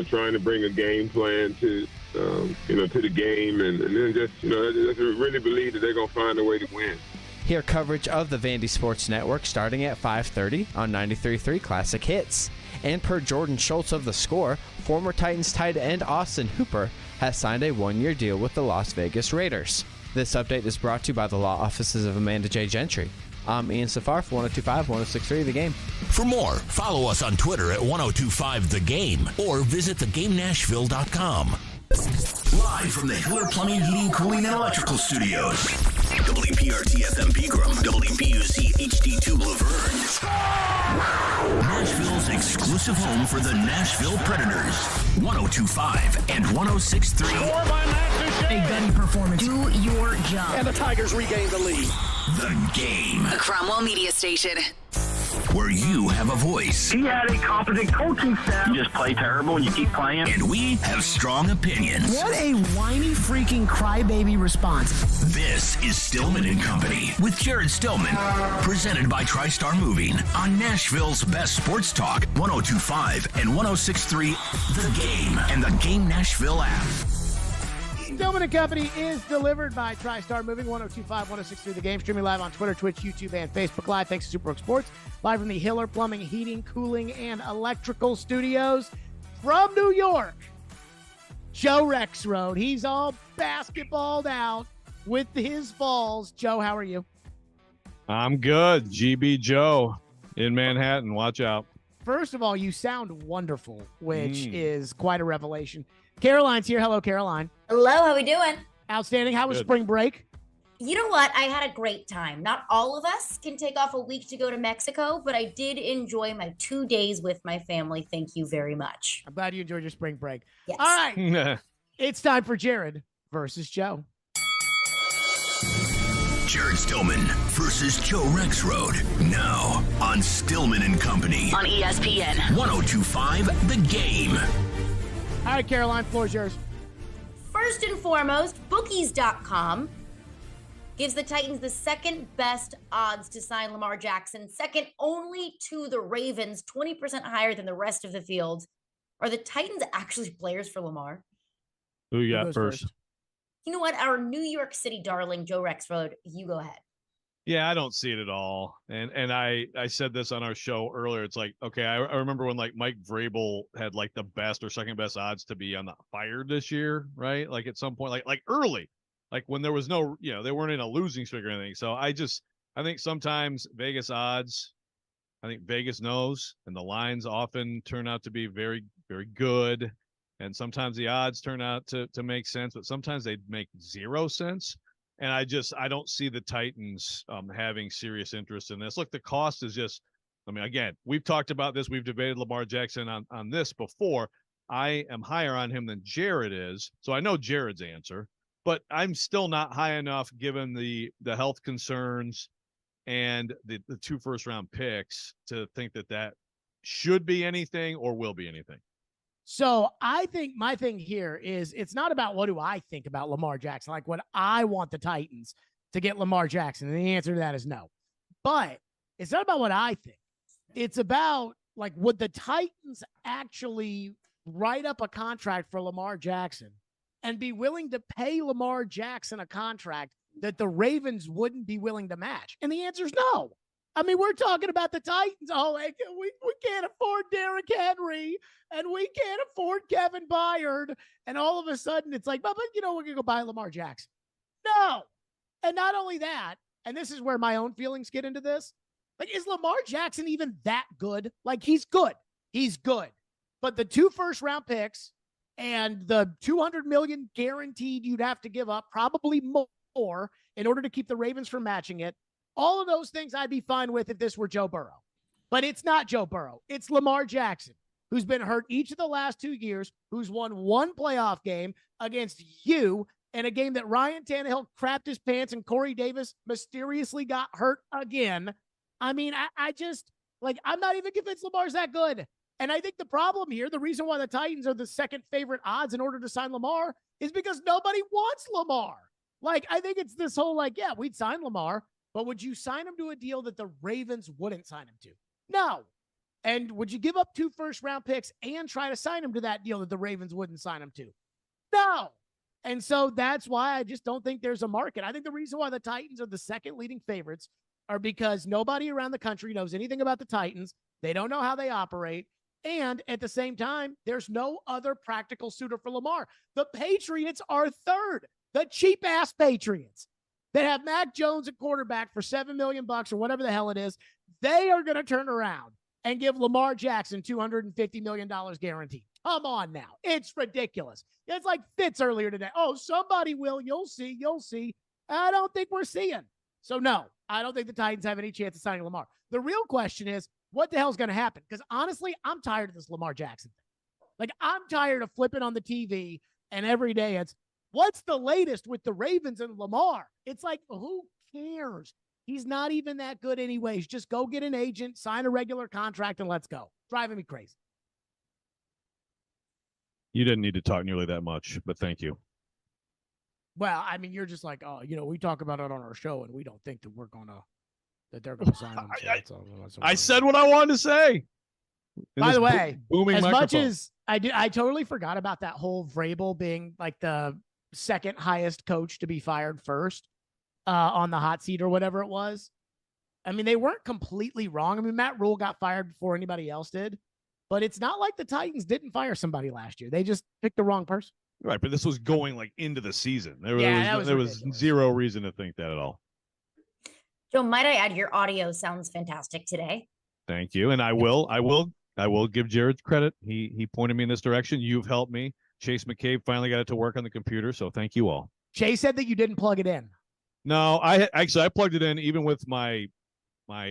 trying to bring a game plan to, to the game, and then just really believe that they're gonna find a way to win. Hear coverage of the Vandy Sports Network starting at 5:30 on 93.3 Classic Hits. And per Jordan Schultz of The Score, former Titans tight end Austin Hooper has signed a 1-year deal with the Las Vegas Raiders. This update is brought to you by the law offices of Amanda J. Gentry. I'm Ian Safar for 102.5, 106.3 The Game. For more, follow us on Twitter at 102.5 The Game or visit theGameNashville.com. Live from the Hiller Plumbing, Heating, Cooling, and Electrical Studios. WPRT-FM Pegram, WPUC HD2 Laverne. Nashville's exclusive home for the Nashville Predators. 102.5 and 106.3. A gunny performance. Do your job. And the Tigers regain the lead. The Game. A Cromwell Media Station. Where you have a voice. He had a competent coaching staff. You just play terrible and you keep playing. And we have strong opinions. What a whiny freaking crybaby response. This is Stillman and Company with Jared Stillman. Presented by TriStar Moving on Nashville's best sports talk, 102.5 and 106.3 The Game and the Game Nashville app. Stillman and Company is delivered by TriStar Moving, 102.5, 106.3 The Game. Streaming live on Twitter, Twitch, YouTube, and Facebook Live. Thanks to Superbook Sports. Live from the Hiller Plumbing, Heating, Cooling, and Electrical Studios. From New York, Joe Rexrode. He's all basketballed out with his Vols. Joe, how are you? I'm good. GB Joe in Manhattan. Watch out. First of all, you sound wonderful, which is quite a revelation. Caroline's here. Hello, Caroline. Hello, how we doing? Outstanding. How was spring break? You know what? I had a great time. Not all of us can take off a week to go to Mexico, but I did enjoy my 2 days with my family. Thank you very much. I'm glad you enjoyed your spring break. Yes. All right. It's time for Jared versus Joe. Jared Stillman versus Joe Rexrode. Now on Stillman and Company. On ESPN. 102.5 The Game. All right, Caroline, floor's yours. First and foremost, bookies.com gives the Titans the second best odds to sign Lamar Jackson, second only to the Ravens, 20% higher than the rest of the field. Are the Titans actually players for Lamar? Who you got first? You know what? Our New York City darling, Joe Rexrode, you go ahead. Yeah, I don't see it at all. And I said this on our show earlier. It's like, okay, I remember when like Mike Vrabel had like the best or second best odds to be on the fired this year, right? Like at some point, like early, like when there was no, they weren't in a losing streak or anything. So I just, I think sometimes Vegas odds, I think Vegas knows, and the lines often turn out to be very, very good. And sometimes the odds turn out to make sense, but sometimes they make zero sense. And I don't see the Titans having serious interest in this. Look, the cost is just, I mean, again, we've talked about this. We've debated Lamar Jackson on this before. I am higher on him than Jared is. So I know Jared's answer, but I'm still not high enough given the health concerns and the 2 first-round picks to think that should be anything or will be anything. So I think my thing here is it's not about what do I think about Lamar Jackson, like what I want the Titans to get Lamar Jackson. And the answer to that is no. But it's not about what I think. It's about, like, would the Titans actually write up a contract for Lamar Jackson and be willing to pay Lamar Jackson a contract that the Ravens wouldn't be willing to match? And the answer is no. I mean, we're talking about the Titans. Oh, we can't afford Derrick Henry, and we can't afford Kevin Byard. And all of a sudden, it's like, but we're going to go buy Lamar Jackson. No. And not only that, and this is where my own feelings get into this, like, is Lamar Jackson even that good? Like, he's good. He's good. But the 2 first-round picks and the $200 million guaranteed you'd have to give up, probably more, in order to keep the Ravens from matching it, all of those things I'd be fine with if this were Joe Burrow. But it's not Joe Burrow. It's Lamar Jackson, who's been hurt each of the last 2 years, who's won 1 playoff game against you, in a game that Ryan Tannehill crapped his pants and Corey Davis mysteriously got hurt again. I mean, I just, like, I'm not even convinced Lamar's that good. And I think the problem here, the reason why the Titans are the second favorite odds in order to sign Lamar, is because nobody wants Lamar. Like, I think it's this whole, like, yeah, we'd sign Lamar, but would you sign him to a deal that the Ravens wouldn't sign him to? No. And would you give up 2 first-round picks and try to sign him to that deal that the Ravens wouldn't sign him to? No. And so that's why I just don't think there's a market. I think the reason why the Titans are the second leading favorites are because nobody around the country knows anything about the Titans. They don't know how they operate. And at the same time, there's no other practical suitor for Lamar. The Patriots are third. The cheap-ass Patriots that have Mac Jones at quarterback for $7 million or whatever the hell it is, they are going to turn around and give Lamar Jackson $250 million guaranteed. Come on now. It's ridiculous. It's like Fitz earlier today. Oh, somebody will. You'll see. You'll see. I don't think we're seeing. So, no, I don't think the Titans have any chance of signing Lamar. The real question is, what the hell's going to happen? Because honestly, I'm tired of this Lamar Jackson thing. Like, I'm tired of flipping on the TV and every day it's, what's the latest with the Ravens and Lamar? It's like, who cares? He's not even that good anyways. Just go get an agent, sign a regular contract, and let's go. Driving me crazy. You didn't need to talk nearly that much, but thank you. Well, I mean, you're just like, oh, we talk about it on our show, and we don't think that they're going to sign him. So I said what I wanted to say. By the way, as much microphone. as I totally forgot about that whole Vrabel being like the second highest coach to be fired first on the hot seat or whatever it was. I mean, they weren't completely wrong. I mean, Matt Rule got fired before anybody else did, but it's not like the Titans didn't fire somebody last year. They just picked the wrong person. Right, but this was going like into the season. There was zero reason to think that at all. Joe, might I add, your audio sounds fantastic today. Thank you, and I will give Jared credit. He pointed me in this direction. You've helped me. Chase McCabe finally got it to work on the computer, so thank you all. Chase said that you didn't plug it in. No, I plugged it in even with my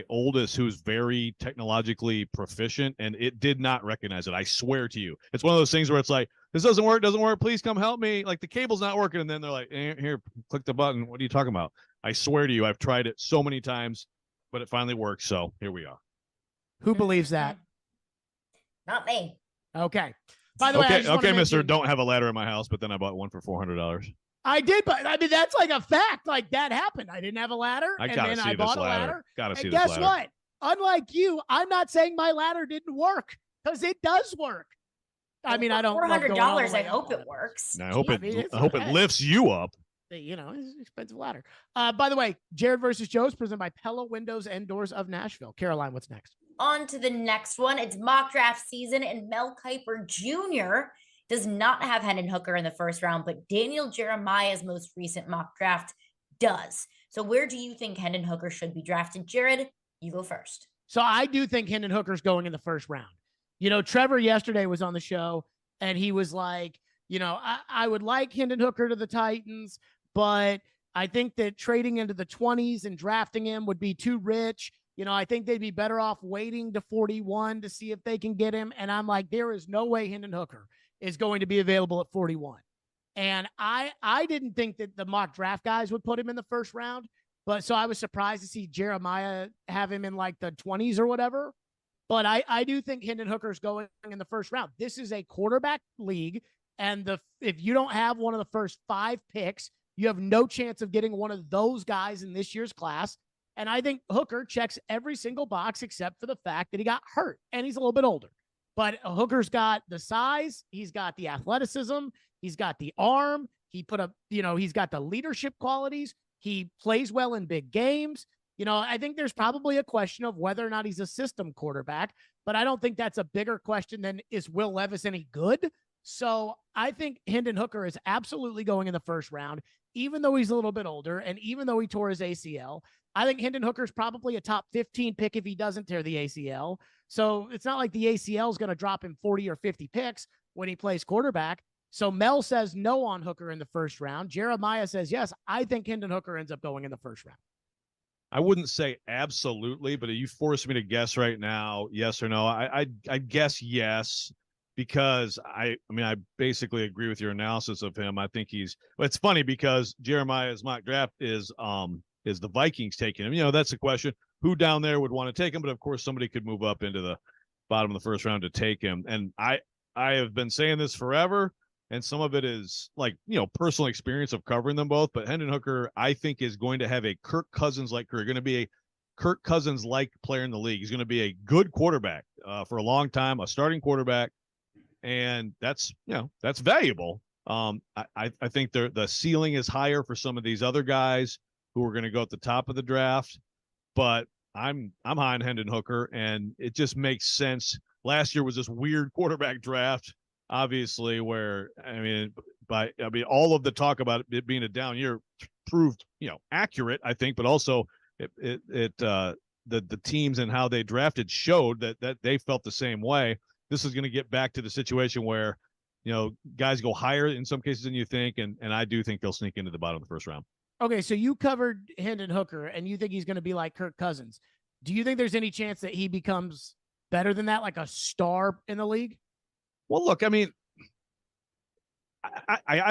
oldest, who's very technologically proficient, and it did not recognize it. I swear to you. It's one of those things where it's like, this doesn't work, please come help me. Like, the cable's not working, and then they're like, here, click the button. What are you talking about? I swear to you, I've tried it so many times, but it finally works, so here we are. Who believes that? Not me. Okay. By the way, okay, mister, don't have a ladder in my house, but then I bought one for $400. I did, but I mean, that's like a fact. Like, that happened. I didn't have a ladder, and then I bought a ladder. And guess what? Unlike you, I'm not saying my ladder didn't work, because it does work. I mean, I don't. $400. I hope it works. I hope it lifts you up. It's an expensive ladder. By the way, Jared versus Joe is presented by Pella Windows and Doors of Nashville. Caroline, what's next? On to the next one. It's mock draft season, and Mel Kiper Jr. does not have Hendon Hooker in the first round, but Daniel Jeremiah's most recent mock draft does. So where do you think Hendon Hooker should be drafted? Jared, you go first. So I do think Hendon Hooker's going in the first round. Trevor yesterday was on the show, and he was like, I would like Hendon Hooker to the Titans, but I think that trading into the 20s and drafting him would be too rich. I think they'd be better off waiting to 41 to see if they can get him. And I'm like, there is no way Hendon Hooker is going to be available at 41. And I didn't think that the mock draft guys would put him in the first round, but so I was surprised to see Jeremiah have him in like the 20s or whatever. But I do think Hendon Hooker's going in the first round. This is a quarterback league, and if you don't have one of the first 5 picks, you have no chance of getting one of those guys in this year's class. And I think Hooker checks every single box except for the fact that he got hurt and he's a little bit older. But Hooker's got the size, he's got the athleticism, he's got the arm, he's got the leadership qualities, he plays well in big games. I think there's probably a question of whether or not he's a system quarterback, but I don't think that's a bigger question than is Will Levis any good? So I think Hendon Hooker is absolutely going in the first round, even though he's a little bit older and even though he tore his ACL. I think Hendon Hooker is probably a top 15 pick if he doesn't tear the ACL. So it's not like the ACL is going to drop him 40 or 50 picks when he plays quarterback. So Mel says no on Hooker in the first round. Jeremiah says yes. I think Hendon Hooker ends up going in the first round. I wouldn't say absolutely, but you forced me to guess right now, yes or no. I guess yes, because I basically agree with your analysis of him. I think it's funny because Jeremiah's mock draft is the Vikings taking him. That's the question. Who down there would want to take him? But of course, somebody could move up into the bottom of the first round to take him. And I have been saying this forever, and some of it is like, personal experience of covering them both. But Hendon Hooker, I think, is going to have a Kirk Cousins-like career, going to be a Kirk Cousins-like player in the league. He's going to be a good quarterback for a long time, a starting quarterback. And that's valuable. I think the ceiling is higher for some of these other guys who are going to go at the top of the draft, but I'm high on Hendon Hooker, and it just makes sense. Last year was this weird quarterback draft, obviously, where all of the talk about it being a down year proved accurate, I think, but also the teams and how they drafted showed that they felt the same way. This is going to get back to the situation where guys go higher in some cases than you think, and I do think they'll sneak into the bottom of the first round. Okay, so you covered Hendon Hooker, and you think he's going to be like Kirk Cousins. Do you think there's any chance that he becomes better than that, like a star in the league? Well, look, I'm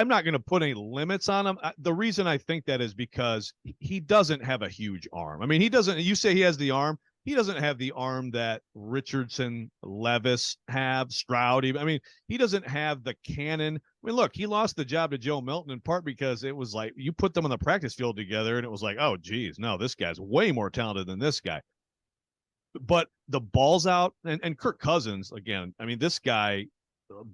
not going to put any limits on him. The reason I think that is because he doesn't have a huge arm. He doesn't. You say he has the arm. He doesn't have the arm that Richardson, Levis have, Stroud. He doesn't have the cannon. Look, he lost the job to Joe Milton in part because it was like you put them on the practice field together and it was like, oh, geez, no, this guy's way more talented than this guy. But the ball's out, and Kirk Cousins, again, this guy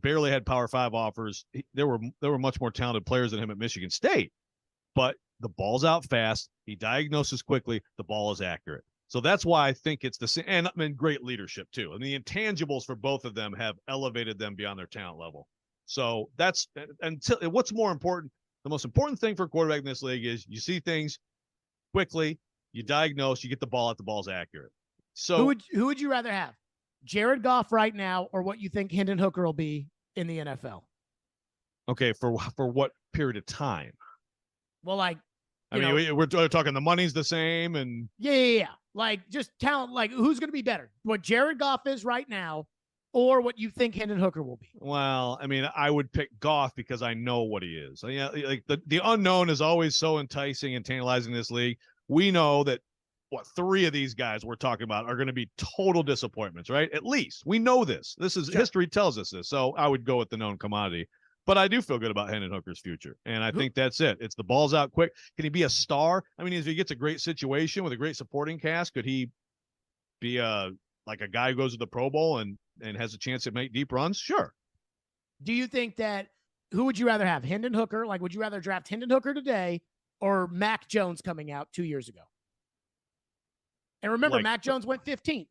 barely had Power 5 offers. There were much more talented players than him at Michigan State. But the ball's out fast. He diagnoses quickly. The ball is accurate. So that's why I think it's the same, and great leadership too. And the intangibles for both of them have elevated them beyond their talent level. So that's what's more important. The most important thing for a quarterback in this league is you see things quickly, you diagnose, you get the ball out, the ball's accurate. So who would you rather have, Jared Goff right now, or what you think Hendon Hooker will be in the NFL? Okay, for what period of time? Well, we're talking the money's the same, and yeah. Like just talent, like who's going to be better? What Jared Goff is right now, or what you think Hendon Hooker will be? Well, I would pick Goff because I know what he is. Like the unknown is always so enticing and tantalizing in this league. We know that 3 of these guys we're talking about are going to be total disappointments, right? At least we know this. This is history tells us this. So I would go with the known commodity. But I do feel good about Hendon Hooker's future, and I think that's it. It's the ball's out quick. Can he be a star? If he gets a great situation with a great supporting cast, could he be like a guy who goes to the Pro Bowl and has a chance to make deep runs? Sure. Do you think that who would you rather have, Hendon Hooker? Like, would you rather draft Hendon Hooker today or Mac Jones coming out 2 years ago? And remember, Mac Jones went 15th.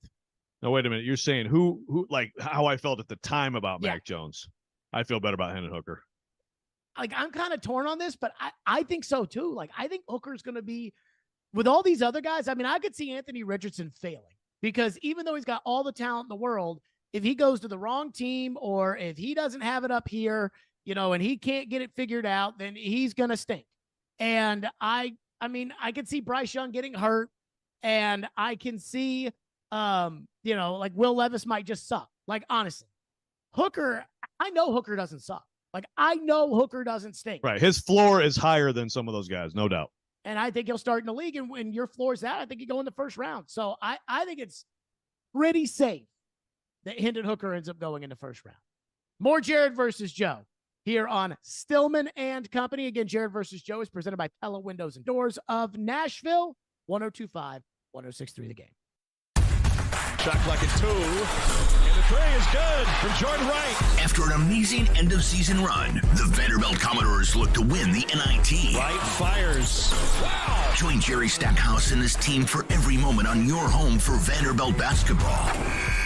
No, wait a minute. You're saying who like how I felt at the time about Mac Jones. I feel better about Hendon Hooker. Like, I'm kind of torn on this, but I think so too. Like, I think Hooker's going to be with all these other guys, I mean, I could see Anthony Richardson failing because even though he's got all the talent in the world, if he goes to the wrong team or if he doesn't have it up here, and he can't get it figured out, then he's going to stink. And I mean, I could see Bryce Young getting hurt, and I can see, like Will Levis might just suck. Like, honestly, Hooker, I know Hooker doesn't suck. Like, I know Hooker doesn't stink. Right. His floor is higher than some of those guys, no doubt. And I think he'll start in the league, and when your floor's that, I think you go in the first round. So I think it's pretty safe that Hendon Hooker ends up going in the first round. More Jared versus Joe here on Stillman and Company. Again, Jared versus Joe is presented by Pella Windows and Doors of Nashville. 102.5, 106.3 The Game. Shot clock at 2, and the three is good from Jordan Wright. After an amazing end-of-season run, the Vanderbilt Commodores look to win the NIT. Wright fires. Wow! Join Jerry Stackhouse and his team for every moment on your home for Vanderbilt basketball.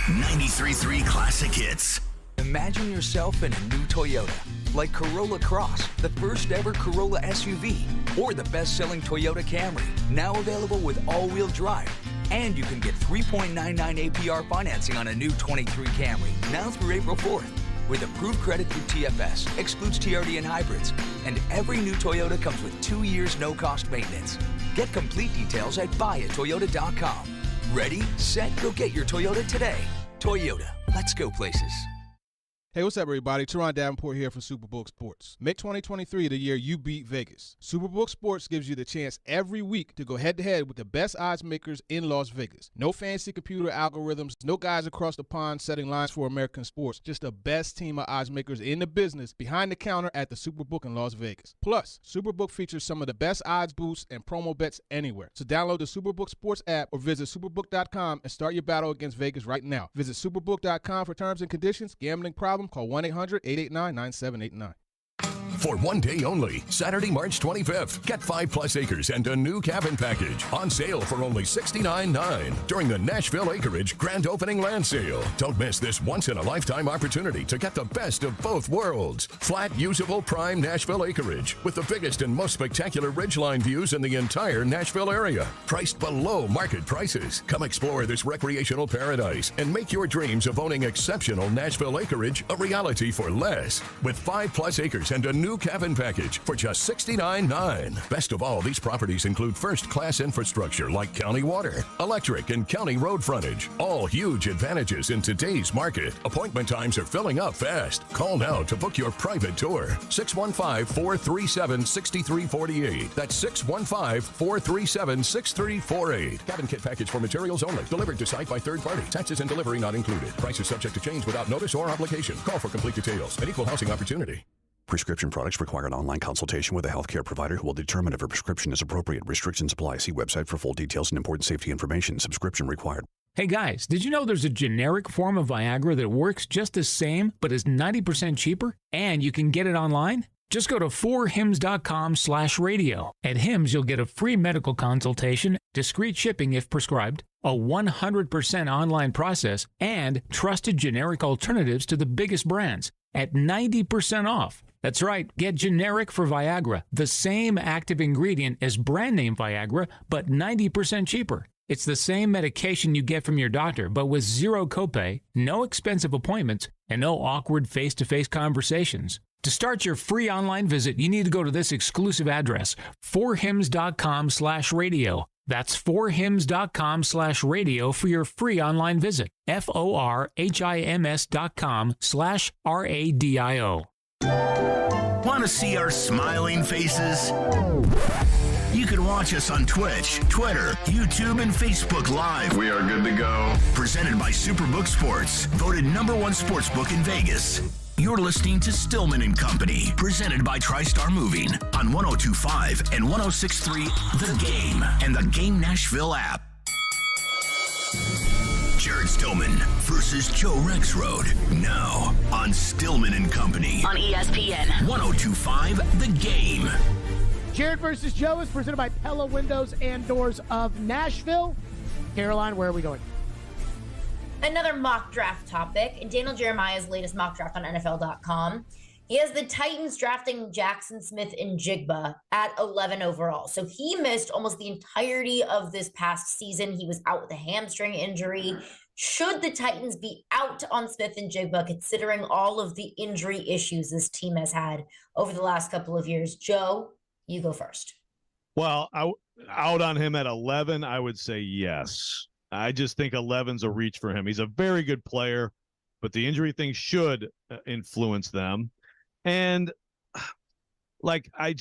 93.3 Classic Hits. Imagine yourself in a new Toyota, like Corolla Cross, the first ever Corolla SUV, or the best-selling Toyota Camry, now available with all-wheel drive. And you can get 3.99 APR financing on a new 23 Camry, now through April 4th. With approved credit through TFS, excludes TRD and hybrids. And every new Toyota comes with 2 years no-cost maintenance. Get complete details at buyatoyota.com. Ready, set, go get your Toyota today. Toyota, let's go places. Hey, what's up, everybody? Teron Davenport here from Superbook Sports. Make 2023 the year you beat Vegas. Superbook Sports gives you the chance every week to go head-to-head with the best odds makers in Las Vegas. No fancy computer algorithms, no guys across the pond setting lines for American sports. Just the best team of odds makers in the business behind the counter at the Superbook in Las Vegas. Plus, Superbook features some of the best odds boosts and promo bets anywhere. So download the Superbook Sports app or visit superbook.com and start your battle against Vegas right now. Visit superbook.com for terms and conditions. Gambling problem? Call 1-800-889-9789. For one day only, Saturday, March 25th, get 5+ acres and a new cabin package on sale for only $69.9 during the Nashville Acreage Grand Opening Land Sale. Don't miss this once-in-a-lifetime opportunity to get the best of both worlds. Flat, usable, prime Nashville acreage with the biggest and most spectacular ridgeline views in the entire Nashville area. Priced below market prices. Come explore this recreational paradise and make your dreams of owning exceptional Nashville acreage a reality for less. With 5+ acres and a new cabin package for just $69.9. Best of all, these properties include first-class infrastructure like county water, electric, and county road frontage. All huge advantages in today's market. Appointment times are filling up fast. Call now to book your private tour. 615-437-6348. That's 615-437-6348. Cabin kit package for materials only. Delivered to site by third party. Taxes and delivery not included. Price is subject to change without notice or obligation. Call for complete details. An equal housing opportunity. Prescription products require an online consultation with a healthcare provider who will determine if a prescription is appropriate. Restrictions apply. See website for full details and important safety information. Subscription required. Hey guys, did you know there's a generic form of Viagra that works just the same but is 90% cheaper? And you can get it online? Just go to 4hims.com/radio. At Hims, you'll get a free medical consultation, discreet shipping if prescribed, a 100% online process, and trusted generic alternatives to the biggest brands at 90% off. That's right, get generic for Viagra, the same active ingredient as brand name Viagra, but 90% cheaper. It's the same medication you get from your doctor, but with zero copay, no expensive appointments, and no awkward face-to-face conversations. To start your free online visit, you need to go to this exclusive address, 4hims.com/radio. That's 4hims.com/radio for your free online visit. FORHIMS.com/RADIO. Want to see our smiling faces? You can watch us on Twitch, Twitter, YouTube, and Facebook Live. We are good to go. Presented by Superbook Sports, voted #1 sportsbook in Vegas. You're listening to Stillman and Company, presented by TriStar Moving on 102.5 and 106.3 The Game and the Game Nashville app. Jared Stillman versus Joe Rexroad, now on Stillman and Company on ESPN 102.5 The Game. Jared versus Joe is presented by Pella Windows and Doors of Nashville. Caroline, where are we going? Another mock draft topic. Daniel Jeremiah's latest mock draft on NFL.com. He has the Titans drafting Jackson Smith and Jigba at 11 overall. So he missed almost the entirety of this past season. He was out with a hamstring injury. Should the Titans be out on Smith and Jigba, considering all of the injury issues this team has had over the last couple of years? Joe, you go first. Well, out on him at 11, I would say yes. I just think 11's a reach for him. He's a very good player, but the injury thing should influence them. And I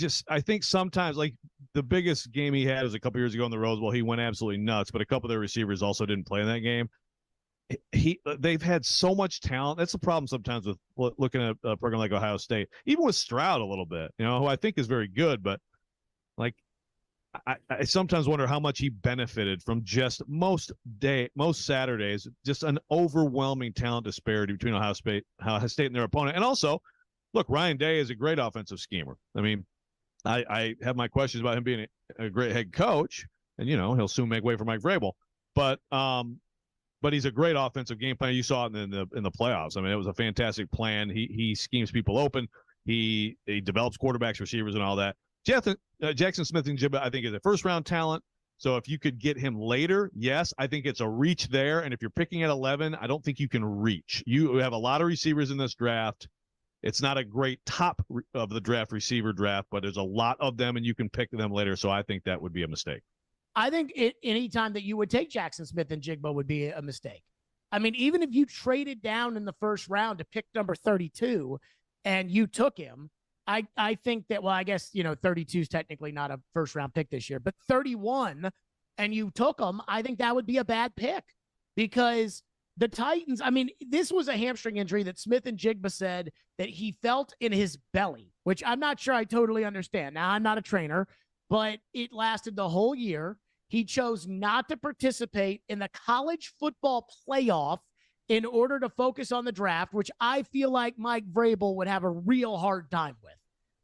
think sometimes, like, the biggest game he had was a couple years ago in the Rose Bowl. He went absolutely nuts, but a couple of their receivers also didn't play in that game. They've had so much talent. That's the problem sometimes with looking at a program like Ohio State, even with Stroud a little bit, who I think is very good, but like, I sometimes wonder how much he benefited from just most Saturdays, just an overwhelming talent disparity between Ohio State and their opponent. And also, look, Ryan Day is a great offensive schemer. I mean, I have my questions about him being a great head coach, and he'll soon make way for Mike Vrabel. But he's a great offensive game plan. You saw it in the playoffs. I mean, it was a fantastic plan. He schemes people open. He develops quarterbacks, receivers, and all that. Jackson Smith and Jigba, I think, is a first-round talent. So if you could get him later, yes, I think it's a reach there. And if you're picking at 11, I don't think you can reach. You have a lot of receivers in this draft. It's not a great top of the draft receiver draft, but there's a lot of them, and you can pick them later. So I think that would be a mistake. I think any time that you would take Jackson Smith and Jigba would be a mistake. I mean, even if you traded down in the first round to pick number 32 and you took him, I think that, well, I guess, 32 is technically not a first round pick this year, but 31 and you took him, I think that would be a bad pick because the Titans, I mean, this was a hamstring injury that Smith and Jigba said that he felt in his belly, which I'm not sure I totally understand. Now, I'm not a trainer, but it lasted the whole year. He chose not to participate in the college football playoff in order to focus on the draft, which I feel like Mike Vrabel would have a real hard time with.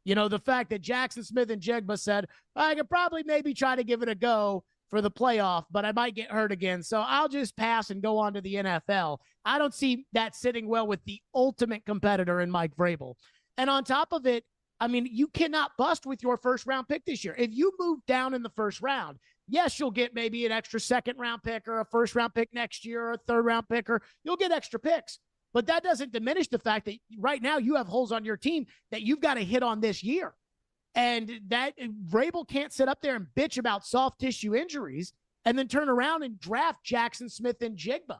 The fact that Jackson Smith and Jigba said, I could probably maybe try to give it a go for the playoff, but I might get hurt again, so I'll just pass and go on to the NFL. I don't see that sitting well with the ultimate competitor in Mike Vrabel. And on top of it, I mean, you cannot bust with your first-round pick this year. If you move down in the first round, yes, you'll get maybe an extra second-round pick or a first-round pick next year or a third-round pick, or you'll get extra picks. But that doesn't diminish the fact that right now you have holes on your team that you've got to hit on this year. And that Vrabel can't sit up there and bitch about soft tissue injuries and then turn around and draft Jackson Smith and Jigba.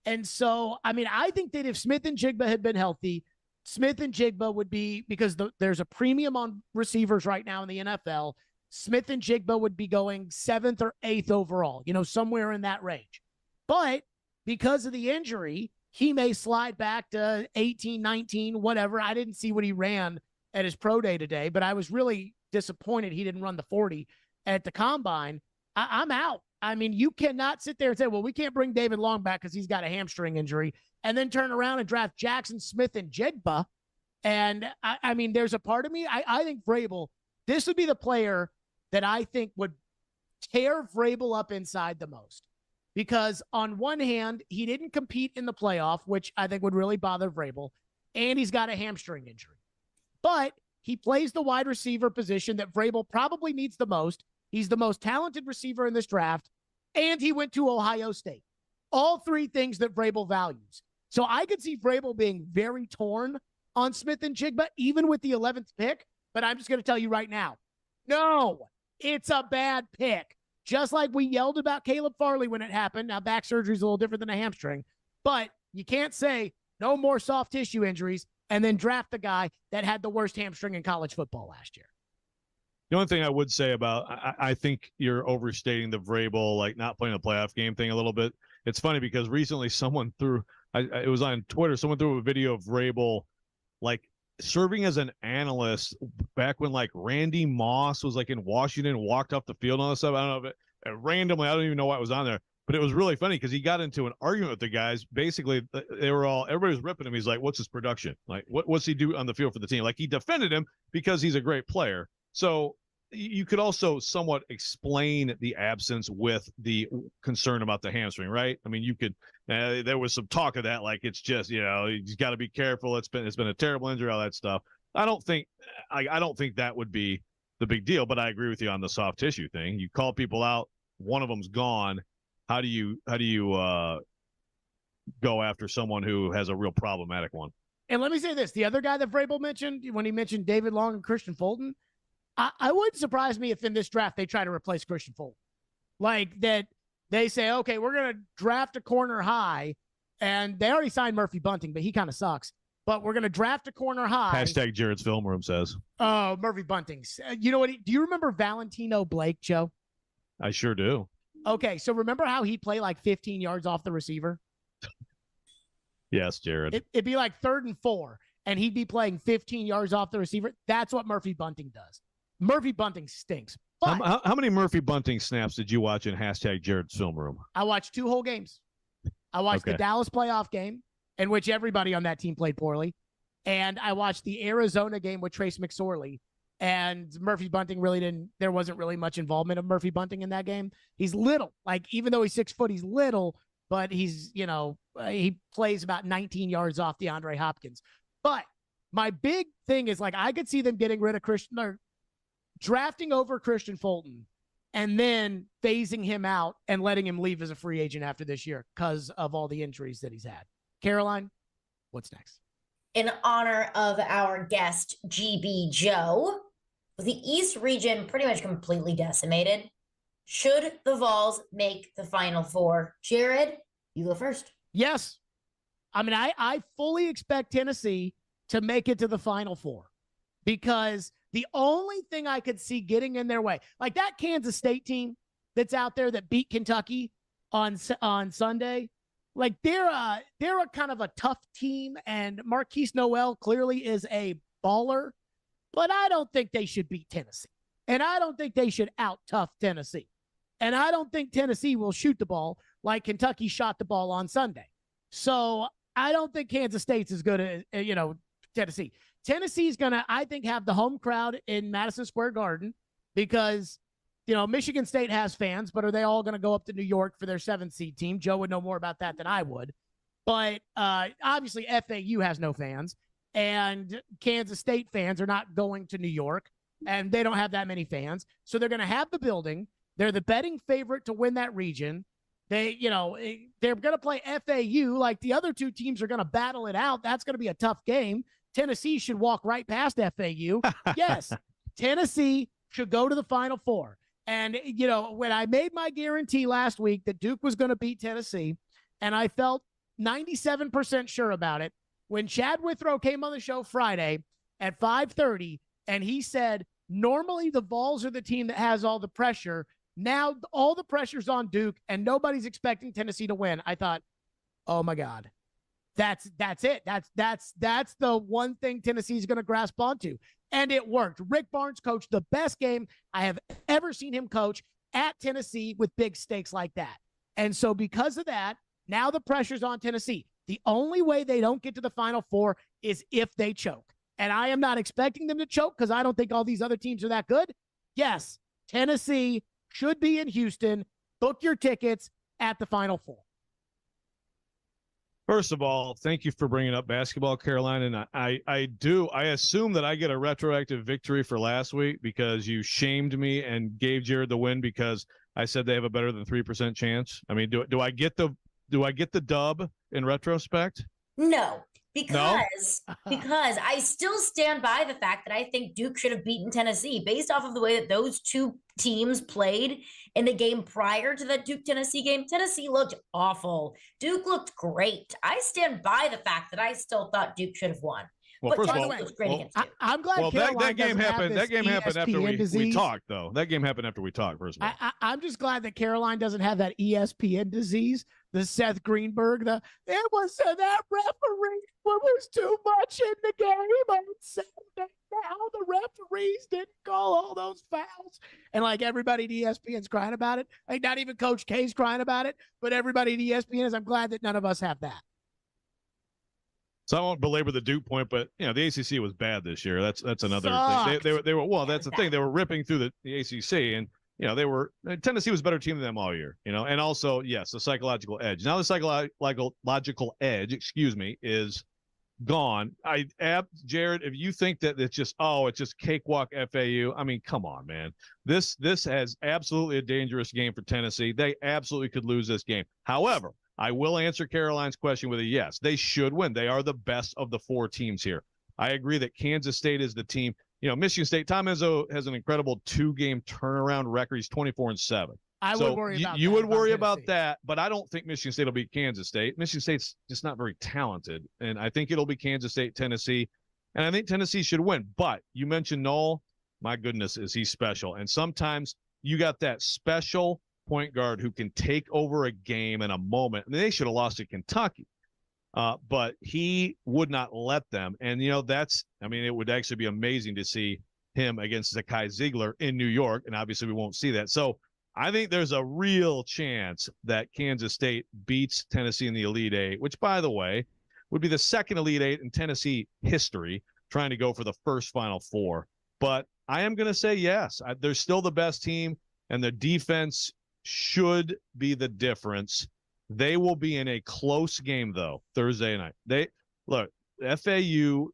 And so, I mean, I think that if Smith and Jigba had been healthy, Smith and Jigba would be, because there's a premium on receivers right now in the NFL, Smith and Jigba would be going 7th or 8th overall, somewhere in that range. But because of the injury, he may slide back to 18, 19, whatever. I didn't see what he ran at his pro day today, but I was really disappointed he didn't run the 40 at the combine. I'm out. I mean, you cannot sit there and say, well, we can't bring David Long back because he's got a hamstring injury, and then turn around and draft Jackson Smith and Jigba. And, I mean, there's a part of me, I think Vrabel, this would be the player that I think would tear Vrabel up inside the most. Because on one hand, he didn't compete in the playoff, which I think would really bother Vrabel, and he's got a hamstring injury. But he plays the wide receiver position that Vrabel probably needs the most. He's the most talented receiver in this draft, and he went to Ohio State. All three things that Vrabel values. So I could see Vrabel being very torn on Smith and Jigba, even with the 11th pick, but I'm just going to tell you right now, no, it's a bad pick. Just like we yelled about Caleb Farley when it happened. Now, back surgery is a little different than a hamstring, but you can't say no more soft tissue injuries and then draft the guy that had the worst hamstring in college football last year. The only thing I would say about, I think you're overstating the Vrabel, like not playing the playoff game thing a little bit. It's funny because recently someone threw, it was on Twitter, someone threw a video of Vrabel, like serving as an analyst back when like Randy Moss was like in Washington and walked off the field and all this stuff. I don't know if it randomly, I don't even know what was on there, but it was really funny because he got into an argument with the guys. Basically, everybody was ripping him. He's like, what's his production? Like, what's he do on the field for the team? Like, he defended him because he's a great player. So you could also somewhat explain the absence with the concern about the hamstring, right? I mean, you could, there was some talk of that, like it's just, he's got to be careful. It's been a terrible injury, all that stuff. I don't think that would be the big deal, but I agree with you on the soft tissue thing. You call people out, one of them's gone. How do you go after someone who has a real problematic one? And let me say this: the other guy that Vrabel mentioned when he mentioned David Long and Christian Fulton, I wouldn't surprise me if in this draft they try to replace Christian Fulton, like that. They say, okay, we're going to draft a corner high, and they already signed Murphy Bunting, but he kind of sucks. But we're going to draft a corner high. Hashtag Jared's Film Room says. Oh, Murphy Bunting's. You know what? Do you remember Valentino Blake, Joe? I sure do. Okay, so remember how he'd play like 15 yards off the receiver? Yes, Jared. It'd be like 3rd and 4, and he'd be playing 15 yards off the receiver. That's what Murphy Bunting does. Murphy Bunting stinks. But How many Murphy Bunting snaps did you watch in hashtag Jared's Film Room? I watched 2 whole games. I watched the Dallas playoff game, in which everybody on that team played poorly. And I watched the Arizona game with Trace McSorley. And Murphy Bunting there wasn't really much involvement of Murphy Bunting in that game. He's little. Like, even though he's 6 foot, he's little, but he's, he plays about 19 yards off DeAndre Hopkins. But my big thing is, like, I could see them getting rid of drafting over Christian Fulton and then phasing him out and letting him leave as a free agent after this year because of all the injuries that he's had. Caroline, what's next? In honor of our guest, GB Joe, with the East region pretty much completely decimated, should the Vols make the Final Four? Jared, you go first. Yes. I mean, I fully expect Tennessee to make it to the Final Four because the only thing I could see getting in their way, like that Kansas State team that's out there that beat Kentucky on Sunday, like they're a kind of a tough team, and Marquise Noel clearly is a baller, but I don't think they should beat Tennessee, and I don't think they should out-tough Tennessee, and I don't think Tennessee will shoot the ball like Kentucky shot the ball on Sunday. So I don't think Kansas State's as good as Tennessee. Tennessee's going to, I think, have the home crowd in Madison Square Garden because, Michigan State has fans, but are they all going to go up to New York for their 7th seed team? Joe would know more about that than I would. But obviously FAU has no fans, and Kansas State fans are not going to New York, and they don't have that many fans. So they're going to have the building. They're the betting favorite to win that region. They're going to play FAU like the other 2 teams are going to battle it out. That's going to be a tough game. Tennessee should walk right past FAU. Yes, Tennessee should go to the Final Four. And, when I made my guarantee last week that Duke was going to beat Tennessee, and I felt 97% sure about it, when Chad Withrow came on the show Friday at 5:30, and he said, normally the Vols are the team that has all the pressure. Now all the pressure's on Duke, and nobody's expecting Tennessee to win. I thought, oh, my God. That's it. That's the one thing Tennessee's going to grasp onto. And it worked. Rick Barnes coached the best game I have ever seen him coach at Tennessee with big stakes like that. And so because of that, now the pressure's on Tennessee. The only way they don't get to the Final Four is if they choke. And I am not expecting them to choke because I don't think all these other teams are that good. Yes, Tennessee should be in Houston. Book your tickets at the Final Four. First of all, thank you for bringing up basketball, Caroline. And I assume that I get a retroactive victory for last week because you shamed me and gave Jared the win because I said they have a better than 3% chance. I mean, do I get the dub in retrospect? No, because I still stand by the fact that I think Duke should have beaten Tennessee based off of the way that those 2 teams played in the game prior to that Duke-Tennessee game. Tennessee looked awful. Duke looked great. I stand by the fact that I still thought Duke should have won. Well, but first Tennessee of all, looks great against Duke. I'm glad that game happened. That game happened after we talked, though. That game happened after we talked. First of all, I'm just glad that Caroline doesn't have that ESPN disease. The Seth Greenberg. That referee was too much in the game on Saturday. Now the referees didn't call all those fouls, and like everybody at ESPN's crying about it. Like not even Coach K's crying about it, but everybody at ESPN is. I'm glad that none of us have that. So I won't belabor the Duke point, but the ACC was bad this year. That's another thing. They were well. That's the thing. They were ripping through the ACC, and Tennessee was a better team than them all year. And also yes, the psychological edge. Now the psychological edge, is gone. Jared, if you think that it's just cakewalk FAU, I mean, come on, man. This has absolutely a dangerous game for Tennessee. They absolutely could lose this game. However, I will answer Caroline's question with a yes. They should win. They are the best of the 4 teams here. I agree that Kansas State is the team. Michigan State, Tom Izzo has an incredible 2-game turnaround record. He's 24-7. I would worry about that. You would worry about that, but I don't think Michigan State will beat Kansas State. Michigan State's just not very talented, and I think it'll be Kansas State, Tennessee, and I think Tennessee should win. But you mentioned Noel. My goodness, is he special. And sometimes you got that special point guard who can take over a game in a moment. I mean, they should have lost to Kentucky, but he would not let them. And, it would actually be amazing to see him against Zakai Ziegler in New York, and obviously we won't see that. So I think there's a real chance that Kansas State beats Tennessee in the Elite Eight, which, by the way, would be the second Elite Eight in Tennessee history, trying to go for the first Final Four. But I am going to say yes. They're still the best team, and the defense should be the difference. They will be in a close game, though, Thursday night. FAU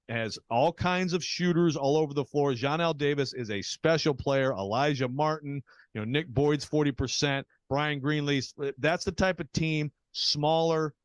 has all kinds of shooters all over the floor. Jonell Davis is a special player. Elijah Martin, Nick Boyd's 40%. Brian Greenlee's. That's the type of team, smaller.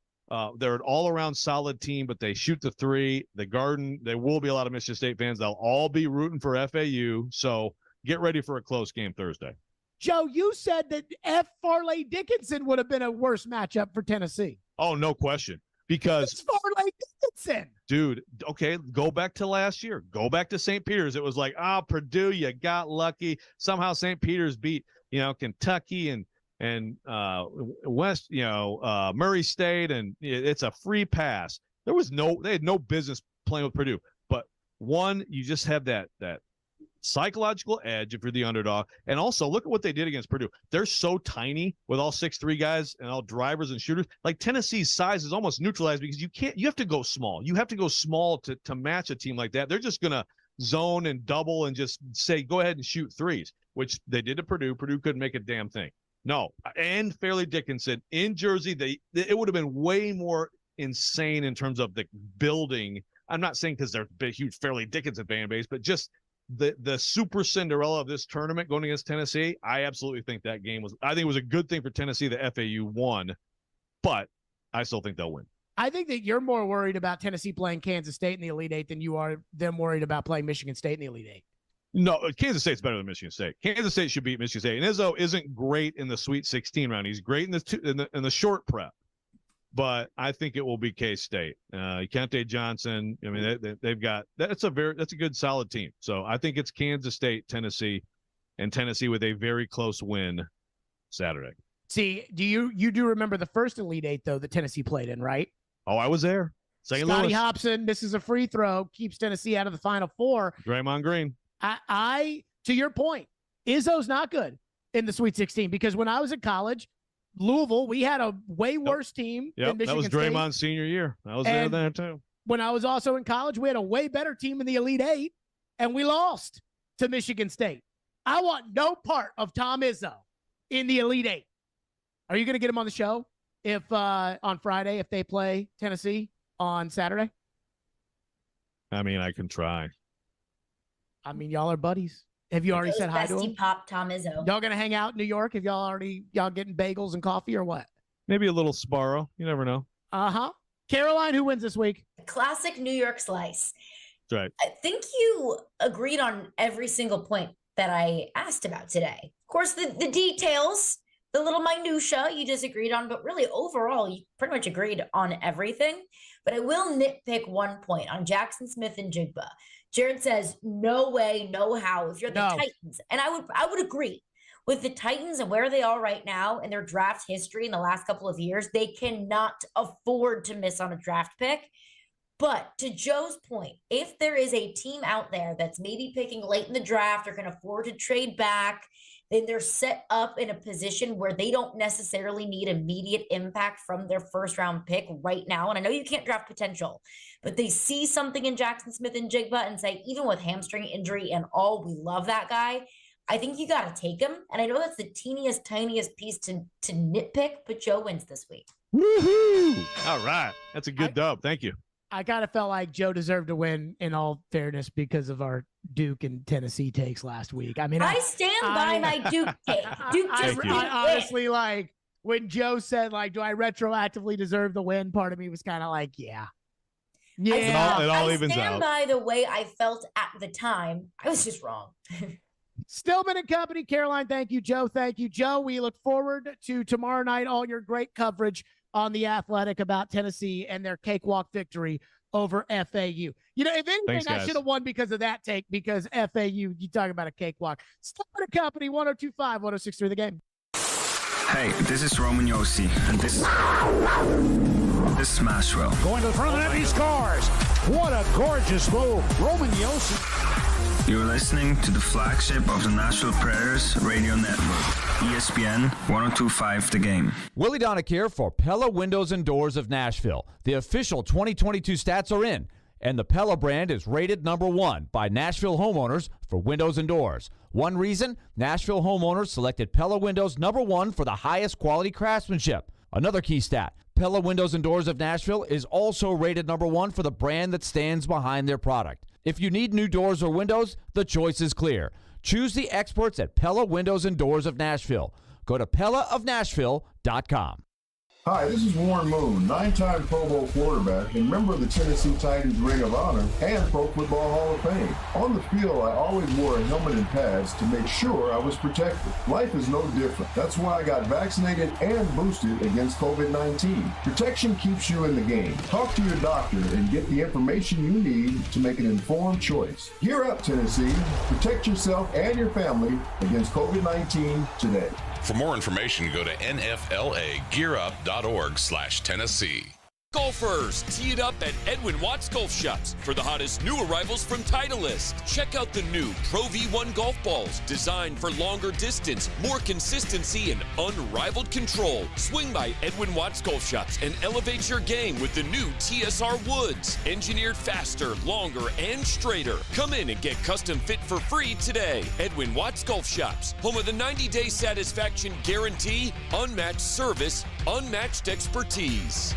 They're an all-around solid team, but they shoot the 3. The Garden, there will be a lot of Michigan State fans. They'll all be rooting for FAU. So get ready for a close game Thursday. Joe, you said that F. Farley Dickinson would have been a worse matchup for Tennessee. Oh, no question. Because it's Farley Dickinson. Dude, okay, go back to last year. Go back to St. Peter's. It was like, Purdue, you got lucky. Somehow St. Peter's beat, Kentucky and West, Murray State, and it's a free pass. They had no business playing with Purdue. But one, you just have that psychological edge if you're the underdog. And also look at what they did against Purdue. They're so tiny with all 6'3" guys and all drivers and shooters. Like Tennessee's size is almost neutralized because you have to go small. You have to go small to match a team like that. They're just going to zone and double and just say, go ahead and shoot threes, which they did to Purdue. Purdue couldn't make a damn thing. No. And Fairleigh Dickinson in Jersey, it would have been way more insane in terms of the building. I'm not saying because they're a huge Fairleigh Dickinson fan base, but just the super Cinderella of this tournament going against Tennessee. I absolutely think that game I think it was a good thing for Tennessee that FAU won, but I still think they'll win. I think that you're more worried about Tennessee playing Kansas State in the Elite Eight than you are them worried about playing Michigan State in the Elite Eight. No, Kansas State's better than Michigan State. Kansas State should beat Michigan State. And Izzo isn't great in the Sweet 16 round. He's great in the short prep. But I think it will be K-State. Kente Johnson. I mean, they've got that's a good solid team. So I think it's Kansas State, Tennessee, and Tennessee with a very close win Saturday. See, you do remember the first Elite Eight though that Tennessee played in, right? Oh, I was there. St. Scotty Louis. Hobson misses a free throw, keeps Tennessee out of the Final Four. Draymond Green. I to your point, Izzo's not good in the Sweet 16 because when I was in college. Louisville, we had a way worse team than Michigan State. That was Draymond's senior year. I was there too. When I was also in college, we had a way better team in the Elite Eight, and we lost to Michigan State. I want no part of Tom Izzo in the Elite Eight. Are you going to get him on the show if on Friday if they play Tennessee on Saturday? I mean, I can try. I mean, y'all are buddies. Have you already said hi to him? Bestie Pop Tom Izzo. Y'all gonna hang out in New York? Have y'all getting bagels and coffee or what? Maybe a little Sparrow. You never know. Caroline, who wins this week? Classic New York slice. That's right. I think you agreed on every single point that I asked about today. Of course, the details, the little minutia you disagreed on, but really overall, you pretty much agreed on everything. But I will nitpick one point on Jackson Smith and Jigba. Jared says, no way, no how, if you're the Titans. And I would agree. With the Titans and where they are right now and their draft history in the last couple of years, they cannot afford to miss on a draft pick. But to Joe's point, if there is a team out there that's maybe picking late in the draft or can afford to trade back, then they're set up in a position where they don't necessarily need immediate impact from their first round pick right now. And I know you can't draft potential, but they see something in Jackson Smith and Jigba and say, even with hamstring injury and all, we love that guy. I think you got to take him. And I know that's the tiniest piece to nitpick, but Joe wins this week. Woohoo! All right. That's a good dub. Thank you. I kind of felt like Joe deserved to win, in all fairness, because of our Duke and Tennessee takes last week. I mean, I stand by my Duke take. Duke just didn't I honestly, like, when Joe said, like, do I retroactively deserve the win? Part of me was kind of like, yeah. Yeah. I stand by the way I felt at the time. I was just wrong. Stillman and Company, Caroline, thank you. Joe, thank you. Joe, we look forward to tomorrow night, all your great coverage on The Athletic about Tennessee and their cakewalk victory over FAU. You know, if anything, Thanks, I should have won because of that take, because FAU, you talk about a cakewalk. Stillman and Company, 102.5, 106.3 The Game. Hey, this is Roman Yossi, and this is Smashville. Going to the front of the net, he scores. What a gorgeous move. Roman Yossi. You're listening to the flagship of the Nashville Predators Radio Network, ESPN 102.5 The Game. Willie Donick here for Pella Windows and Doors of Nashville. The official 2022 stats are in, and the Pella brand is rated #1 by Nashville homeowners for windows and doors. One reason, Nashville homeowners selected Pella Windows #1 for the highest quality craftsmanship. Another key stat, Pella Windows and Doors of Nashville is also rated #1 for the brand that stands behind their product. If you need new doors or windows, the choice is clear. Choose the experts at Pella Windows and Doors of Nashville. Go to PellaofNashville.com. Hi, this is Warren Moon, 9-time Pro Bowl quarterback and member of the Tennessee Titans Ring of Honor and Pro Football Hall of Fame. On the field, I always wore a helmet and pads to make sure I was protected. Life is no different. That's why I got vaccinated and boosted against COVID-19. Protection keeps you in the game. Talk to your doctor and get the information you need to make an informed choice. Gear up, Tennessee. Protect yourself and your family against COVID-19 today. For more information, go to nflagearup.org/Tennessee. Golfers, tee it up at Edwin Watts Golf Shops for the hottest new arrivals from Titleist. Check out the new Pro V1 golf balls, designed for longer distance, more consistency, and unrivaled control. Swing by Edwin Watts Golf Shops and elevate your game with the new TSR Woods, engineered faster, longer, and straighter. Come in and get custom fit for free today. Edwin Watts Golf Shops, home of the 90-day satisfaction guarantee, unmatched service, unmatched expertise.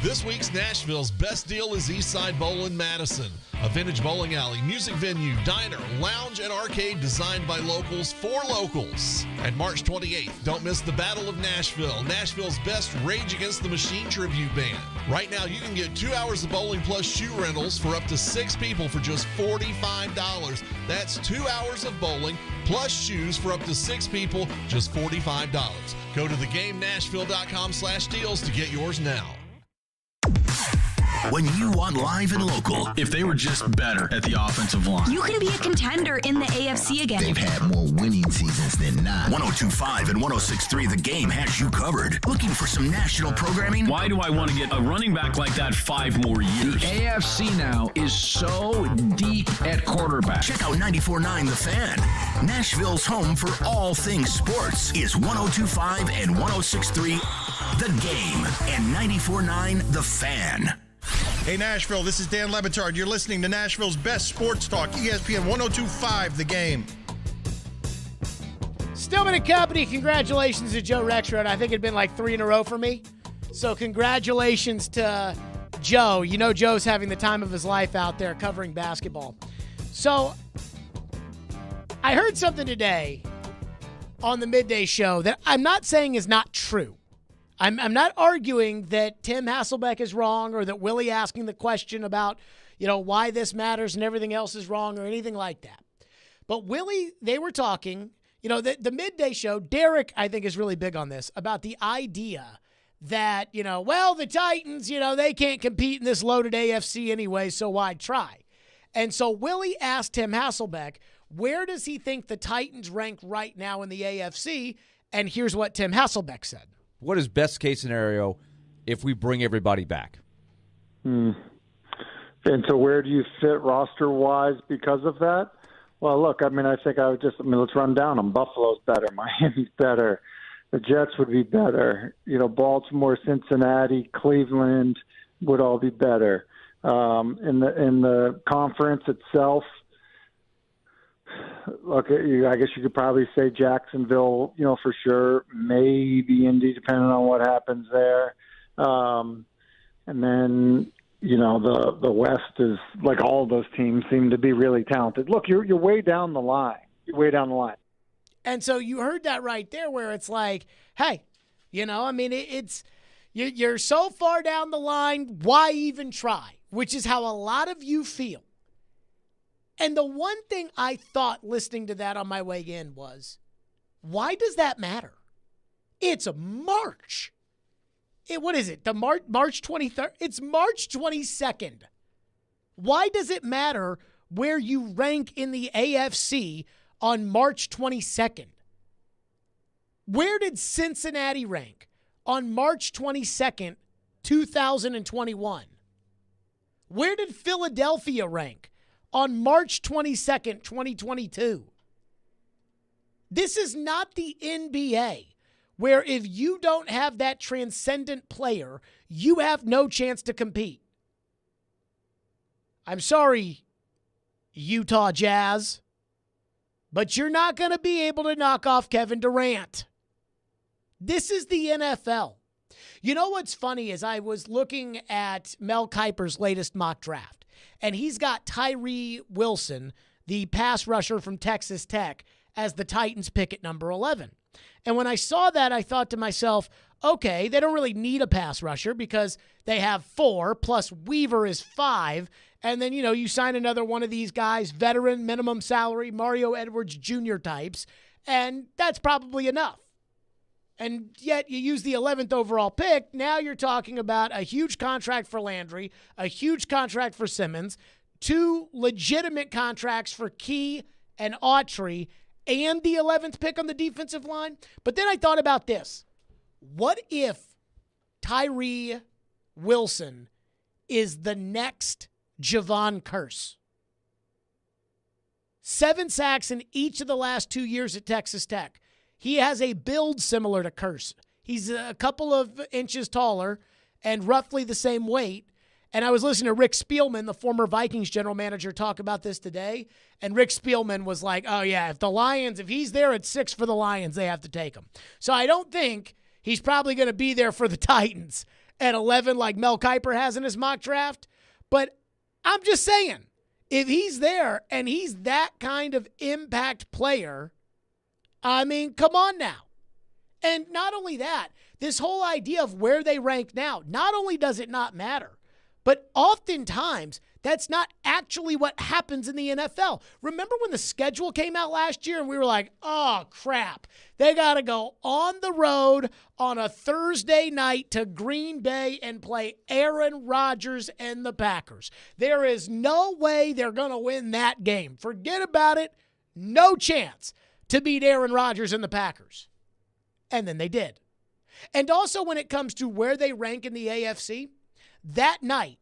This week's Nashville's best deal is Eastside Bowl in Madison, a vintage bowling alley, music venue, diner, lounge, and arcade designed by locals for locals. And March 28th, don't miss the Battle of Nashville, Nashville's best Rage Against the Machine tribute band. Right now, you can get 2 hours of bowling plus shoe rentals for up to 6 people for just $45. That's 2 hours of bowling plus shoes for up to 6 people, just $45. Go to thegamenashville.com/deals to get yours now. When you want live and local, If they were just better at the offensive line. You can be a contender in the AFC again. they've had more winning seasons than not. 102.5 and 106.3 The Game has you covered. Looking for some national programming? Why do I want to get a running back like that 5 more years? The AFC now is so deep at quarterback. Check out 94.9 The Fan. Nashville's home for all things sports is 102.5 and 106.3 The Game and 94.9 The Fan. Hey, Nashville, this is Dan Lebitard. You're listening to Nashville's best sports talk, ESPN 102.5 The Game. Stillman and Company, congratulations to Joe Rexrode. I think it'd been like 3 in a row for me. So congratulations to Joe. You know Joe's having the time of his life out there covering basketball. So I heard something today on the midday show that I'm not saying is not true. I'm not arguing that Tim Hasselbeck is wrong or that Willie asking the question about, why this matters and everything else is wrong or anything like that. But Willie, they were talking, the midday show, Derek, I think, is really big on this, about the idea that, the Titans, they can't compete in this loaded AFC anyway, so why try? And so Willie asked Tim Hasselbeck, where does he think the Titans rank right now in the AFC? And here's what Tim Hasselbeck said. What is best case scenario if we bring everybody back? And so where do you fit roster-wise because of that? Well, look, I think let's run down them. Buffalo's better. Miami's better. The Jets would be better. Baltimore, Cincinnati, Cleveland would all be better. In the conference itself, look, I guess you could probably say Jacksonville, for sure, maybe Indy, depending on what happens there. And then the West is like all of those teams seem to be really talented. Look, you're way down the line. You're way down the line. And so you heard that right there where it's like, hey, it's you're so far down the line, why even try? Which is how a lot of you feel. And the one thing I thought listening to that on my way in was, why does that matter? It's a March. What is it? The March 23rd? It's March 22nd. Why does it matter where you rank in the AFC on March 22nd? Where did Cincinnati rank on March 22nd, 2021? Where did Philadelphia rank on March 22nd, 2022? This is not the NBA, where if you don't have that transcendent player, you have no chance to compete. I'm sorry, Utah Jazz, but you're not going to be able to knock off Kevin Durant. This is the NFL. You know what's funny is I was looking at Mel Kiper's latest mock draft, and he's got Tyree Wilson, the pass rusher from Texas Tech, as the Titans pick at number 11. And when I saw that, I thought to myself, okay, they don't really need a pass rusher because they have 4, plus Weaver is 5. And then, you sign another one of these guys, veteran, minimum salary, Mario Edwards Jr. types, and that's probably enough. And yet you use the 11th overall pick. Now you're talking about a huge contract for Landry, a huge contract for Simmons, 2 legitimate contracts for Key and Autry, and the 11th pick on the defensive line. But then I thought about this. What if Tyree Wilson is the next Javon Curse? 7 sacks in each of the last 2 years at Texas Tech. He has a build similar to Curse. He's a couple of inches taller and roughly the same weight. And I was listening to Rick Spielman, the former Vikings general manager, talk about this today. And Rick Spielman was like, oh, yeah, if he's there at 6 for the Lions, they have to take him. So I don't think he's probably going to be there for the Titans at 11 like Mel Kiper has in his mock draft. But I'm just saying, if he's there and he's that kind of impact player, I mean, come on now. And not only that, this whole idea of where they rank now, not only does it not matter, but oftentimes that's not actually what happens in the NFL. Remember when the schedule came out last year and we were like, oh, crap. They got to go on the road on a Thursday night to Green Bay and play Aaron Rodgers and the Packers. There is no way they're going to win that game. Forget about it. No chance to beat Aaron Rodgers and the Packers. And then they did. And also when it comes to where they rank in the AFC, that night,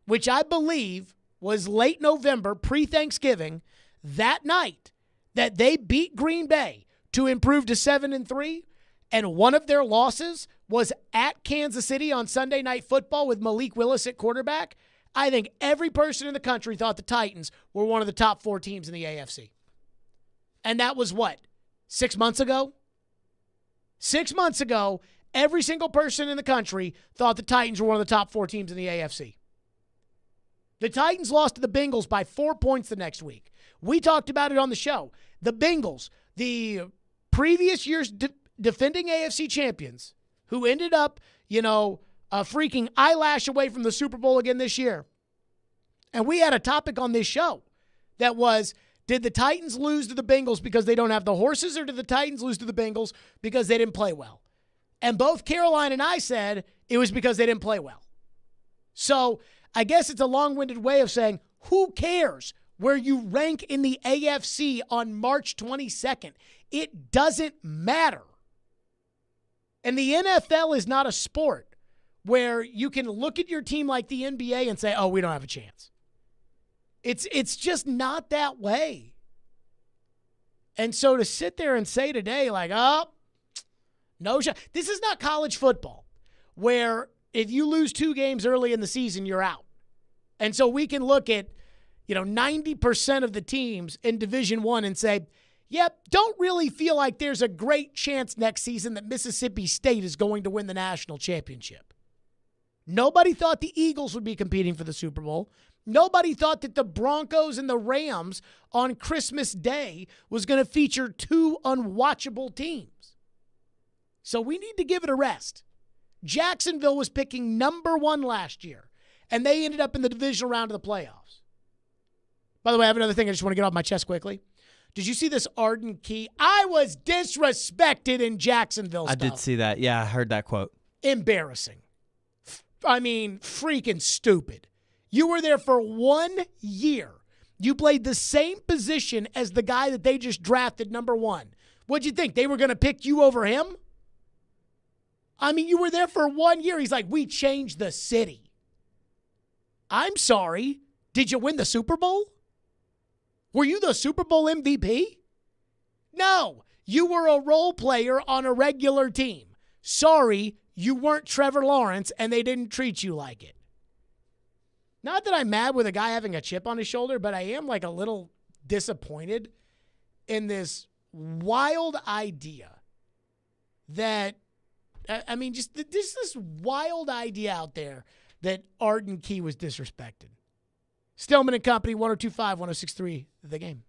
which I believe was late November, pre-Thanksgiving, that night that they beat Green Bay to improve to 7-3, and one of their losses was at Kansas City on Sunday Night Football with Malik Willis at quarterback, I think every person in the country thought the Titans were one of the top 4 teams in the AFC. And that was what? 6 months ago? 6 months ago, every single person in the country thought the Titans were one of the top 4 teams in the AFC. The Titans lost to the Bengals by 4 points the next week. We talked about it on the show. The Bengals, the previous year's defending AFC champions, who ended up, a freaking eyelash away from the Super Bowl again this year. And we had a topic on this show that was, did the Titans lose to the Bengals because they don't have the horses, or did the Titans lose to the Bengals because they didn't play well? And both Caroline and I said it was because they didn't play well. So I guess it's a long-winded way of saying, who cares where you rank in the AFC on March 22nd? It doesn't matter. And the NFL is not a sport where you can look at your team like the NBA and say, oh, we don't have a chance. It's just not that way. And so to sit there and say today, like, oh, no shot. This is not college football where if you lose 2 games early in the season, you're out. And so we can look at, 90% of the teams in Division I and say, yep, don't really feel like there's a great chance next season that Mississippi State is going to win the national championship. Nobody thought the Eagles would be competing for the Super Bowl. Nobody thought that the Broncos and the Rams on Christmas Day was going to feature two unwatchable teams. So we need to give it a rest. Jacksonville was picking number 1 last year, and they ended up in the divisional round of the playoffs. By the way, I have another thing I just want to get off my chest quickly. Did you see this Arden Key? I was disrespected in Jacksonville stuff. I did see that. Yeah, I heard that quote. Embarrassing. I mean, freaking stupid. You were there for 1 year. You played the same position as the guy that they just drafted number 1. What'd you think? They were going to pick you over him? I mean, you were there for 1 year. He's like, we changed the city. I'm sorry. Did you win the Super Bowl? Were you the Super Bowl MVP? No. You were a role player on a regular team. Sorry, you weren't Trevor Lawrence, and they didn't treat you like it. Not that I'm mad with a guy having a chip on his shoulder, but I am like a little disappointed in this wild idea that, I mean, just this wild idea out there that Arden Key was disrespected. Stillman and Company, 102.5, 106.3, The Game.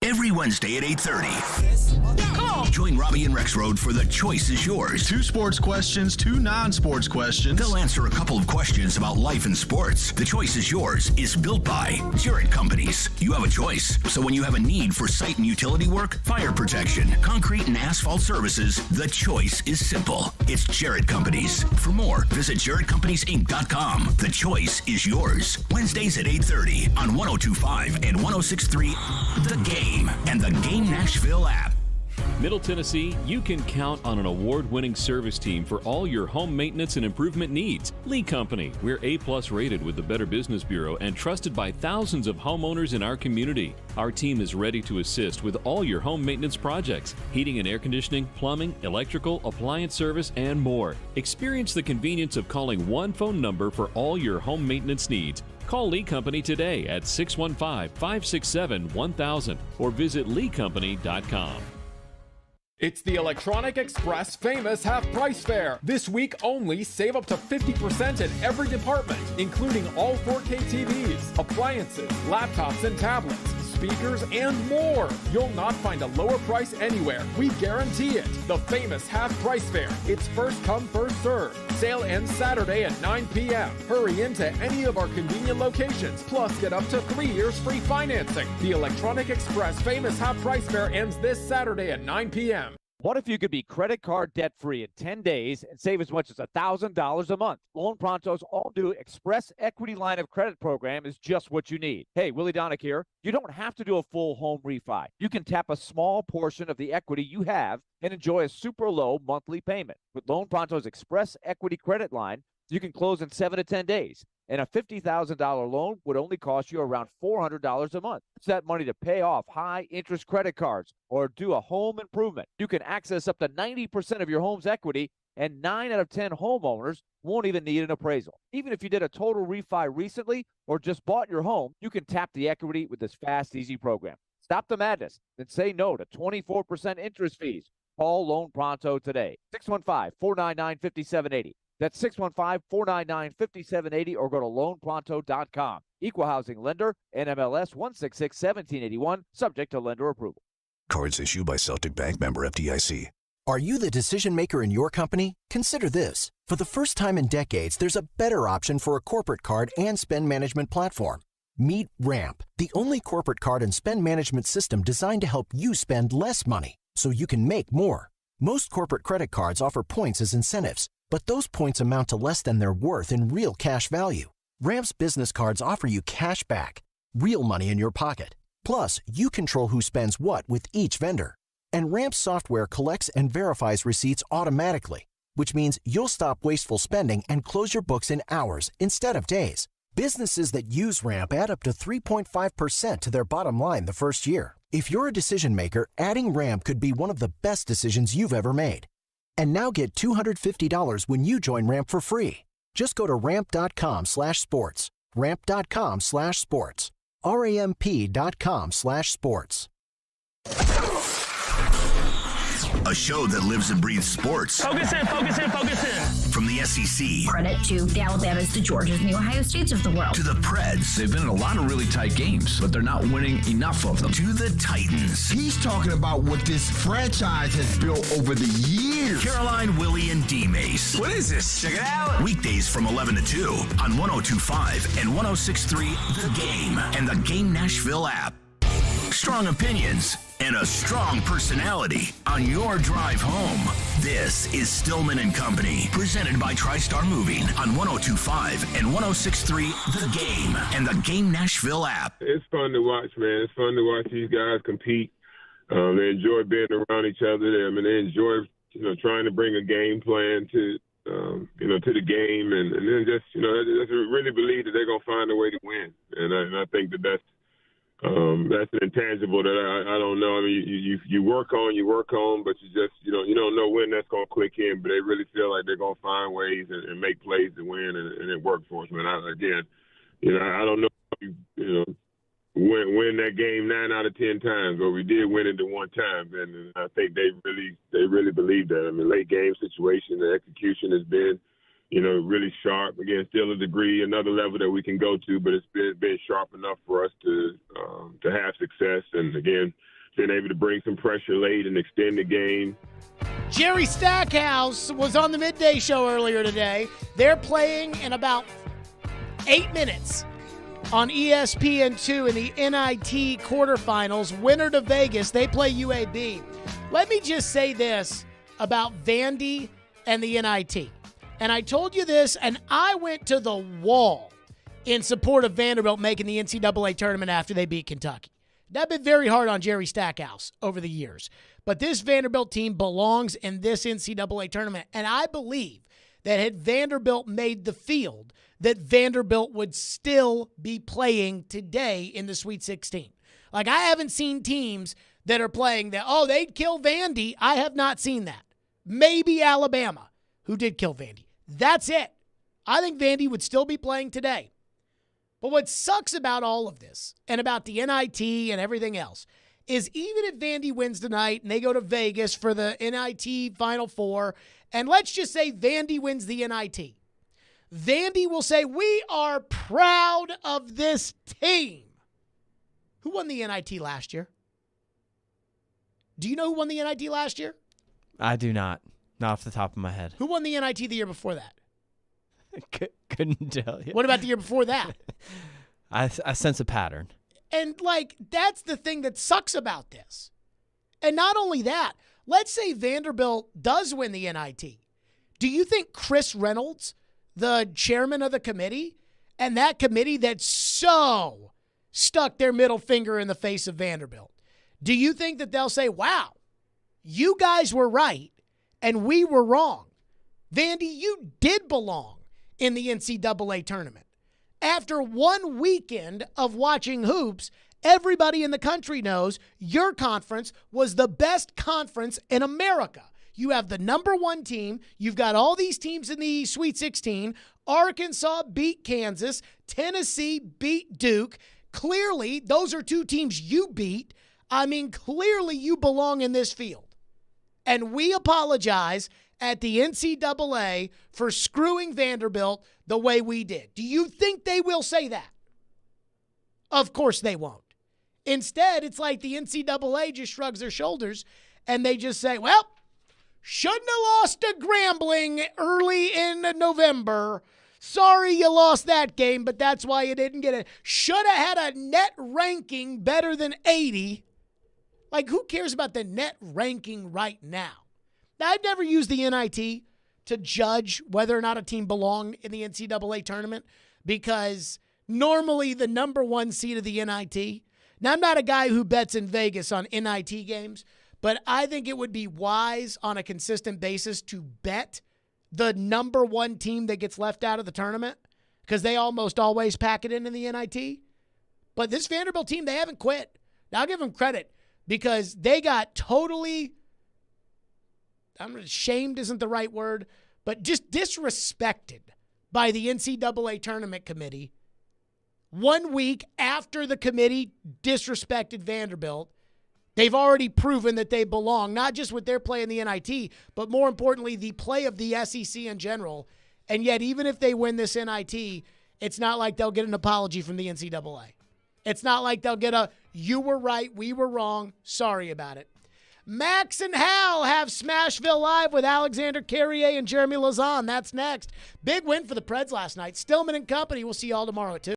Every Wednesday at 8:30. Join Robbie and Rexroad for The Choice is Yours. 2 sports questions, 2 non-sports questions. They'll answer a couple of questions about life and sports. The Choice is Yours is built by Jarrett Companies. You have a choice. So when you have a need for site and utility work, fire protection, concrete and asphalt services, the choice is simple. It's Jarrett Companies. For more, visit JarrettCompaniesInc.com. The Choice is Yours. Wednesdays at 8:30 on 102.5 and 106.3 The Game and the Game Nashville app. Middle Tennessee, you can count on an award-winning service team for all your home maintenance and improvement needs. Lee Company, we're A+ rated with the Better Business Bureau and trusted by thousands of homeowners in our community. Our team is ready to assist with all your home maintenance projects, heating and air conditioning, plumbing, electrical, appliance service, and more. Experience the convenience of calling one phone number for all your home maintenance needs. Call Lee Company today at 615-567-1000 or visit leecompany.com. It's the Electronic Express Famous Half Price Fair. This week only, save up to 50% in every department, including all 4K TVs, appliances, laptops and tablets, speakers, and more. You'll not find a lower price anywhere. We guarantee it. The Famous Half Price Fair. It's first come, first served. Sale ends Saturday at 9 p.m. Hurry into any of our convenient locations. Plus, get up to 3 years free financing. The Electronic Express Famous Half Price Fair ends this Saturday at 9 p.m. What if you could be credit card debt-free in 10 days and save as much as $1,000 a month? Loan Pronto's all-new Express Equity Line of Credit program is just what you need. Hey, Willie Donick here. You don't have to do a full home refi. You can tap a small portion of the equity you have and enjoy a super low monthly payment. With Loan Pronto's Express Equity Credit Line, you can close in 7 to 10 days. And a $50,000 loan would only cost you around $400 a month. It's that money to pay off high-interest credit cards or do a home improvement. You can access up to 90% of your home's equity, and 9 out of 10 homeowners won't even need an appraisal. Even if you did a total refi recently or just bought your home, you can tap the equity with this fast, easy program. Stop the madness and say no to 24% interest fees. Call Loan Pronto today. 615-499-5780. That's 615-499-5780 or go to loanpronto.com. Equal housing lender, NMLS 166-1781, subject to lender approval. Cards issued by Celtic Bank, member FDIC. Are you the decision maker in your company? Consider this. For the first time in decades, there's a better option for a corporate card and spend management platform. Meet Ramp, the only corporate card and spend management system designed to help you spend less money so you can make more. Most corporate credit cards offer points as incentives, but those points amount to less than their worth in real cash value. Ramp's business cards offer you cash back, real money in your pocket. Plus, you control who spends what with each vendor. And Ramp's software collects and verifies receipts automatically, which means you'll stop wasteful spending and close your books in hours instead of days. Businesses that use Ramp add up to 3.5% to their bottom line the first year. If you're a decision maker, adding Ramp could be one of the best decisions you've ever made. And now get $250 when you join Ramp for free. Just go to ramp.com/sports. Ramp.com/sports. RAMP.com/sports. A show that lives and breathes sports. Focus in, focus in, focus in. from the SEC. Credit to the Alabamas, the Georgias, and the Ohio States of the world. To the Preds. They've been in a lot of really tight games, but they're not winning enough of them. To the Titans. He's talking about what this franchise has built over the years. Caroline, Willie, and D-Mace. What is this? Check it out. Weekdays from 11 to 2 on 102.5 and 106.3 The Game and the Game Nashville app. Strong opinions and a strong personality on your drive home. This is Stillman and Company, presented by TriStar Moving on 102.5 and 106.3 The Game and the Game Nashville app. It's fun to watch, man. It's fun to watch these guys compete. They enjoy being around each other. They enjoy, trying to bring a game plan to the game, and then just really believe that they're gonna find a way to win. And I think that's an intangible that I don't know. I mean, you work on, but you don't know when that's gonna click in. But they really feel like they're gonna find ways and make plays to win, and it worked for us. Man, I don't know if you win that game 9 out of 10 times, but we did win it the one time, and I think they really believe that. I mean, late game situation, the execution has been, really sharp. Again, still a degree, another level that we can go to, but it's been sharp enough for us to have success. And again, being able to bring some pressure late and extend the game. Jerry Stackhouse was on the midday show earlier today. They're playing in about 8 minutes on ESPN2 in the NIT quarterfinals. Winner to Vegas. They play UAB. Let me just say this about Vandy and the NIT. And I told you this, and I went to the wall in support of Vanderbilt making the NCAA tournament after they beat Kentucky. I've been very hard on Jerry Stackhouse over the years. But this Vanderbilt team belongs in this NCAA tournament. And I believe that had Vanderbilt made the field, that Vanderbilt would still be playing today in the Sweet 16. Like, I haven't seen teams that are playing that, they'd kill Vandy. I have not seen that. Maybe Alabama, who did kill Vandy. That's it. I think Vandy would still be playing today. But what sucks about all of this and about the NIT and everything else is even if Vandy wins tonight and they go to Vegas for the NIT Final Four, and let's just say Vandy wins the NIT, Vandy will say, we are proud of this team. Who won the NIT last year? Do you know who won the NIT last year? I do not. Not off the top of my head. Who won the NIT the year before that? Couldn't tell you. What about the year before that? I sense a pattern. And, that's the thing that sucks about this. And not only that, let's say Vanderbilt does win the NIT. Do you think Chris Reynolds, the chairman of the committee, and that committee that so stuck their middle finger in the face of Vanderbilt, do you think that they'll say, wow, you guys were right and we were wrong? Vandy, you did belong in the NCAA tournament. After one weekend of watching hoops, everybody in the country knows your conference was the best conference in America. You have the number one team. You've got all these teams in the Sweet 16. Arkansas beat Kansas. Tennessee beat Duke. Clearly, those are two teams you beat. I mean, clearly you belong in this field. And we apologize at the NCAA for screwing Vanderbilt the way we did. Do you think they will say that? Of course they won't. Instead, it's like the NCAA just shrugs their shoulders and they just say, well, shouldn't have lost to Grambling early in November. Sorry you lost that game, but that's why you didn't get it. Should have had a net ranking better than 80. Like, who cares about the net ranking right now? Now, I've never used the NIT to judge whether or not a team belonged in the NCAA tournament because normally the number one seed of the NIT. Now, I'm not a guy who bets in Vegas on NIT games, but I think it would be wise on a consistent basis to bet the number one team that gets left out of the tournament because they almost always pack it in the NIT. But this Vanderbilt team, they haven't quit. Now, I'll give them credit because they got totally, shamed isn't the right word, but just disrespected by the NCAA tournament committee 1 week after the committee disrespected Vanderbilt. They've already proven that they belong, not just with their play in the NIT, but more importantly, the play of the SEC in general. And yet, even if they win this NIT, it's not like they'll get an apology from the NCAA. It's not like they'll get a, you were right, we were wrong, sorry about it. Max and Hal have Smashville Live with Alexander Carrier and Jeremy Lazan. That's next. Big win for the Preds last night. Stillman and company. We'll see you all tomorrow at 2.